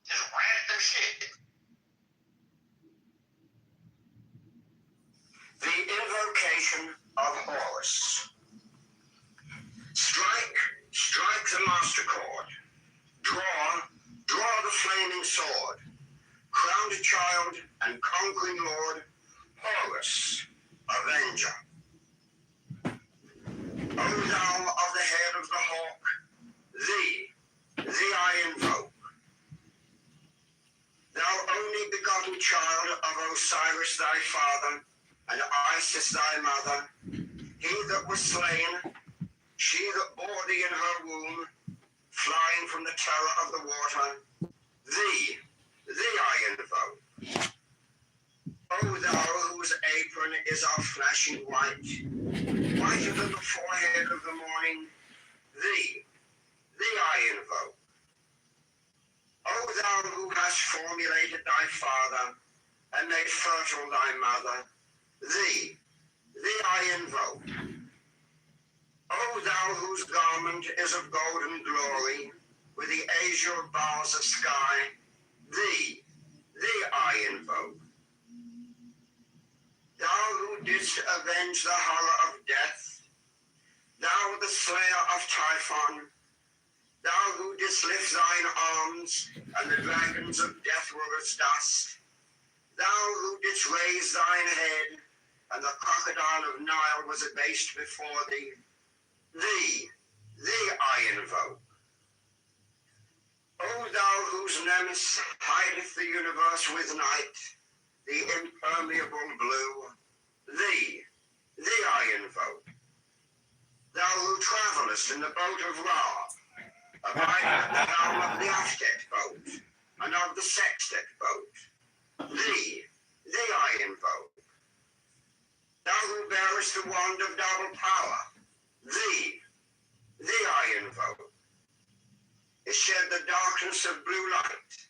Just random shit. The invocation of Horus. Strike, strike the master chord. Draw, draw the flaming sword. Crowned child and conquering lord, Horus, avenger. O thou of the head of the hawk, thee I invoke. Thou only begotten child of Osiris thy father, and Isis thy mother, he that was slain, she that bore thee in her womb, flying from the terror of the water, thee I invoke. O thou whose apron is of flashing white, whiter than the forehead of the morning, thee I invoke. O thou who hast formulated thy father, and made fertile thy mother, thee I invoke. O thou whose garment is of golden glory, with the azure bars of sky, thee I invoke. Thou who didst avenge the horror of death, thou the slayer of Typhon, thou who didst lift thine arms, and the dragons of death were as dust, thou who didst raise thine head, and the crocodile of Nile was abased before thee, thee I invoke. O thou whose nemesis hideth the universe with night, the impermeable blue, thee I invoke. Thou who travellest in the boat of Ra, abiding at the helm of the octet boat, and of the sextet boat, thee I invoke. Thou who bearest the wand of double power, thee I invoke. It shed the darkness of blue light,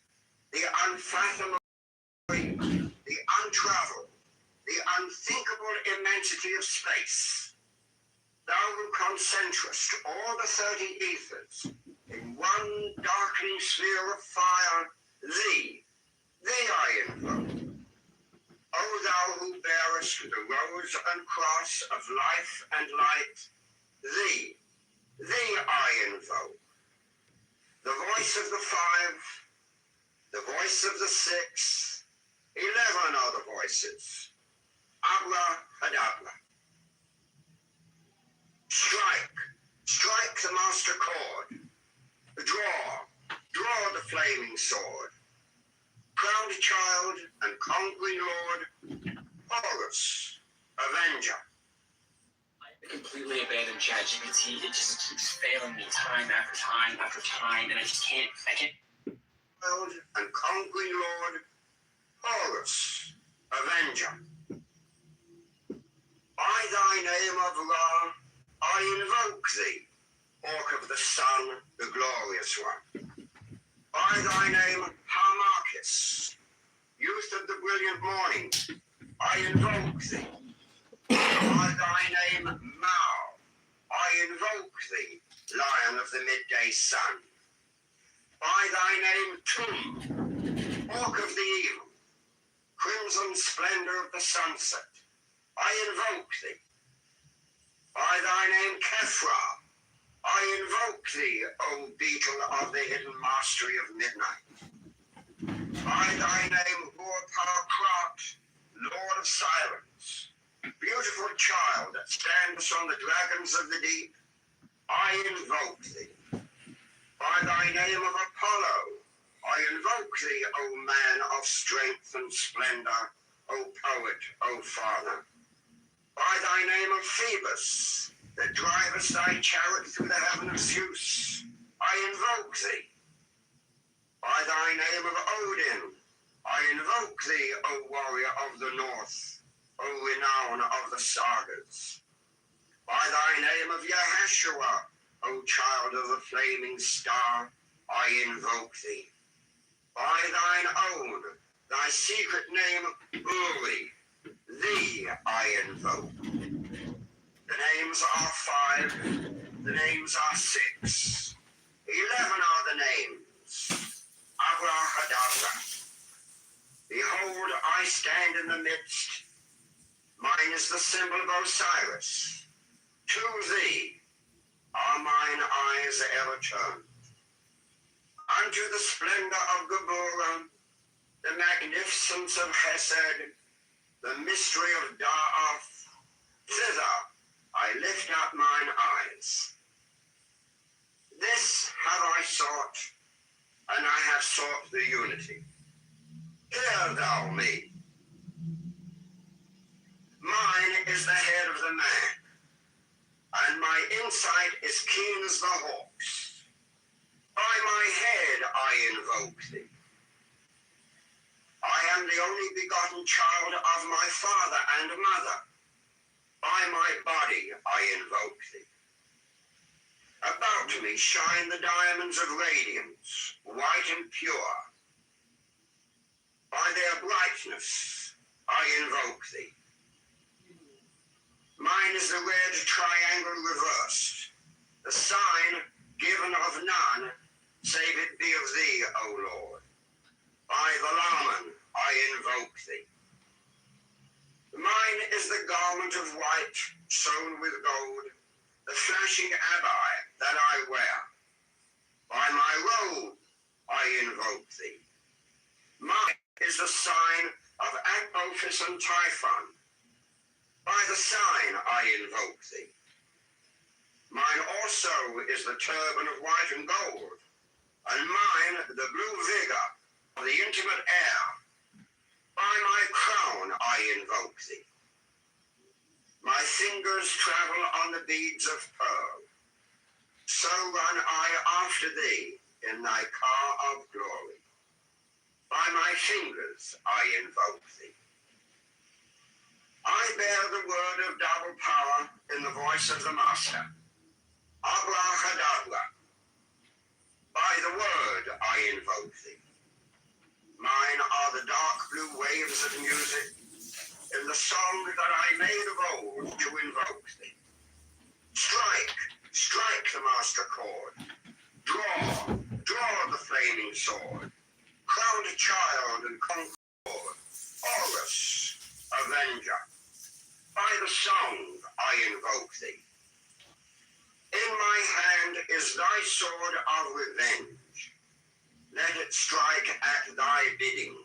the unfathomable, the untraveled, the unthinkable immensity of space. Thou who concentrest all the 30 ethers in one darkening sphere of fire, thee I invoke. O thou who bearest the rose and cross of life and light, thee I invoke. The voice of the 5, the voice of the 6, 11 other voices. Abracadabra. Strike the master chord. Draw the flaming sword. Crowned child and conquering lord, Horus, avenger. I completely abandoned ChatGPT. It just keeps failing me time after time after time, and I can't. Child and conquering lord, Horus, avenger. By thy name of Ra, I invoke thee, orc of the sun, the glorious one. By thy name, Harmachis, youth of the brilliant morning, I invoke thee. By thy name, Mao, I invoke thee, lion of the midday sun. By thy name, Tum, orc of the evil, crimson splendor of the sunset, I invoke thee. By thy name, Kefra, I invoke thee, O beetle of the hidden mastery of midnight. By thy name, Hor-Par-Krat, Lord of silence, beautiful child that stands on the dragons of the deep, I invoke thee. By thy name of Apollo, I invoke thee, O man of strength and splendor, O poet, O father. By thy name of Phoebus, that drivest thy chariot through the heaven of Zeus, I invoke thee. By thy name of Odin, I invoke thee, O warrior of the north, O renown of the sagas. By thy name of Yahshua, O child of the flaming star, I invoke thee. By thine own, thy secret name, Uri, thee I invoke. The names are 5, the names are 6. 11 are the names. Abrahadabra. Behold, I stand in the midst. Mine is the symbol of Osiris. To thee are mine eyes ever turned. Unto the splendor of Geburah, the magnificence of Hesed, the mystery of Da'af, thither I lift up mine eyes. This have I sought, and I have sought the unity. Hear thou me. Mine is the head of the man, and my insight is keen as the hawk's. By my head I invoke thee. I am the only begotten child of my father and mother. By my body I invoke thee. About me shine the diamonds of radiance, white and pure. By their brightness I invoke thee. Mine is the red triangle reversed, the sign given of none, save it be of thee, O Lord. By the Laman I invoke thee. Mine is the garment of white, sewn with gold, the flashing abbai that I wear. By my robe I invoke thee. Mine is the sign of Apophis and Typhon. By the sign I invoke thee. Mine also is the turban of white and gold, and mine the blue vigor of the intimate air. By my crown I invoke thee. My fingers travel on the beads of pearl. So run I after thee in thy car of glory. By my fingers I invoke thee. I bear the word of double power in the voice of the Master. Abrahadabra. By the word I invoke thee. Mine are the dark blue waves of music in the song that I made of old to invoke thee. Strike, strike the master chord. Draw the flaming sword. Crowned child and concord. Horus, avenger. By the song I invoke thee. In my hand is thy sword of revenge. Let it strike at thy bidding.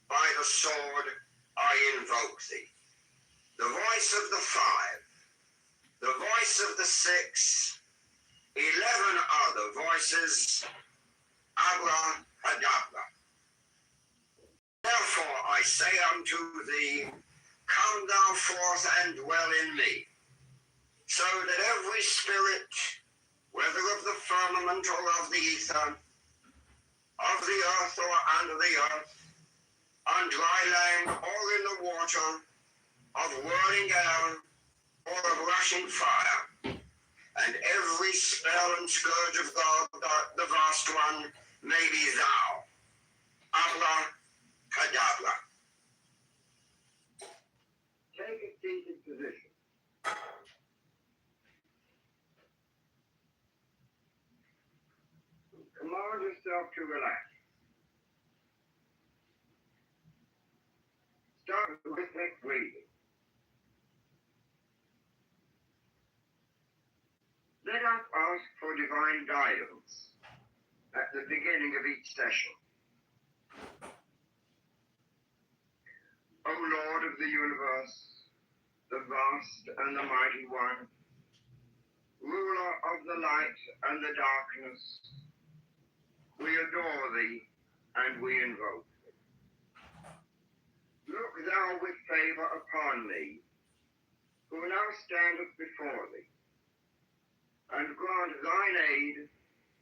By the sword I invoke thee. The voice of the 5, the voice of the 6, 11 other voices, Abrahadabra. Therefore I say unto thee, come thou forth and dwell in me, so that every spirit, whether of the firmament or of the ether, of the earth or under the earth, on dry land or in the water, of whirling air or of rushing fire, and every spell and scourge of God, the vast one, may be thou. Abrahadabra. Take a seated position. Command yourself to relax. Start with rhythmic breathing. Let us ask for divine guidance at the beginning of each session. O Lord of the universe, the vast and the mighty one, ruler of the light and the darkness, we adore thee and we invoke thee. Look thou with favor upon me, who now standeth before thee, and grant thine aid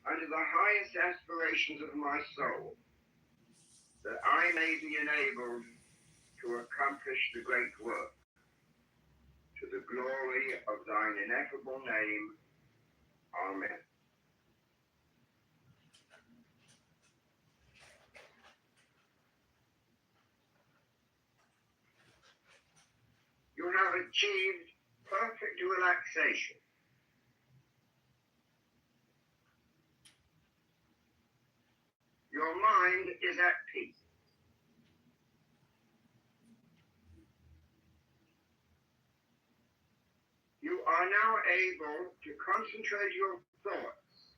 unto the highest aspirations of my soul, that I may be enabled to accomplish the great work, to the glory of thine ineffable name. Amen. You have achieved perfect relaxation. Your mind is at peace. You are now able to concentrate your thoughts,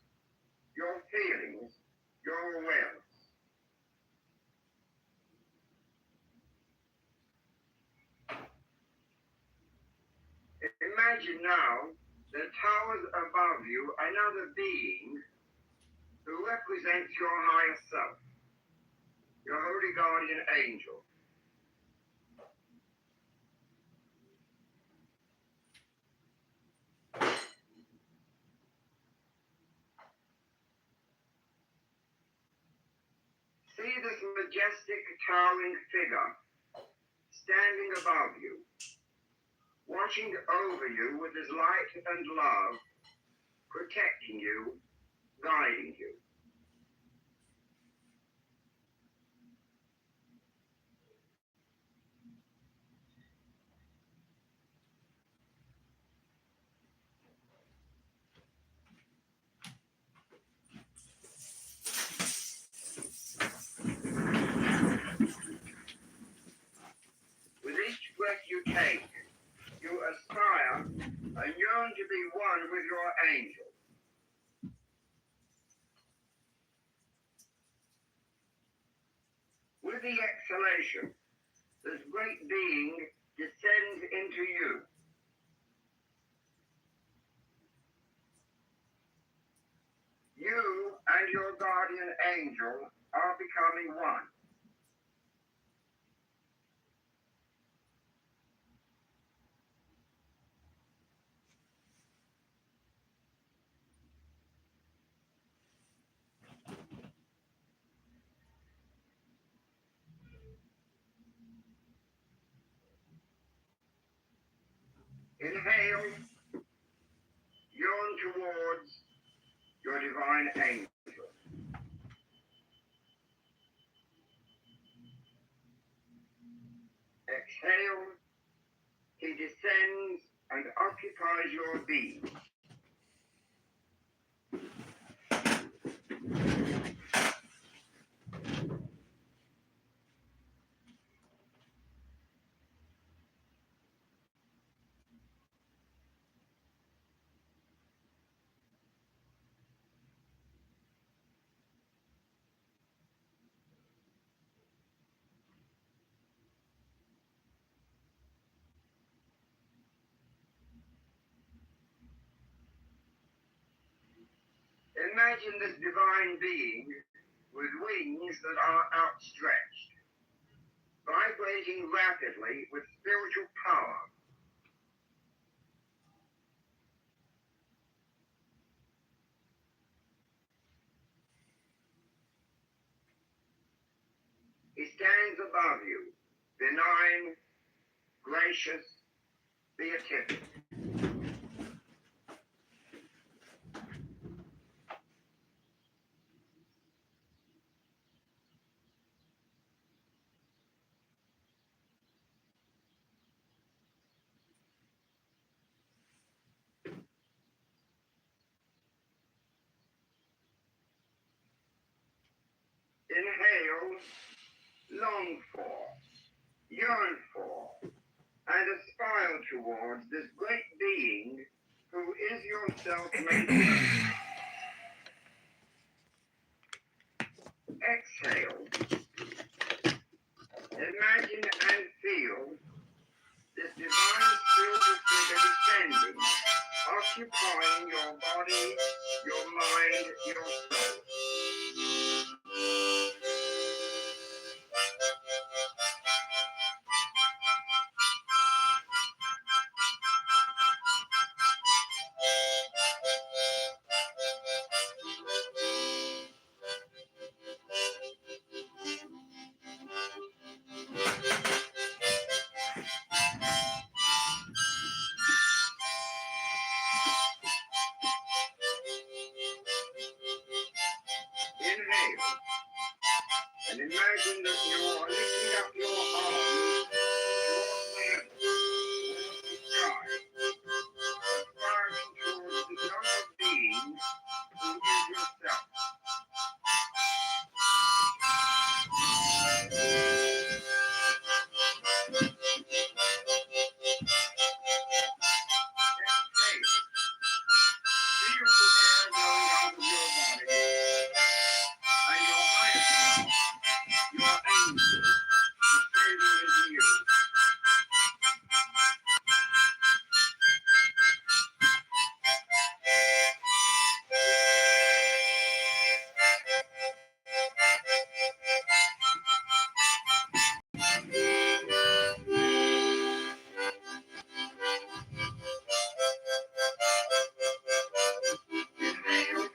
your feelings, your awareness. Imagine now that towers above you another being who represents your higher self, your holy guardian angel. See this majestic towering figure standing above you, watching over you with his light and love, protecting you, guiding you. With each breath you take, you aspire and yearn to be one with your angel. With the exhalation, this great being descends into you. You and your guardian angel are becoming one. Inhale, yearn towards your divine angel. Exhale, he descends and occupies your being. Imagine this divine being with wings that are outstretched, vibrating rapidly with spiritual power. He stands above you, benign, gracious, beatific. Inhale, long for, yearn for, and aspire towards this great being who is yourself made perfect. Exhale. Imagine and feel this divine spiritual figure descending, occupying your body, your mind, your soul. and imagine that you're lifting up your arms, your hands, towards the sky, aspiring towards the younger being who is yourself. Feel the air going out of your body, and your highest self, your angel, is breathing into you. Inhale,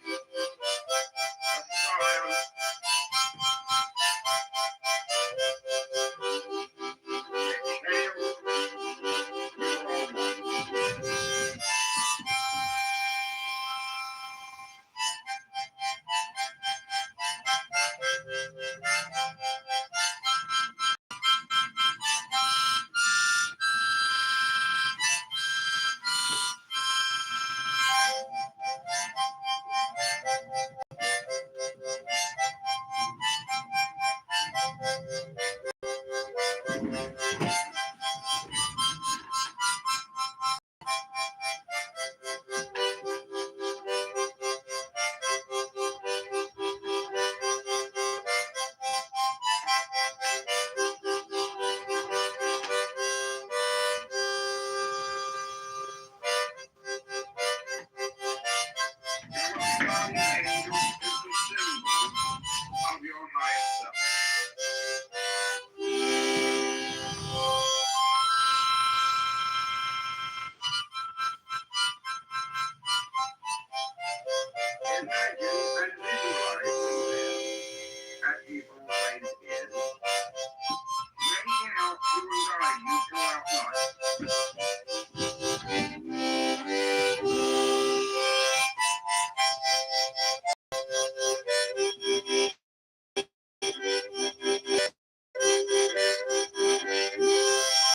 exhale.